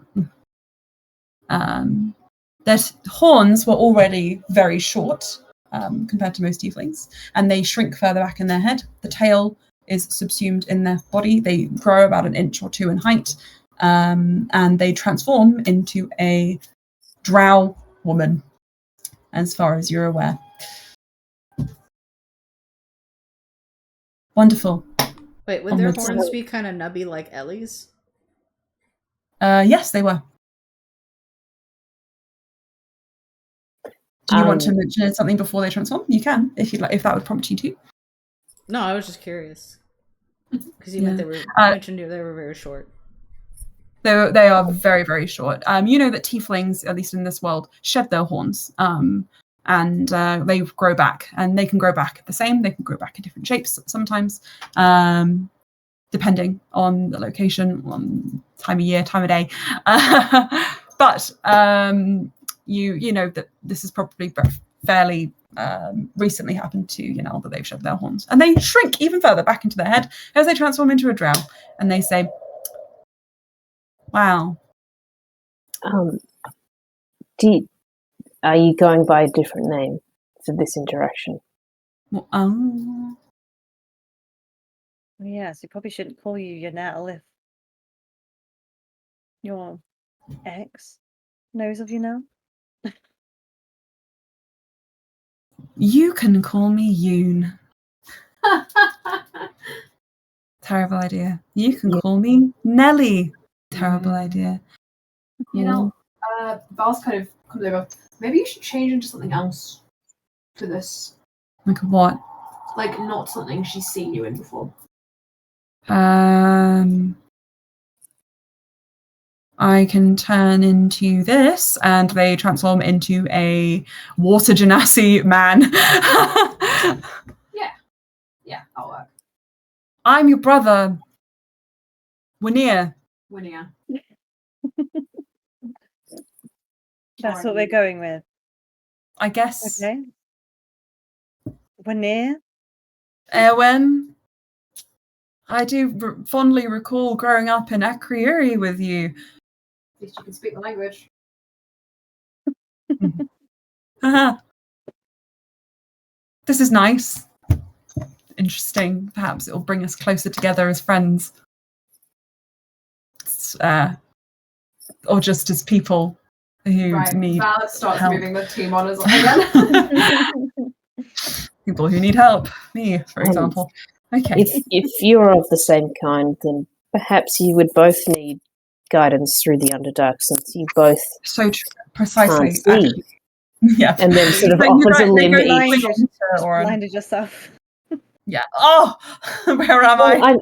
Their horns were already very short compared to most tieflings, and they shrink further back in their head. The tail is subsumed in their body. They grow about an inch or two in height, and they transform into a drow woman, as far as you're aware. Wonderful. Wait, would their horns be kind of nubby like Ellie's? Yes, they were. Do you want to mention something before they transform? You can, if you'd like, if that would prompt you to. No, I was just curious. Because you mentioned they were very short. They are very, very short. You know that tieflings, at least in this world, shed their horns, and they grow back, and they can grow back the same. They can grow back in different shapes sometimes, depending on the location, on time of year, time of day. But you know that this has probably fairly recently happened to Yanel, that they've shed their horns, and they shrink even further back into their head as they transform into a drow, and they say, "Wow." Are you going by a different name for this interaction? Well, Yes, we probably shouldn't call you Yanel if your ex knows of you now. you can call me Yoon. Terrible idea. You can Yeah. call me Nelly. Terrible idea. You know, Val's kind of comes over. Maybe you should change into something else for this. Like what? Like, not something she's seen you in before. I can turn into this, and they transform into a water genasi man. Yeah, that'll work. I'm your brother, Winear. Winnia. That's what we're going with. I guess. Okay. We're near. Erwin, I do fondly recall growing up in Acriuri with you. At least you can speak the language. Haha. This is nice. Interesting. Perhaps it will bring us closer together as friends. Or just as people who need Valas starts help. moving the team on us again. People who need help. Me, for example. Okay. If you're of the same kind, then perhaps you would both need guidance through the Underdark, since you both So precisely. can't see. Actually. Yeah. And then sort of They offers a go limb blinded. each. Blinded yourself. Yeah. Oh, where am I? Well,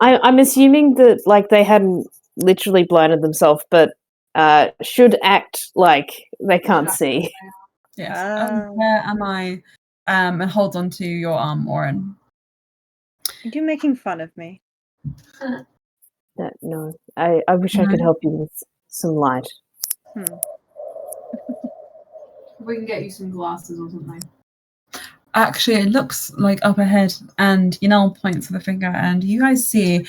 I'm assuming that like they hadn't literally blinded themselves, but should act like they can't see. Yes. Where am I? And hold on to your arm, Oren. Are you making fun of me? No, I wish I could help you with some light. We can get you some glasses or something. Actually, it looks like up ahead, and Yanel points with a finger, and you guys see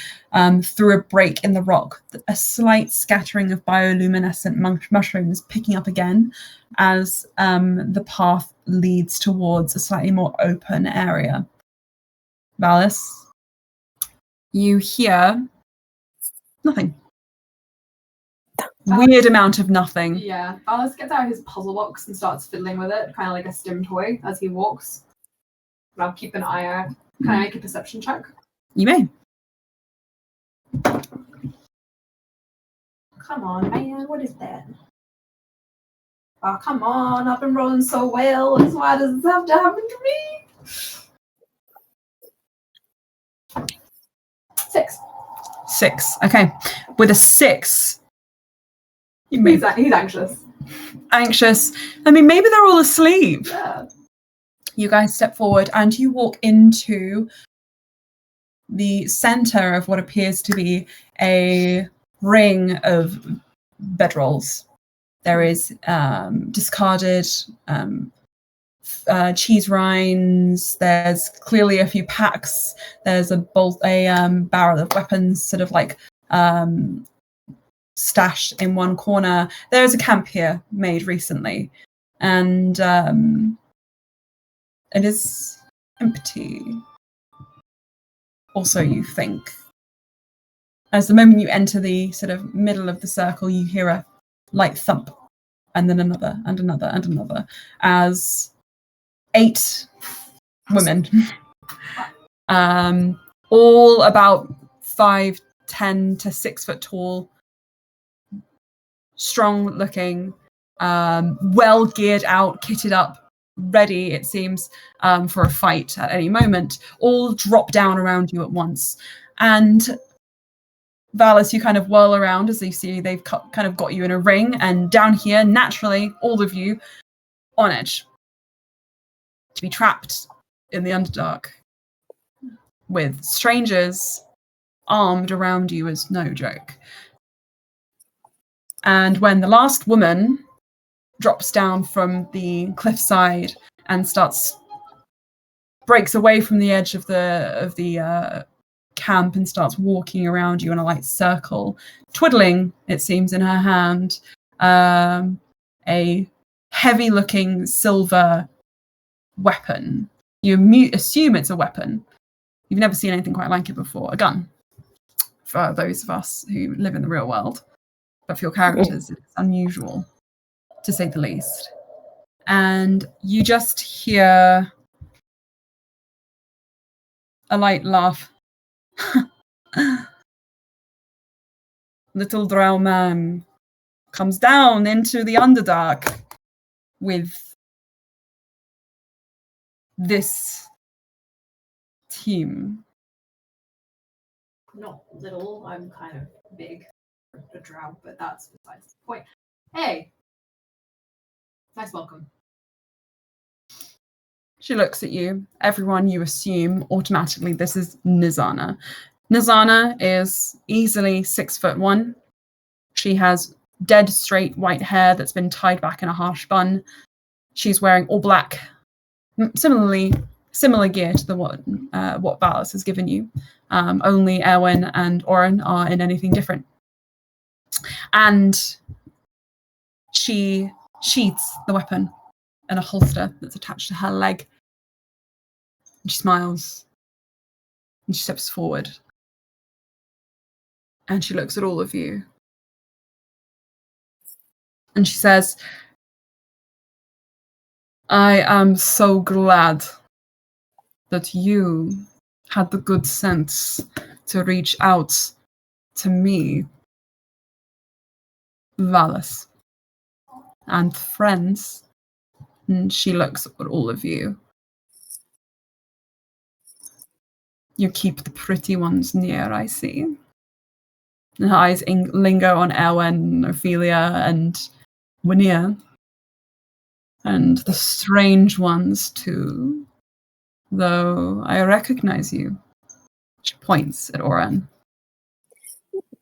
through a break in the rock a slight scattering of bioluminescent mushrooms picking up again as the path leads towards a slightly more open area. Valis, you hear nothing. Weird amount of nothing. Yeah, Valis gets out his puzzle box and starts fiddling with it, kind of like a stim toy, as he walks. And I'll keep an eye out. Can I make a perception check? You may. Come on, man, what is that? Oh, come on, I've been rolling so well. Why does this have to happen to me? 6. 6. Okay. With a 6. He's anxious. Anxious. I mean, maybe they're all asleep. Yeah. You guys step forward and you walk into the center of what appears to be a ring of bedrolls. There is discarded cheese rinds. There's clearly a few packs. There's a barrel of weapons, sort of like stashed in one corner. There's a camp here made recently, and it is empty. Also, you think. As the moment you enter the sort of middle of the circle, you hear a light thump, and then another, and another, and another, as 8 women, all about 5'10" to 6 foot tall, strong looking, well geared out, kitted up, ready, it seems, for a fight at any moment, all drop down around you at once. And Valis, you kind of whirl around as you see they've kind of got you in a ring, and down here, naturally, all of you on edge to be trapped in the Underdark with strangers armed around you is no joke. And when the last woman drops down from the cliffside and breaks away from the edge of the camp and starts walking around you in a light circle, twiddling, it seems, in her hand, a heavy-looking silver weapon. You assume it's a weapon. You've never seen anything quite like it before. A gun, for those of us who live in the real world. But for your characters, it's unusual, to say the least. And you just hear a light laugh. Little drow man comes down into the Underdark with this team. Not little, I'm kind of big for a drow, but that's besides the point. Hey! Nice welcome. She looks at you. Everyone, you assume automatically this is Nizana. Nizana is easily 6'1". She has dead straight white hair that's been tied back in a harsh bun. She's wearing all black, similar gear to what Valas has given you. Only Erwin and Oren are in anything different. And she sheaths the weapon in a holster that's attached to her leg. And she smiles. And she steps forward. And she looks at all of you. And she says, I am so glad that you had the good sense to reach out to me, Valas, and friends. And she looks at all of you. You keep the pretty ones near, I see. And her eyes linger on Erwin, Ophelia, and Wynia. And the strange ones, too. Though I recognize you. She points at Oren.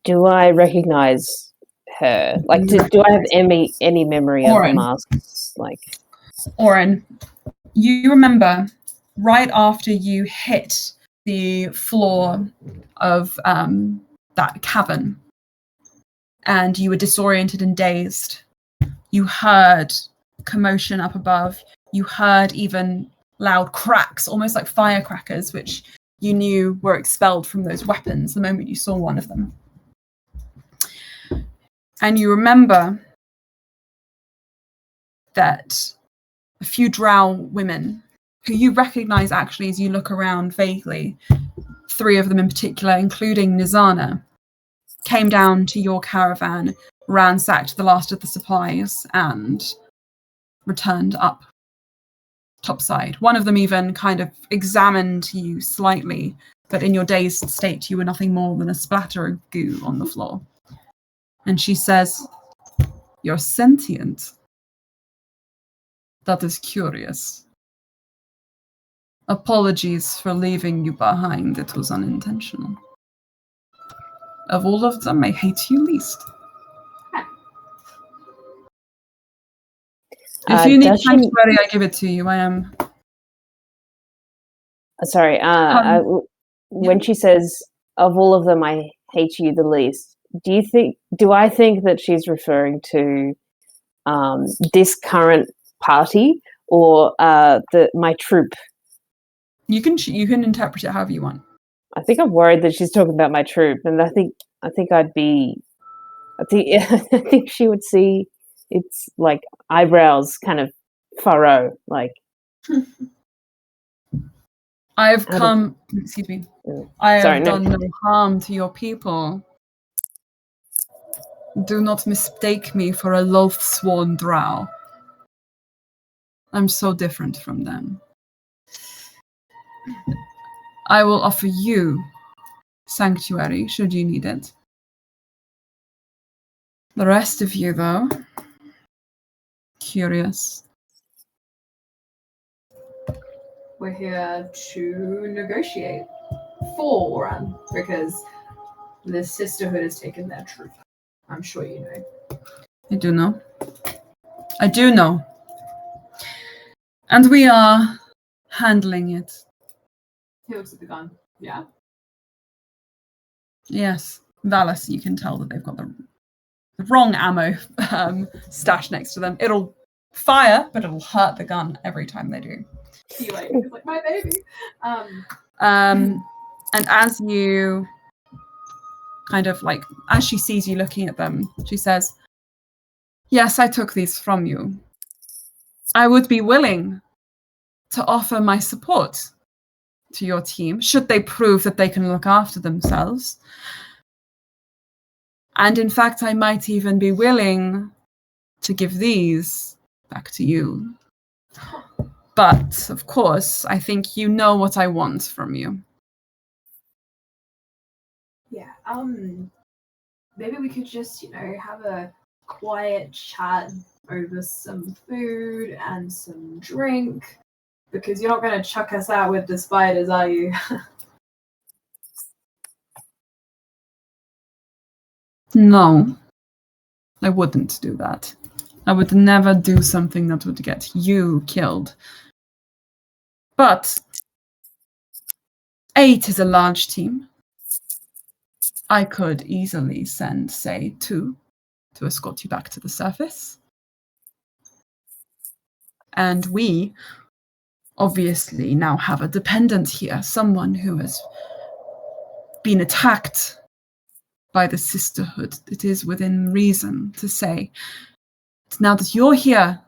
Do I recognize her? Like, do I have any memory of the masks? Like, Oren, you remember right after you hit the floor of that cavern and you were disoriented and dazed, you heard commotion up above. You heard even loud cracks, almost like firecrackers, which you knew were expelled from those weapons the moment you saw one of them. And you remember that a few drow women, who you recognize actually as you look around vaguely, 3 of them in particular, including Nizana, came down to your caravan, ransacked the last of the supplies, and returned up topside. One of them even kind of examined you slightly, but in your dazed state, you were nothing more than a splatter of goo on the floor. And she says, "You're sentient. That is curious. Apologies for leaving you behind. It was unintentional. Of all of them, I hate you least. If you need sanctuary, I give it to you. I am." Sorry. When she says, "Of all of them, I hate you the least," do I think that she's referring to this current party or my troop? You can interpret it however you want. I think I'm worried that she's talking about my troop, and I think I think she would see it's like eyebrows kind of furrow, like. I've come. Excuse me. I have done no harm to your people. Do not mistake me for a loath-sworn drow. I'm so different from them. I will offer you sanctuary should you need it. The rest of you, though, curious. We're here to negotiate for Oran, because the Sisterhood has taken their troop. I'm sure you know. I do know. I do know. And we are handling it. He looks at the gun. Yeah. Yes. Valas, you can tell that they've got wrong ammo stashed next to them. It'll fire, but it'll hurt the gun every time they do. He it's like my baby. And as you kind of like, as she sees you looking at them, she says, "Yes, I took these from you. I would be willing to offer my support to your team, should they prove that they can look after themselves. And in fact, I might even be willing to give these back to you. But, of course, I think you know what I want from you." Yeah. Maybe we could just, have a quiet chat over some food and some drink. Because you're not going to chuck us out with the spiders, are you? No, I wouldn't do that. I would never do something that would get you killed. But 8 is a large team. I could easily send, say, 2 to escort you back to the surface. And we obviously now have a dependent here, someone who has been attacked by the sisterhood. It is within reason to say, now that you're here,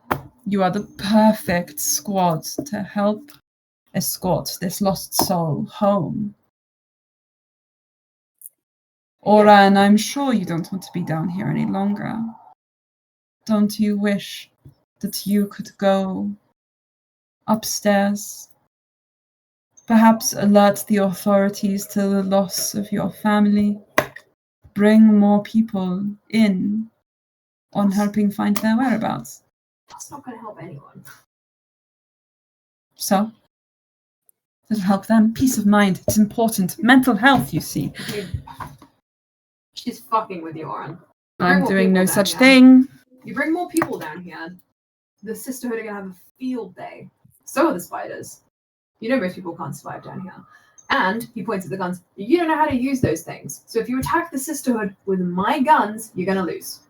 you are the perfect squad to help escort this lost soul home. Oran, I'm sure you don't want to be down here any longer. Don't you wish that you could go upstairs? Perhaps alert the authorities to the loss of your family. Bring more people in on helping find their whereabouts. That's not going to help anyone. So, it'll help them. Peace of mind. It's important. Mental health, you see. She's fucking with you, Oren. I'm doing no such thing. You bring more people down here, the sisterhood are going to have a field day. So are the spiders. Most people can't survive down here. And, he points at the guns, you don't know how to use those things. So if you attack the sisterhood with my guns, you're going to lose.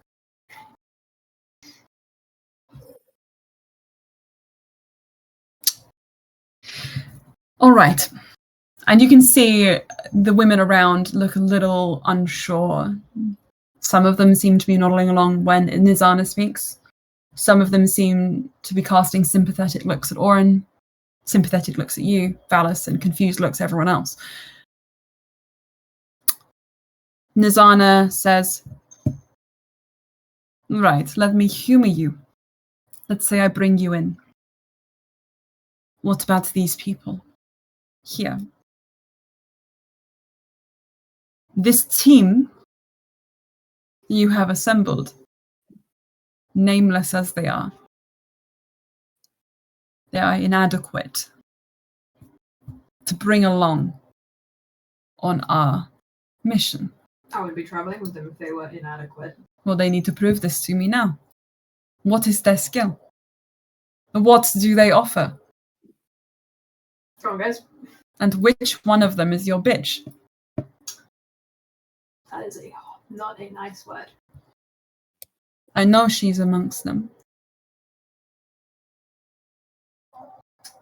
All right. And you can see the women around look a little unsure. Some of them seem to be nodding along when Nizana speaks. Some of them seem to be casting sympathetic looks at Oren, sympathetic looks at you, Valas, and confused looks at everyone else. Nizana says, "Right, let me humor you. Let's say I bring you in. What about these people? Here. This team you have assembled, nameless as they are inadequate to bring along on our mission. I would be traveling with them if they were inadequate. Well, they need to prove this to me now. What is their skill? What do they offer? Come on, guys. And which one of them is your bitch?" That is not a nice word. I know she's amongst them.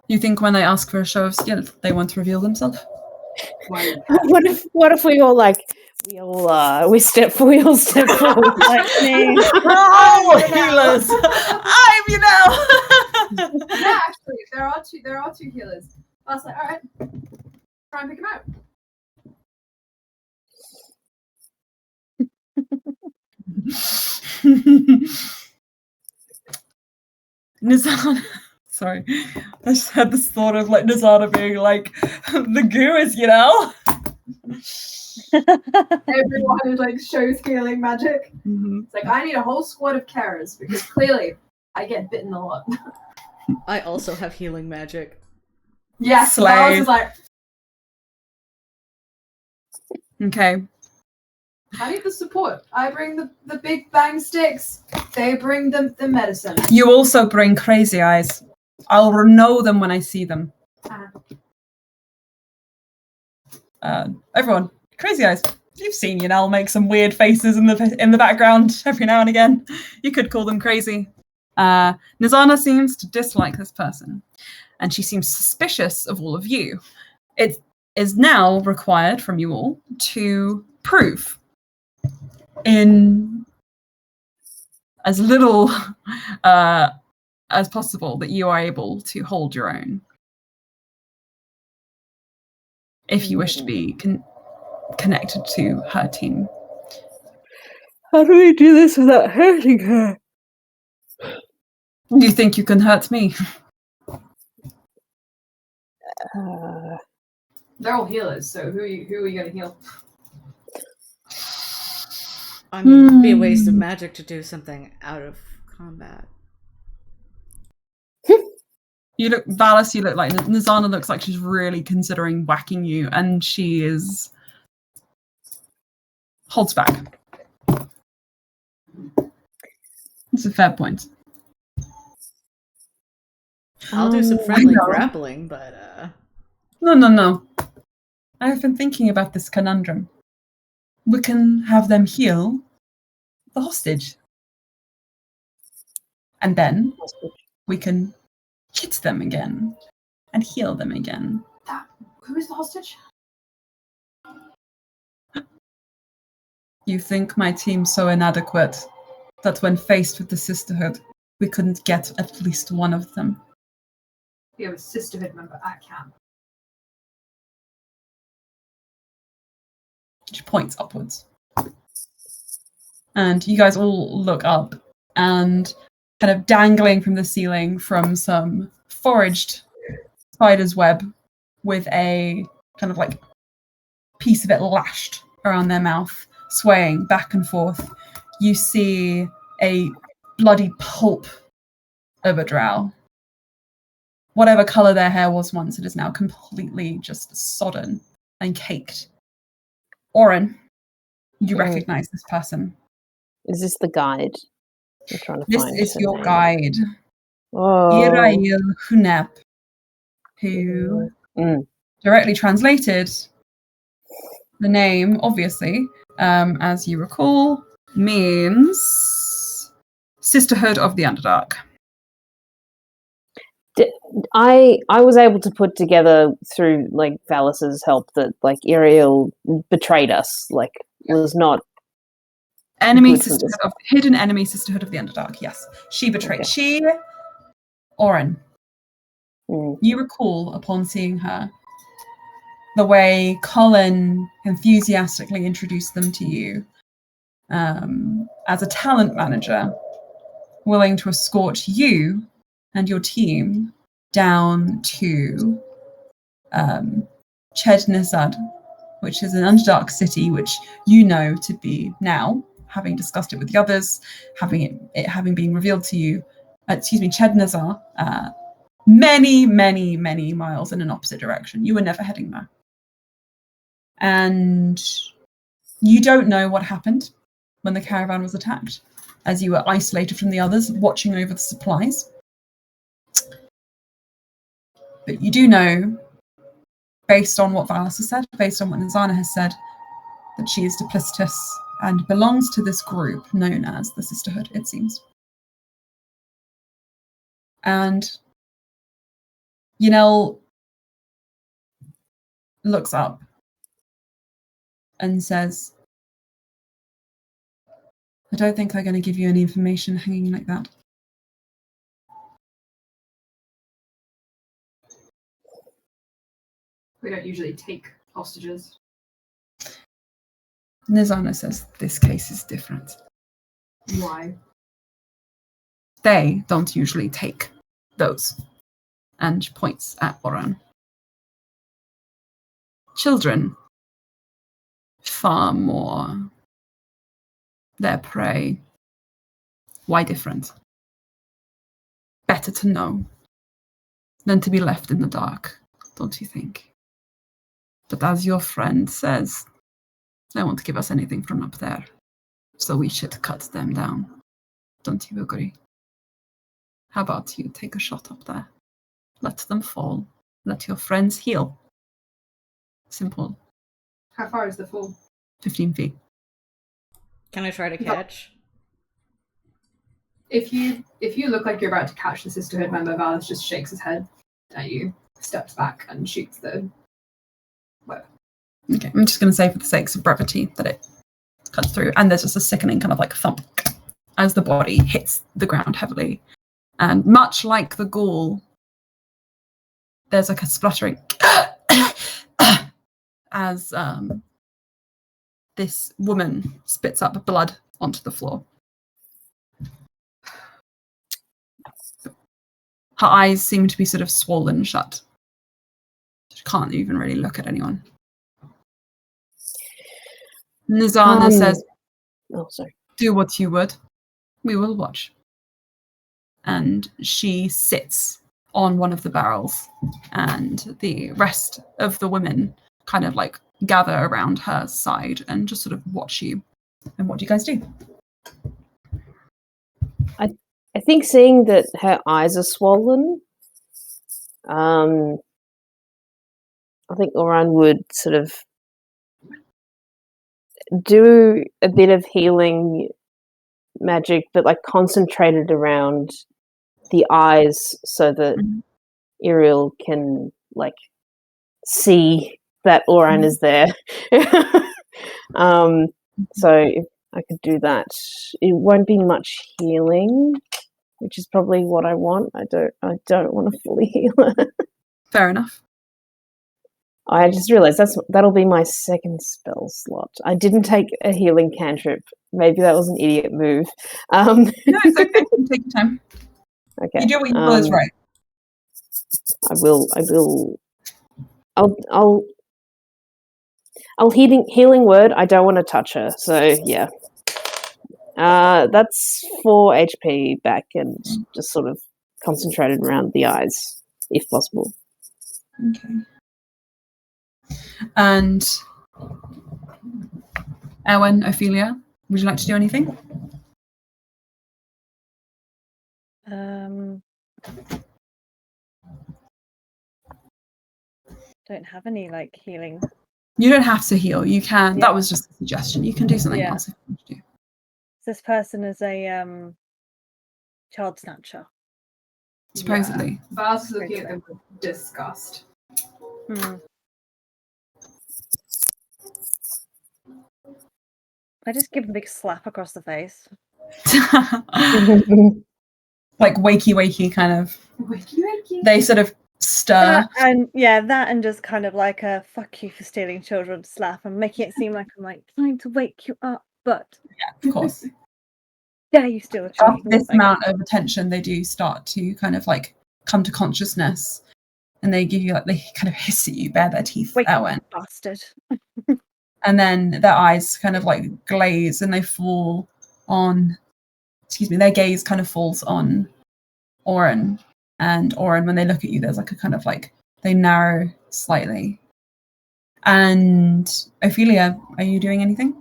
You think when I ask for a show of skill, they won't reveal themselves? Why? What if we all we step forward Like me. Oh, healers! I'm, Yeah, actually, there are two healers. I was like, all right, try and pick them out. Nizana. Sorry. I just had this thought of like Nizana being like the gurus, Everyone is like show scaling magic. Mm-hmm. It's like, I need a whole squad of carers because clearly I get bitten a lot. I also have healing magic. Yes, Slay. I was just like, Okay. I need the support. I bring the big bang sticks. They bring the medicine. You also bring crazy eyes. I'll know them when I see them. Uh-huh. Everyone, crazy eyes. You've seen Yanel make some weird faces in the background every now and again. You could call them crazy. Nizana seems to dislike this person, and she seems suspicious of all of you. It is now required from you all to prove in as little as possible that you are able to hold your own. If you wish to be connected to her team. How do we do this without hurting her? Do you think you can hurt me? They're all healers, so who are you going to heal? I mean, it'd be a waste of magic to do something out of combat. You look, Valas, you look like, Nizana looks like she's really considering whacking you, and she holds back. It's a fair point. I'll do some friendly grappling, but No. I have been thinking about this conundrum. We can have them heal the hostage. And then we can hit them again and heal them again. Who is the hostage? You think my team's so inadequate that when faced with the Sisterhood, we couldn't get at least one of them? You have a Sisterhood member at camp. She points upwards. And you guys all look up, and kind of dangling from the ceiling from some foraged spider's web with a kind of like piece of it lashed around their mouth, swaying back and forth, you see a bloody pulp of a drow. Whatever colour their hair was once, it is now completely just sodden and caked. Oren, you recognise this person. Is this the guide? I'm trying to This find is her your name. guide, Oh. Irail Hunep, who, directly translated, the name, obviously, as you recall, means Sisterhood of the Underdark. I was able to put together through like Valas's help that like Ariel betrayed us, like was not Hidden enemy Sisterhood of the Underdark. Yes, she betrayed. Okay. She, Oren. You recall upon seeing her the way Colin enthusiastically introduced them to you as a talent manager, willing to escort you and your team down to Ched-Nizad, which is an Underdark city, which you know to be now, having discussed it with the others, having been revealed to you, Ched-Nizar, many, many, many miles in an opposite direction. You were never heading there. And you don't know what happened when the caravan was attacked, as you were isolated from the others, watching over the supplies. But you do know, based on what Valas has said, based on what Nizana has said, that she is duplicitous and belongs to this group known as the Sisterhood, it seems. And Yanel looks up and says, I don't think they're going to give you any information hanging like that. We don't usually take hostages. Nizana says, this case is different. Why? They don't usually take those. And points at Oran. Children, far more their prey. Why different? Better to know than to be left in the dark, don't you think? But as your friend says, they won't give us anything from up there, so we should cut them down. Don't you agree? How about you take a shot up there? Let them fall. Let your friends heal. Simple. How far is the fall? 15 feet. Can I try to catch? If you look like you're about to catch the Sisterhood member, Valas just shakes his head at you, steps back, and shoots the web. Okay, I'm just going to say for the sakes of brevity that it cuts through, and there's just a sickening kind of like thump as the body hits the ground heavily. And much like the ghoul, there's like a spluttering as this woman spits up blood onto the floor. Her eyes seem to be sort of swollen shut. She can't even really look at anyone. Nizana says, Oh, sorry. do what you would. We will watch. And she sits on one of the barrels, and the rest of the women kind of like gather around her side and just sort of watch you. And what do you guys do? I think seeing that her eyes are swollen, I think Oran would sort of do a bit of healing magic, but like concentrated around the eyes so that Iriel can like see that Oran is there. So if I could do that, it won't be much healing, which is probably what I want. I don't want to fully heal her. Fair enough. I just realised that'll be my second spell slot. I didn't take a healing cantrip. Maybe that was an idiot move. No, it's okay. You take your time. Okay. You do what you feel is right. I will. I'll healing word. I don't want to touch her. So yeah. That's 4 HP back and just sort of concentrated around the eyes, if possible. Okay. And Erwin, Ophelia, would you like to do anything? Don't have any like healing. You don't have to heal. You can. Yeah. That was just a suggestion. You can do something Yeah. else if you want to do. This person is a child snatcher. Supposedly. Yeah. Valas is looking at them with disgust. I just give him a big slap across the face. Like wakey kind of. Wakey. They sort of stir. That and just kind of like a fuck you for stealing children slap and making it seem like I'm like trying to wake you up, but Yeah, of course. dare you steal a After child? this amount of attention, they do start to kind of like come to consciousness, and they give you like, they kind of hiss at you, bare their teeth, Wake Erwin. up, bastard. And then their eyes kind of like glaze and they fall on, their gaze kind of falls on Oren. And Oren, when they look at you, there's like a kind of like, they narrow slightly. And Ophelia, are you doing anything?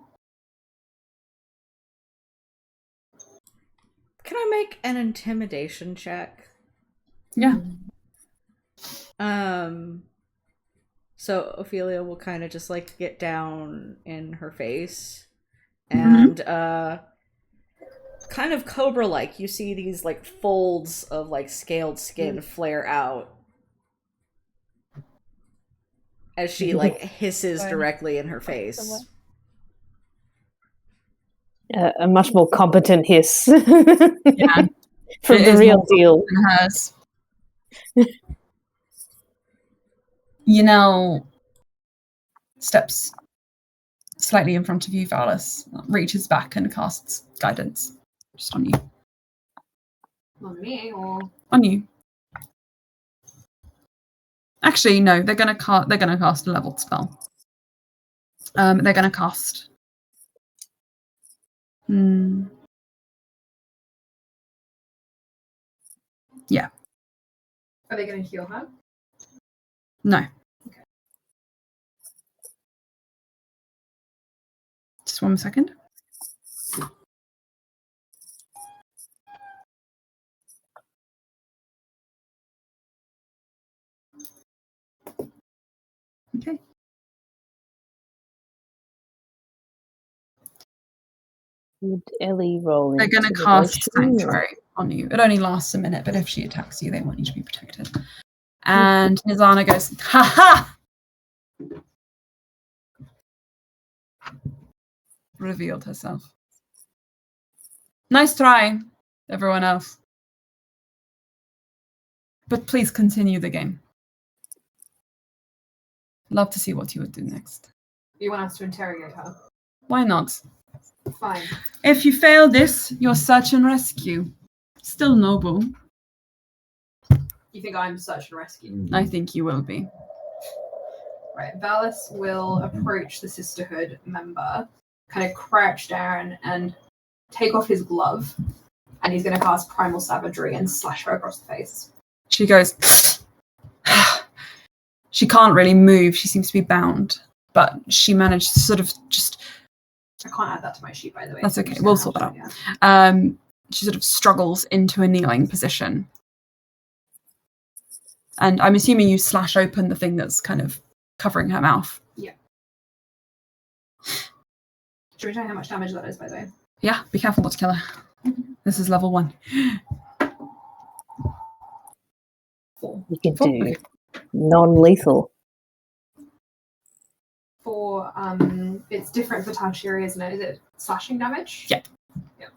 Can I make an intimidation check? Yeah. So Ophelia will kind of just like get down in her face and kind of cobra-like, you see these like folds of like scaled skin flare out as she like hisses directly in her face. A much more competent hiss. Yeah. From It the is real more deal. than hers. Steps slightly in front of you, Valas, reaches back and casts guidance just on you. On me or On you. Actually, no. They're gonna cast a leveled spell. They're gonna cast. Yeah. are they going to heal her? No. Just 1 second. Okay. Would Ellie roll They're going to cast Sanctuary on you. It only lasts a minute, but if she attacks you, they want you to be protected. And Nizana goes, ha ha! Revealed herself. Nice try, everyone else. But please continue the game. Love to see what you would do next. You want us to interrogate her? Why not? Fine. If you fail this, your search and rescue. Still noble. You think I'm search and rescue? I think you will be. Right. Valas will approach the Sisterhood member, kind of crouch down and take off his glove, and he's going to cast Primal Savagery and slash her across the face. She goes. She can't really move. She seems to be bound, but she managed to sort of just. I can't add that to my sheet, by the way. That's okay. We'll sort that out. Yeah. She sort of struggles into a kneeling position. And I'm assuming you slash open the thing that's kind of covering her mouth. Yeah. Should we tell you how much damage that is, by the way? Yeah, be careful not to kill her. This is level 1. 4. You can 4. do Okay. non-lethal. For it's different for Tashiri, isn't it? Is it slashing damage? Yep. Yep.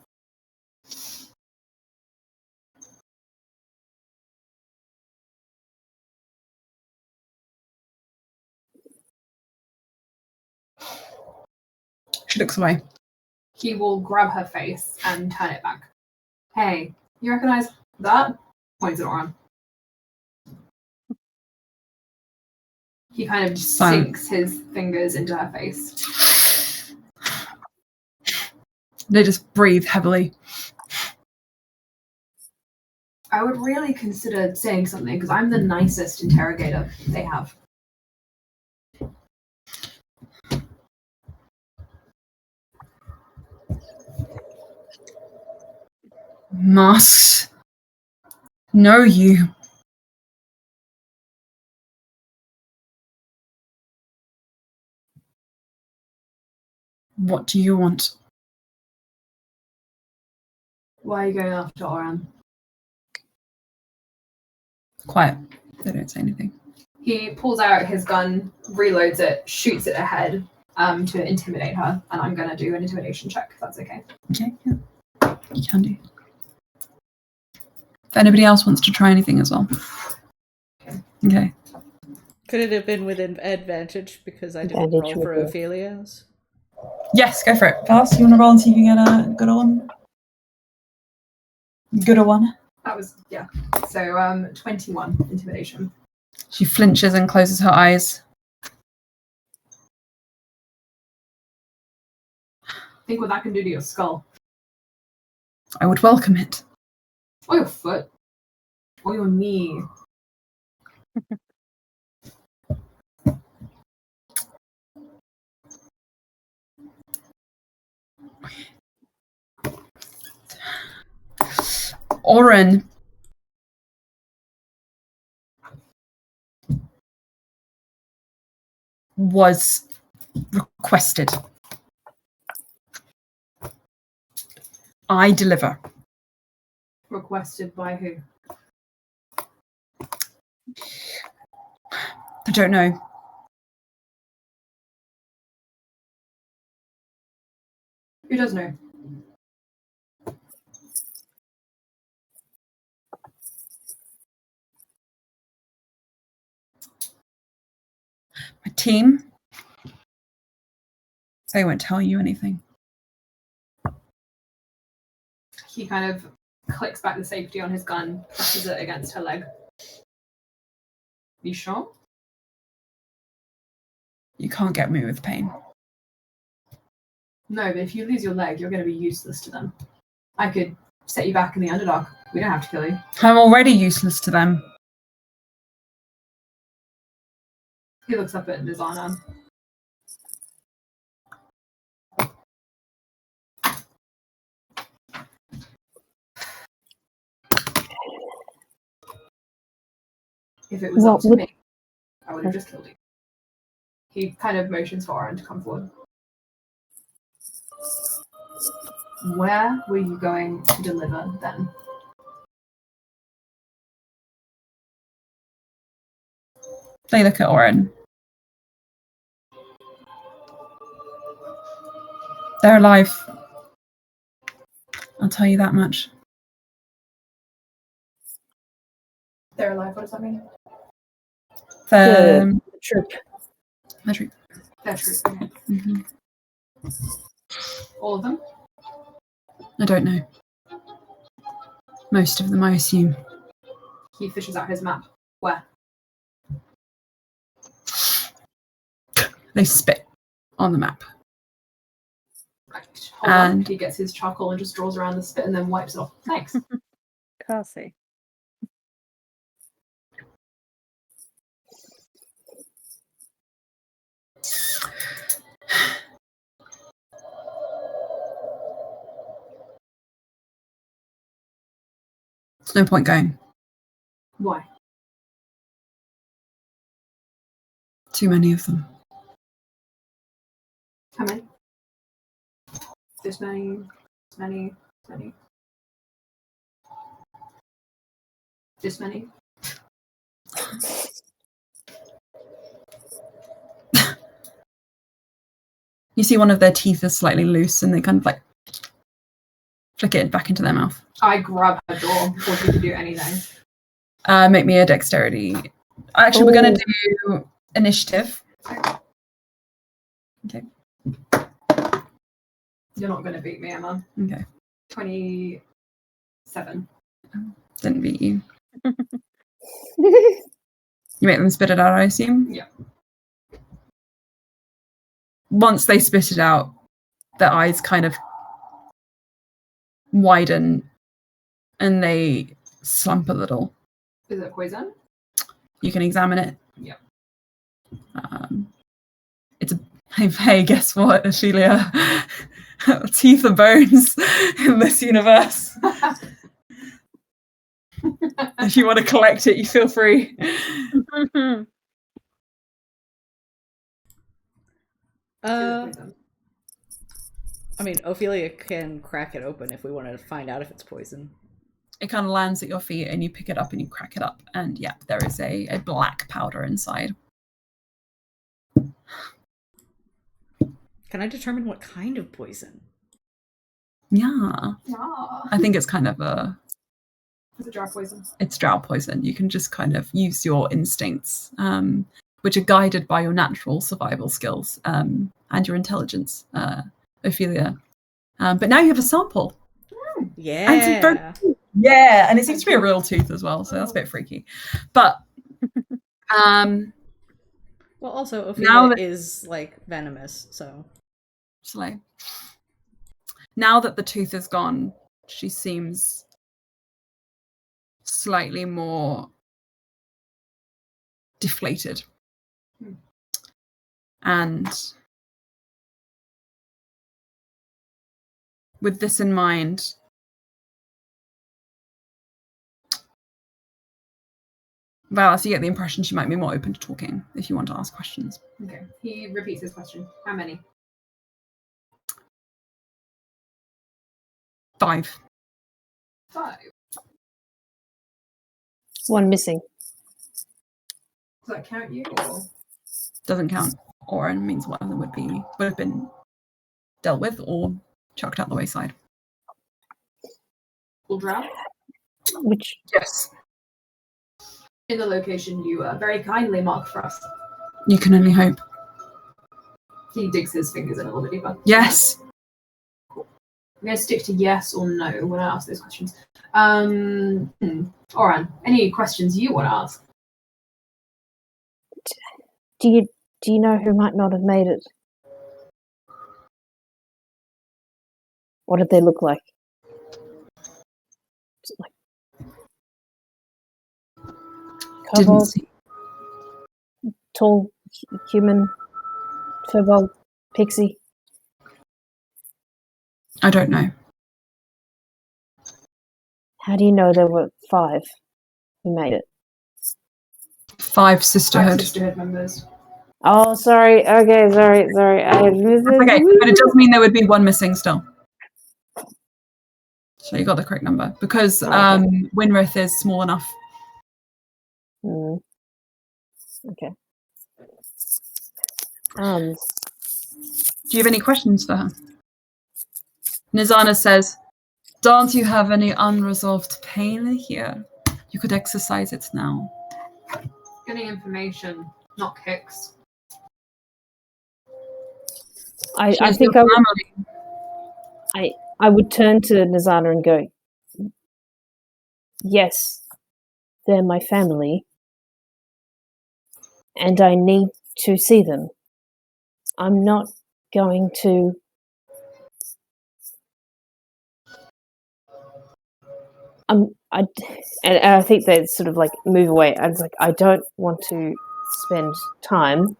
She looks away. He will grab her face and turn it back. Hey, you recognize that? Points at Oran. He kind of sinks his fingers into her face. They just breathe heavily. I would really consider saying something because I'm the nicest interrogator they have. Must know you. What do you want? Why are you going after Oran? Quiet. They don't say anything. He pulls out his gun, reloads it, shoots it ahead to intimidate her, and I'm going to do an intimidation check, if that's okay. Okay, yeah. You can do. If anybody else wants to try anything as well. Okay. Could it have been with an advantage because I didn't Advantage roll for with Ophelia's? Yes, go for it. Valas, you want to roll and see if you get a good one? Good one. That was, yeah. So 21 intimidation. She flinches and closes her eyes. Think what that can do to your skull. I would welcome it. Or your foot. Or your knee. Oren was requested. I deliver. Requested by who? I don't know. Who does know? My team. They won't tell you anything. He kind of clicks back the safety on his gun, presses it against her leg. You sure? You can't get me with pain. No, but if you lose your leg, you're going to be useless to them. I could set you back in the Underdark. We don't have to kill you. I'm already useless to them. He looks up at Nizana. If it was up to me, I would have just killed you. He kind of motions for Oren to come forward. Where were you going to deliver them? They look at Oren. They're alive. I'll tell you that much. They're alive. What does that mean? The troop. The troop. They're true. Okay. Mhm. All of them? I don't know. Most of them, I assume. He fishes out his map. Where? They spit on the map. Right. Hold on. And- He gets his charcoal and just draws around the spit and then wipes it off. Thanks. Classy. There's no point going. Why? Too many of them. How many? This many. This many. This many. This many. You see one of their teeth is slightly loose and they kind of like flick it back into their mouth. I grab her jaw before she can do anything. Make me a dexterity. Actually, we're going to do initiative. Okay. You're not going to beat me, Emma. Okay. 27. Didn't beat you. You make them spit it out, I assume? Yeah. Once they spit it out, their eyes kind of widen and they slump a little. Is it poison? You can examine it. Yep. It's a hey, guess what, Ophelia? Teeth are bones in this universe. If you want to collect it, you feel free. I mean, Ophelia can crack it open if we want to find out if it's poison. It kind of lands at your feet and you pick it up and you crack it up. And yeah, there is a black powder inside. Can I determine what kind of poison? Yeah. Yeah. I think it's kind of a... It's a jar poison. It's drow poison. You can just kind of use your instincts, which are guided by your natural survival skills and your intelligence, Ophelia. But now you have a sample. Yeah. And some yeah, and it seems to be a real tooth as well, so that's a bit freaky. But well, also Ophelia is like venomous, so slay. Now that the tooth is gone, she seems slightly more deflated. And with this in mind, Valas, you get the impression she might be more open to talking if you want to ask questions. Okay. He repeats his question. How many? 5. 5. One missing. Does that count you? Or? Doesn't count. Oren means one of them would have been dealt with or chucked out the wayside. Full drow? Which Yes. In the location you very kindly marked for us. You can only hope. He digs his fingers in a little bit deeper. Yes. I'm going to stick to yes or no when I ask those questions. Oran, any questions you want to ask? do you know who might not have made it? What did they look like? Is it like Didn't kobold, see. tall human, kobold, pixie? I don't know. How do you know there were 5 who made it? 5 sisterhood. Sisterhood members. Oh, sorry. Okay, sorry. I had missed it. Okay, but it does mean there would be one missing still. So you got the correct number because Okay. Winrith is small enough. Mm. Okay. Do you have any questions for her? Nizana says, don't you have any unresolved pain here? You could exercise it now. Getting information, not kicks. I She's think your I would turn to Nizana and go, yes, they're my family, and I need to see them. I'm not going to. And I think they sort of like move away. I was like, I don't want to spend time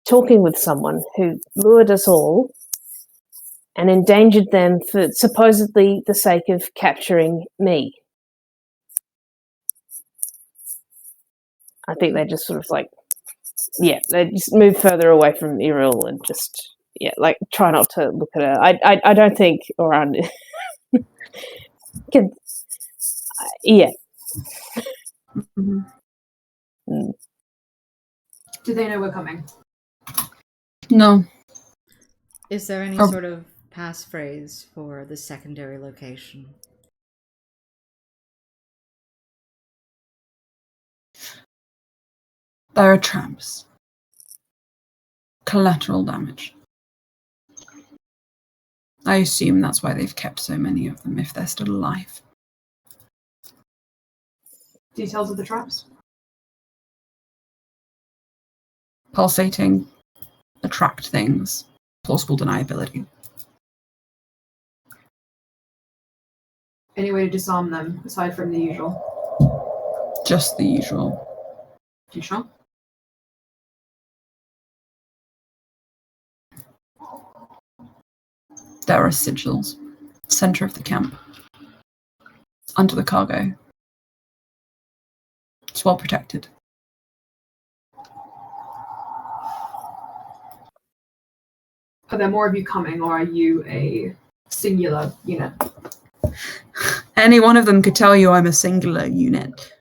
talking with someone who lured us all and endangered them for supposedly the sake of capturing me. I think they just sort of like, yeah, they just move further away from Eril and just, yeah, like try not to look at her. I don't think Oran can, yeah. Mm-hmm. Mm. Do they know we're coming? No. Is there any Oh. sort of passphrase for the secondary location? There are traps. Collateral damage. I assume that's why they've kept so many of them if they're still alive. Details of the traps? Pulsating, attract things, plausible deniability. Any way to disarm them aside from the usual? Just the usual. You sure? There are sigils. Center of the camp. Under the cargo. It's well protected. Are there more of you coming, or are you a singular unit? Any one of them could tell you I'm a singular unit.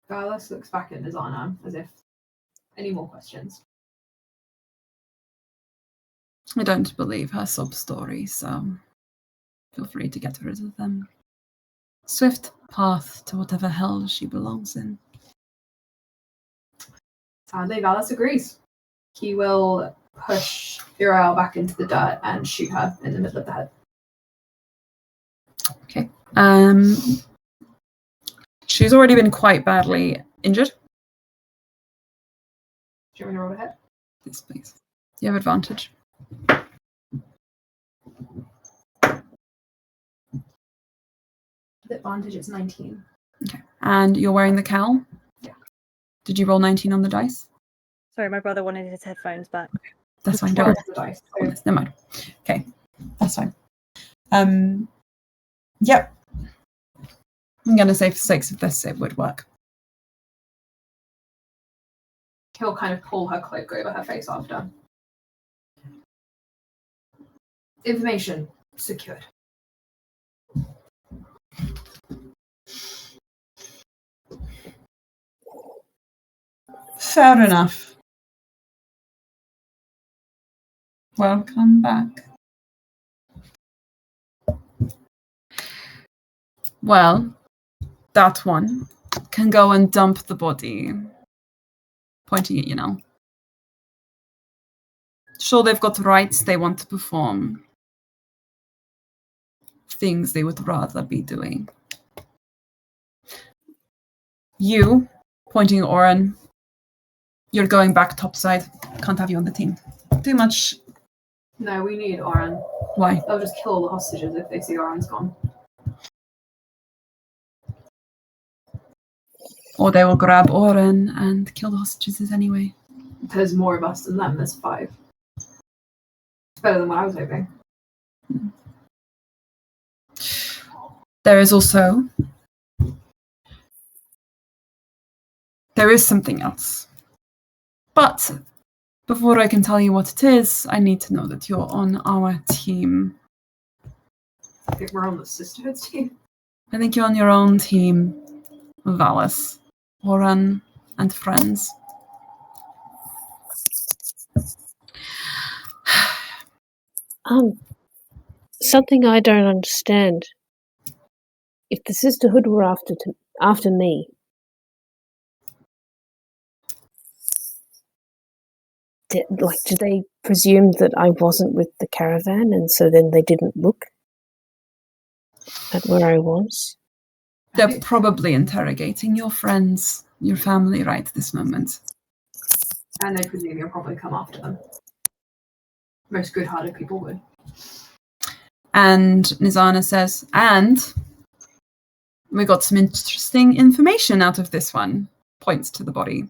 Valas looks back at Nizana as if any more questions. I don't believe her sob story, so feel free to get rid of them. Swift path to whatever hell she belongs in. Sadly, Valas agrees. He will push Uriel back into the dirt and shoot her in the middle of the head. Okay. She's already been quite badly injured. Do you want me to roll ahead? Yes, please. You have advantage. The advantage is 19. Okay. And you're wearing the cowl? Yeah. Did you roll 19 on the dice? Sorry, my brother wanted his headphones back. That's fine. 12 Don't the dice. worry. Never mind. Okay. That's fine. Yep. I'm going to say for sakes of this, it would work. He'll kind of pull her cloak over her face after. Information secured. Fair enough. Welcome back. Well, that one can go and dump the body. Pointing at you now. Sure, they've got rights they want to perform. Things they would rather be doing. You, pointing at Oren, you're going back topside. Can't have you on the team. Too much. No, we need Oren. Why? They'll just kill all the hostages if they see Oren's gone. Or they will grab Oren and kill the hostages anyway. There's more of us than them. There's 5. It's better than what I was hoping. There is also... There is something else. But Before I can tell you what it is, I need to know that you're on our team. I think we're on the Sisterhood team. I think you're on your own team, Valas, Oran, and friends. Something I don't understand. If the Sisterhood were after me, did they presume that I wasn't with the caravan, and so then they didn't look at where I was? They're probably interrogating your friends, your family right this moment. And they presume you'll probably come after them. Most good-hearted people would. And Nizana says, and we got some interesting information out of this one. Points to the body.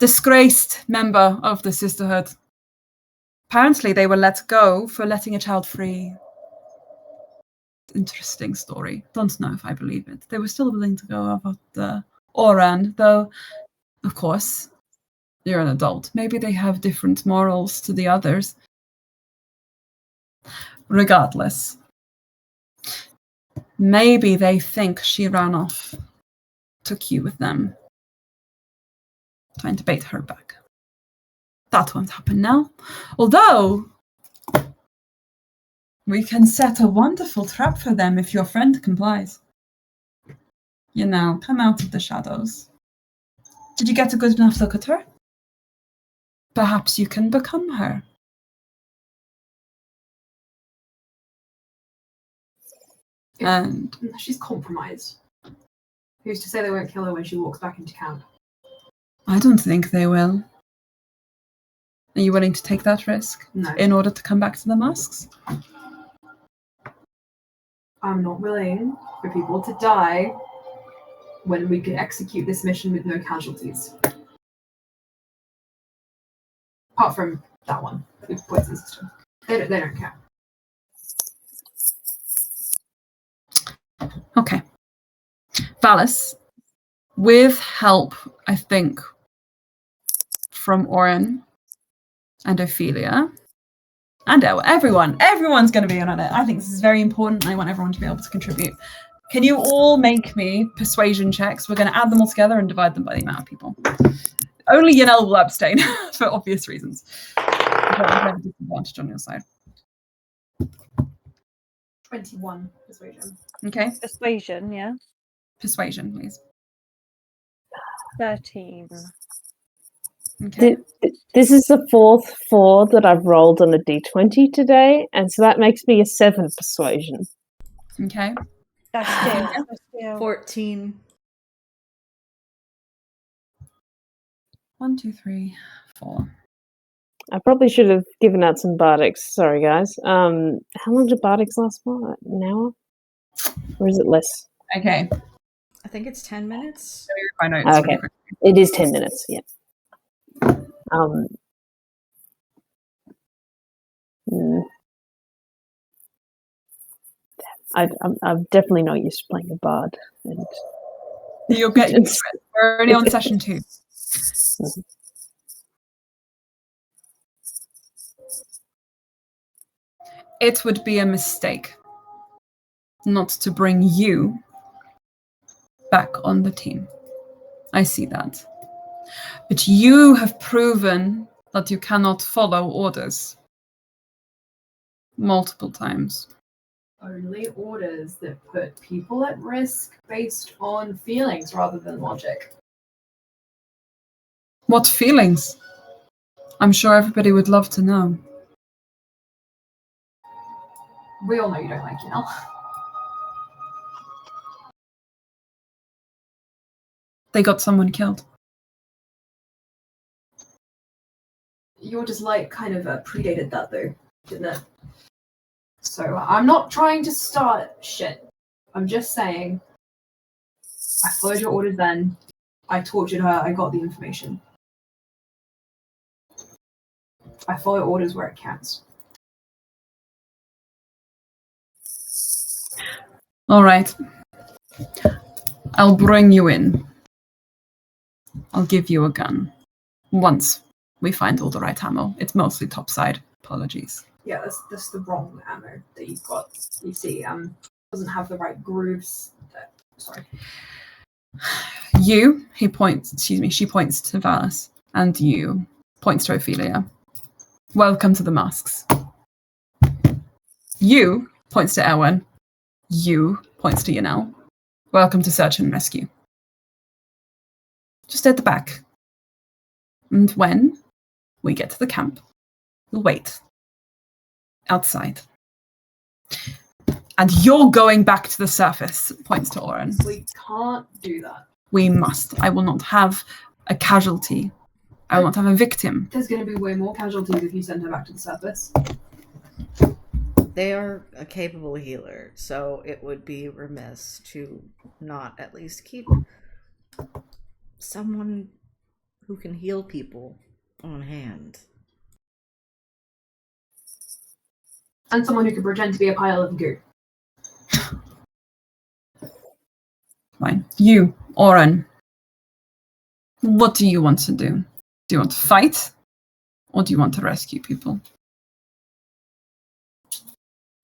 Disgraced member of the Sisterhood. Apparently they were let go for letting a child free. Interesting story. Don't know if I believe it. They were still willing to go about the Oran, though, of course, you're an adult. Maybe they have different morals to the others. Regardless, maybe they think she ran off, took you with them, trying to bait her back. That won't happen now. Although, we can set a wonderful trap for them if your friend complies. You know, come out of the shadows. Did you get a good enough look at her? Perhaps you can become her. And she's compromised. Who's to say they won't kill her when she walks back into camp? I don't think they will. Are you willing to take that risk? No. In order to come back to the masks? I'm not willing for people to die when we can execute this mission with no casualties. Apart from that one, the poison system. They don't care. Okay. Valis, with help, I think, from Oren and Ophelia, and everyone's going to be in on it. I think this is very important. I want everyone to be able to contribute. Can you all make me persuasion checks? We're going to add them all together and divide them by the amount of people. Only Yanel will abstain for obvious reasons. You have a disadvantage on your side. 21 persuasion. Okay. Persuasion, yeah. Persuasion, please. 13. Okay. This is the fourth 4 that I've rolled on a d20 today, and so that makes me a 7 persuasion. Okay. That's still. 14. 1, 2, 3, 4. I probably should have given out some bardics. Sorry, guys. How long do bardics last for? An hour? Or is it less? Okay. I think it's 10 minutes. I know it's Okay. It is 10 minutes, yeah. I'm definitely not used to playing a bard. And You'll get used to it. We're only on session 2. It would be a mistake not to bring you back on the team. I see that. But you have proven that you cannot follow orders multiple times. Only orders that put people at risk based on feelings rather than logic. What feelings? I'm sure everybody would love to know. We all know you don't like Yanel. They got someone killed. Your dislike kind of predated that though, didn't it? So I'm not trying to start shit. I'm just saying I followed your orders then. I tortured her. I got the information. I follow orders where it counts. All right. I'll bring you in. I'll give you a gun. Once we find all the right ammo. It's mostly topside. Apologies. Yeah, that's the wrong ammo that you've got. You see, doesn't have the right grooves. Sorry. She points to Valas, and you points to Ophelia. Welcome to the masks. You points to Erwin. You points to Yanel. Welcome to search and rescue. Just at the back. And when we get to the camp, we'll wait. Outside. And you're going back to the surface, points to Oren. We can't do that. We must. I will not have a casualty. I will not have a victim. There's going to be way more casualties if you send her back to the surface. They are a capable healer, so it would be remiss to not at least keep someone who can heal people on hand. And someone who can pretend to be a pile of goo. Fine. You, Oren. What do you want to do? Do you want to fight? Or do you want to rescue people?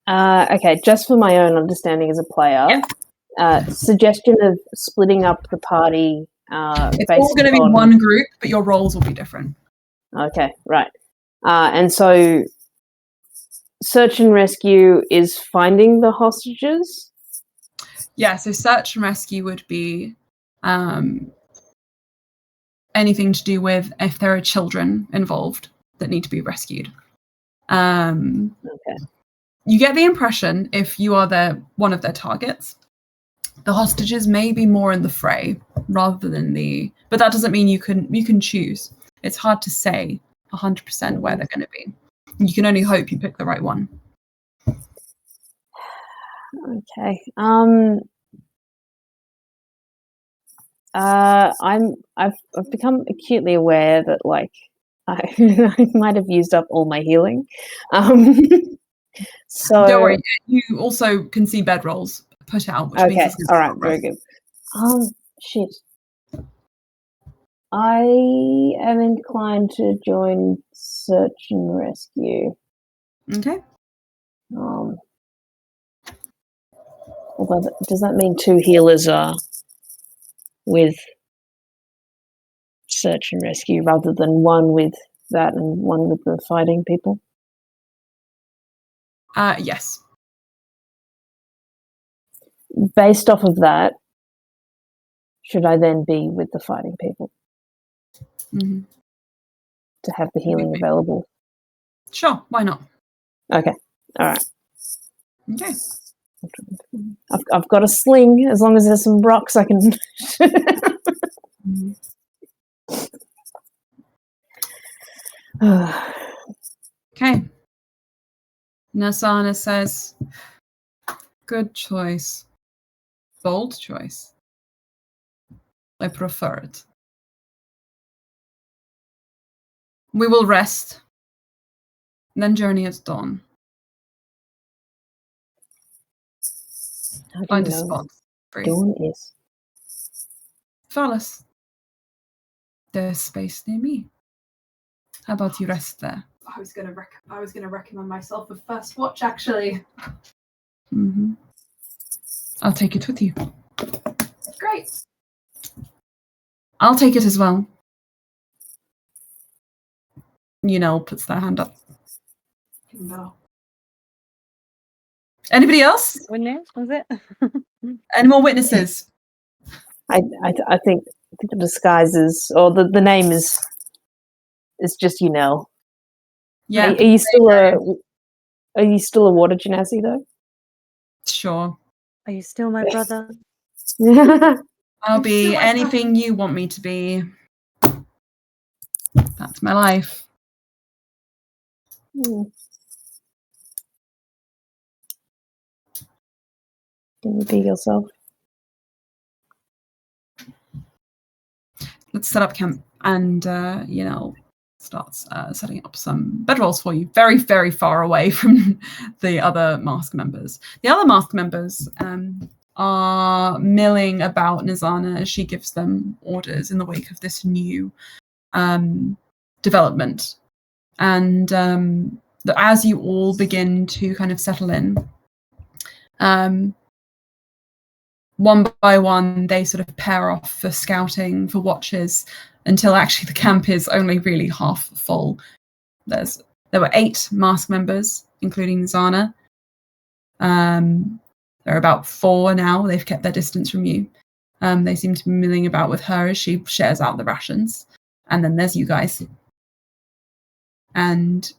Okay, just for my own understanding as a player, suggestion of splitting up the party. It's all going to be one group, but your roles will be different. Okay, right. And so search and rescue is finding the hostages? Yeah, so search and rescue would be anything to do with if there are children involved that need to be rescued. Okay. You get the impression, if you are one of their targets, the hostages may be more in the fray rather than but that doesn't mean you can choose. It's hard to say 100% where they're going to be. You can only hope you pick the right one. Okay. I've become acutely aware that I might have used up all my healing. So don't worry. You also can see bedrolls put out. Which means all right, very good. Shit. I am inclined to join search and rescue. Okay. Although, does that mean 2 healers are with search and rescue rather than one with that and one with the fighting people? Yes. Based off of that, should I then be with the fighting people Mm-hmm. to have the healing available? Sure, why not? Okay, all right. Okay. I've got a sling. As long as there's some rocks, I can. Okay. Nizana says, good choice. Bold choice. I prefer it. We will rest. Then journey at dawn. Find a spot. Dawn is. Valas. There's space near me. How about you rest there? I was gonna recommend myself a first watch, actually. Mm-hmm. I'll take it with you. Great. I'll take it as well. Yunel puts their hand up. No. Anybody else? Witness, was it? Any more witnesses? I think the disguise is, or the name is just Yeah. Are you still a water genasi though? Sure. Are you still my brother? I'll be anything you want me to be. That's my life. Can you be yourself? Let's set up camp and, starts setting up some bedrolls for you. Very, very far away from the other mask members. The other mask members are milling about Nizana as she gives them orders in the wake of this new development. And as you all begin to kind of settle in, one by one, they sort of pair off for scouting, for watches, until actually the camp is only really half full. There were 8 mask members, including Nizana. There are about 4 now. They've kept their distance from you. They seem to be milling about with her as she shares out the rations. And then there's you guys. And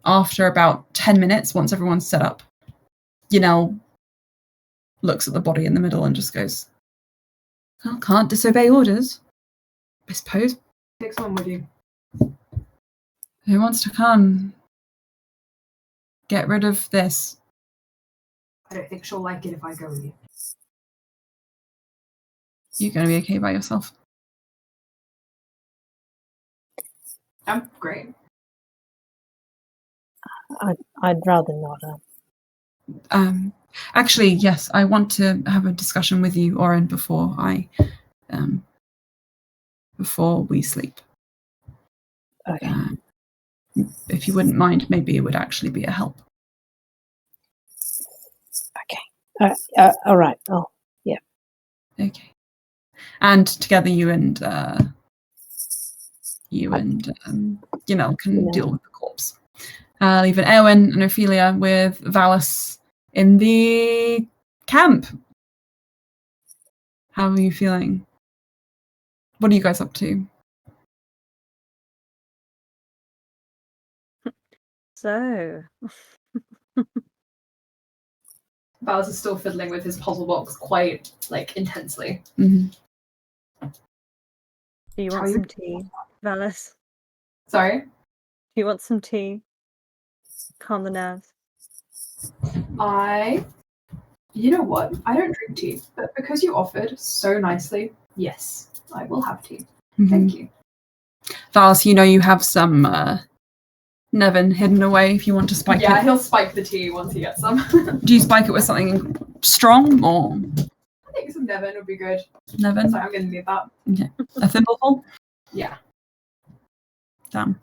after about 10 minutes, once everyone's set up, Yanel looks at the body in the middle and just goes, "Well, can't disobey orders, I suppose. Take someone with you. Who wants to come? Get rid of this." I don't think she'll like it if I go with you. You're going to be okay by yourself. I'm great. I'd rather not. Actually, yes, I want to have a discussion with you, Oren, before we sleep. Okay. If you wouldn't mind, maybe it would actually be a help. Okay. All right. Oh, yeah. Okay. And together, you and can deal with the corpse. Leaving Erwin and Ophelia with Valas in the camp. How are you feeling? What are you guys up to? So, Valas is still fiddling with his puzzle box quite, intensely. Mm-hmm. do you How want you- some tea, Valis? Sorry? Do you want some tea? Calm the nerves. You know what? I don't drink tea, but because you offered so nicely, yes, I will have tea. Thank you. Valas, you have some Nevin hidden away if you want to spike Yeah, it. he'll spike the tea once he gets some. Do you spike it with something strong or I think some Nevin would be good. Nevin? So I'm going to need that. A thimbleful? Yeah. Damn.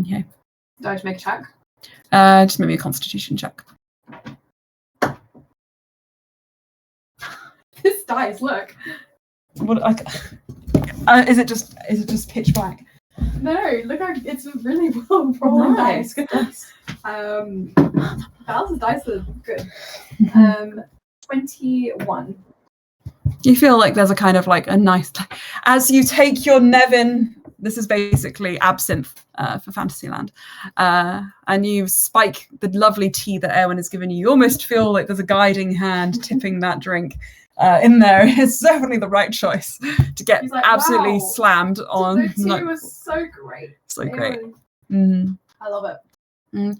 Okay. Do I have to make a check? Just make me a constitution check. This dice, look. What? Is it just pitch black? No, look how it's really well rolled Nice, dice. good dice. Val's dice are good. 21. You feel like there's a kind of a nice, as you take your Nevin, this is basically absinthe for Fantasyland, and you spike the lovely tea that Erwin has given you. You almost feel like there's a guiding hand tipping that drink in there. It's definitely the right choice to get He's like, absolutely wow, slammed on. The tea was so great. So It great. was- Mm-hmm. I love it.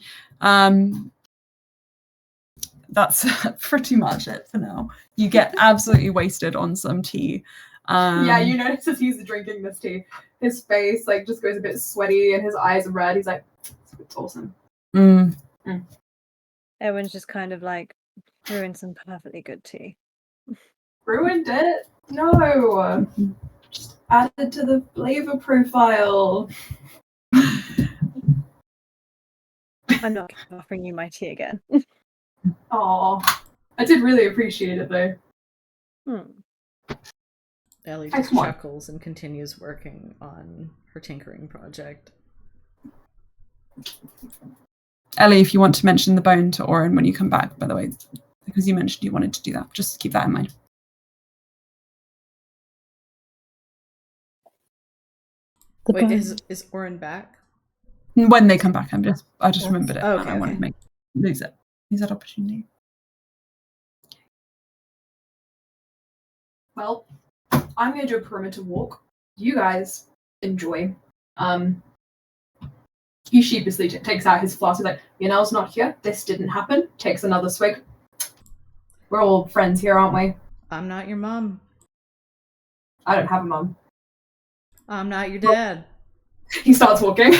That's pretty much it for now. You get absolutely wasted on some tea. Yeah, you notice as he's drinking this tea, his face just goes a bit sweaty and his eyes are red. He's like, it's awesome. Erwin's just kind of brewing some perfectly good tea. Ruined it? No. Just added to the flavor profile. I'm not offering you my tea again. Aw. I did really appreciate it though. Ellie Hey, just come on. chuckles and continues working on her tinkering project. Ellie, if you want to mention the bone to Oren when you come back, by the way, because you mentioned you wanted to do that, just keep that in mind. Wait, is Oren back? When they come back, I just remembered it. Oh, And I wanted to lose that opportunity. Well, I'm going to do a perimeter walk. You guys enjoy. He sheepishly takes out his flask. He's like, Yanel's not here. This didn't happen. Takes another swig. We're all friends here, aren't we? I'm not your mom. I don't have a mum. I'm not your dad. He starts walking.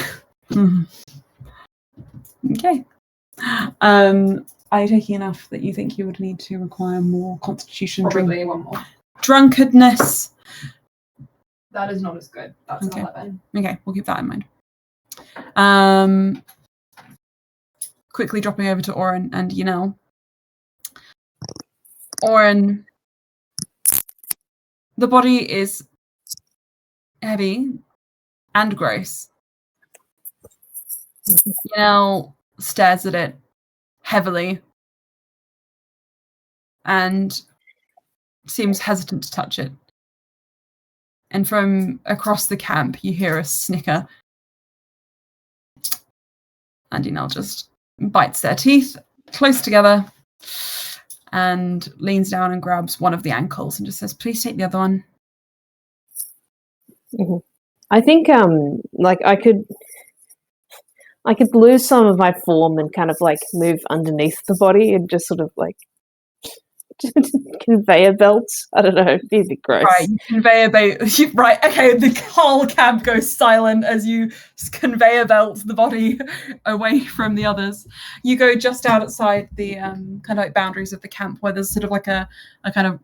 Okay. Are you taking enough that you think you would need to require more constitution Probably one more. drunkenness? That is not as good. That's Okay. an 11. Okay, we'll keep that in mind. Quickly dropping over to Oren and Yanel. Oren, the body is heavy and gross. Yanel stares at it heavily and seems hesitant to touch it. And from across the camp, you hear a snicker. And Yanel just bites their teeth close together and leans down and grabs one of the ankles and just says, please take the other one. Mm-hmm. I think like I could lose some of my form and kind of like move underneath the body and just sort of like conveyor belts. I don't know, it'd be a bit gross. Right, you conveyor belt. Right, okay, the whole cab goes silent as you conveyor belt the body away from the others. You go just outside the kind of like boundaries of the camp where there's sort of like a kind of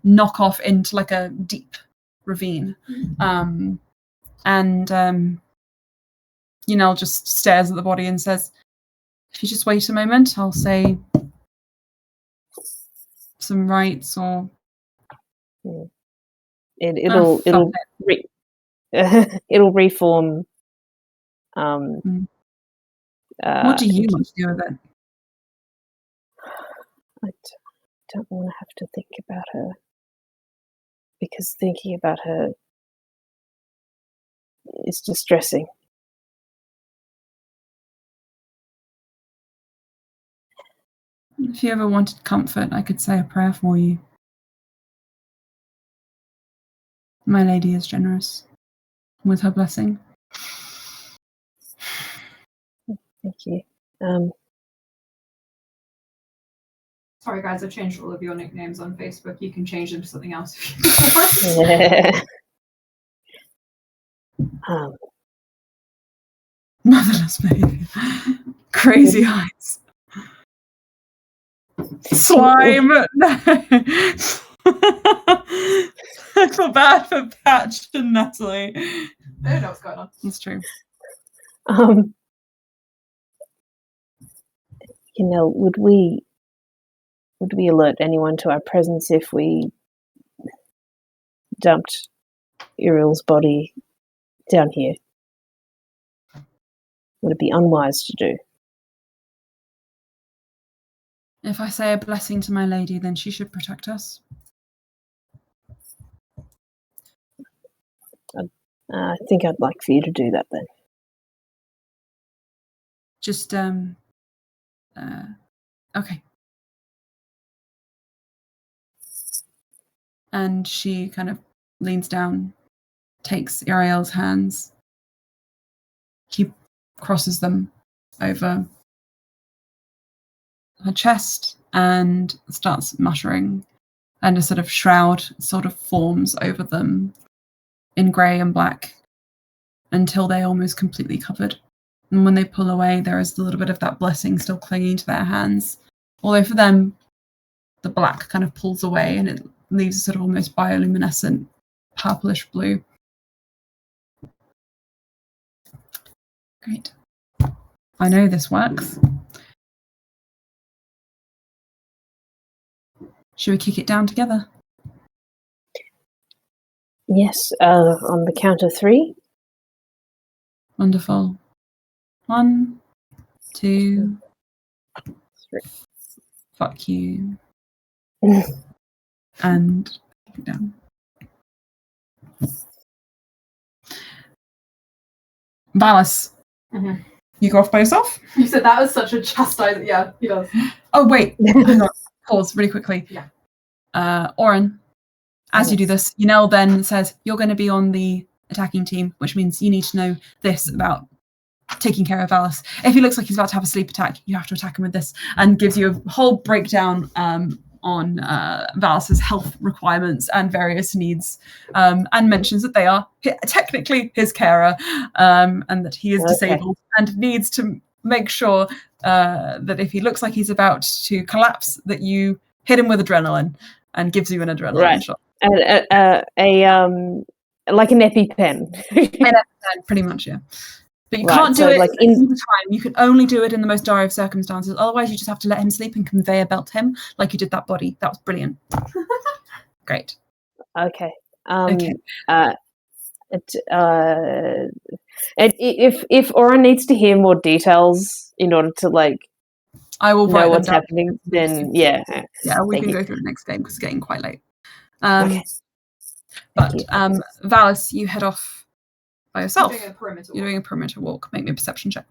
knock off into like a deep ravine. Yanel just stares at the body and says, if you just wait a moment, I'll say some rites or it'll it'll reform. What do you want to do with it? I don't want to have to think about her, because thinking about her is distressing. If you ever wanted comfort, I could say a prayer for you. My lady is generous with her blessing. Thank you. Sorry, guys, I've changed all of your nicknames on Facebook. You can change them to something else if you want. Motherless baby. Crazy eyes. Slime. No. I feel bad for Patch and Natalie. They don't know what's going on. That's true. Would we alert anyone to our presence if we dumped Uriel's body down here? Would it be unwise to do? If I say a blessing to my lady, then she should protect us. I think I'd like for you to do that then. Just, okay. And she kind of leans down, takes Uriel's hands, he crosses them over her chest and starts muttering, and a sort of shroud sort of forms over them in grey and black until they're almost completely covered. And when they pull away, there is a little bit of that blessing still clinging to their hands. Although for them, the black kind of pulls away and it leaves a sort of almost bioluminescent purplish blue. Great. I know this works. Should we kick it down together? Yes, on the count of 3. Wonderful. 1, 2, 3. Fuck you. And kick it down. Valas, you go off by yourself? You said that was such a chastising. Yeah, he does. Oh, wait. Hang on. Pause really quickly. Yeah. Oren, as you do this, Yanel then says, you're going to be on the attacking team, which means you need to know this about taking care of Valas. If he looks like he's about to have a sleep attack, you have to attack him with this, and gives you a whole breakdown on Valas's health requirements and various needs, and mentions that they are technically his carer, and that he is disabled and needs to make sure that if he looks like he's about to collapse, that you hit him with adrenaline, and gives you an adrenaline shot. And like an EpiPen. Pretty much, yeah. But you Right, can't do so, it like, all the time. You can only do it in the most dire of circumstances. Otherwise, you just have to let him sleep and conveyor belt him like you did that body. That was brilliant. Great. Okay. Okay. If Aura needs to hear more details in order to like I will know write what's them down. happening, then yeah. Yeah, we Thank can you. go through it next game because it's getting quite late. Okay. But you. Valis, you head off by yourself. You're doing a perimeter You're walk. doing a perimeter walk. Make me a perception check.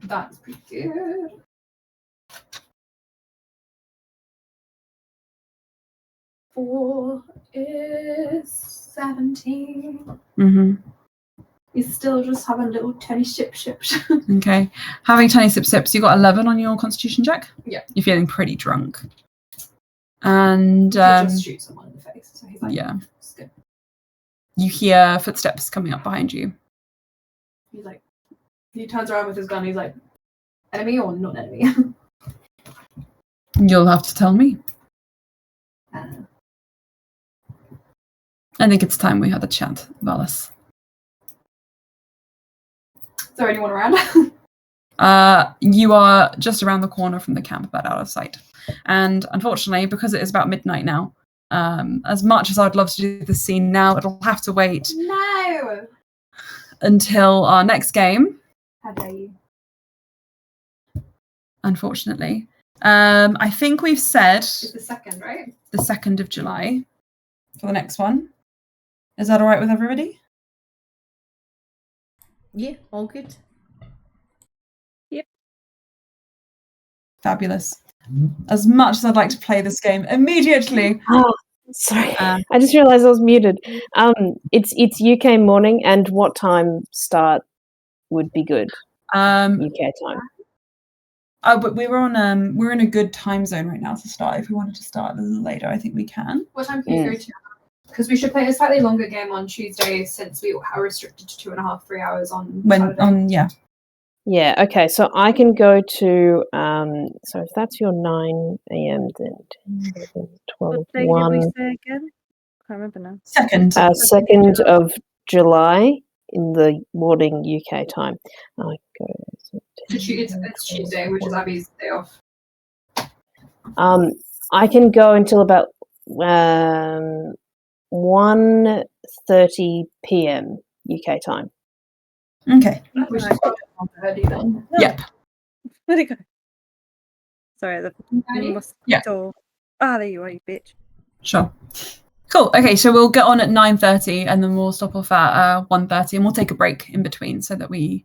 That's pretty good. Four is 17. Mm-hmm. He's still just having little tiny sips. Okay. Having tiny sips, you got 11 on your constitution check? Yeah. You're feeling pretty drunk. And He just shoots someone in the face. So he's like, yeah. it's good. You hear footsteps coming up behind you. He's like, he turns around with his gun. He's like, enemy or not enemy? You'll have to tell me. I think it's time we had a chat, Valis. Is there anyone around? You are just around the corner from the camp, but out of sight. And unfortunately, because it is about midnight now, as much as I'd love to do the scene now, it'll have to wait No! until our next game, How dare you? unfortunately. I think we've said It's the second, right? the 2nd of July for the next one. Is that all right with everybody? Yeah, all good. Fabulous. As much as I'd like to play this game immediately. Oh, sorry. I just realized I was muted. It's UK morning, and what time start would be good? UK time. Oh, but we're in a good time zone right now to start. If we wanted to start a little later, I think we can. What time can you go to? Because we should play a slightly longer game on Tuesday since we are restricted to 2.5, 3 hours on Saturday. Yeah, okay, so I can go to, so if that's your 9 a.m., then 10, 11, 12, What day did 1. we say again? Can't remember now. 2nd. 2nd of July in the morning UK time. I go. It's Tuesday, which is Abby's day off. I can go until about 1:30 p.m. UK time. Okay. We should start early then. Yep. Where'd it go? Sorry, the Ready? mosquito. Ah, there you are, you bitch. Sure. Cool. Okay, so we'll get on at 9:30 and then we'll stop off at 1:30 and we'll take a break in between so that we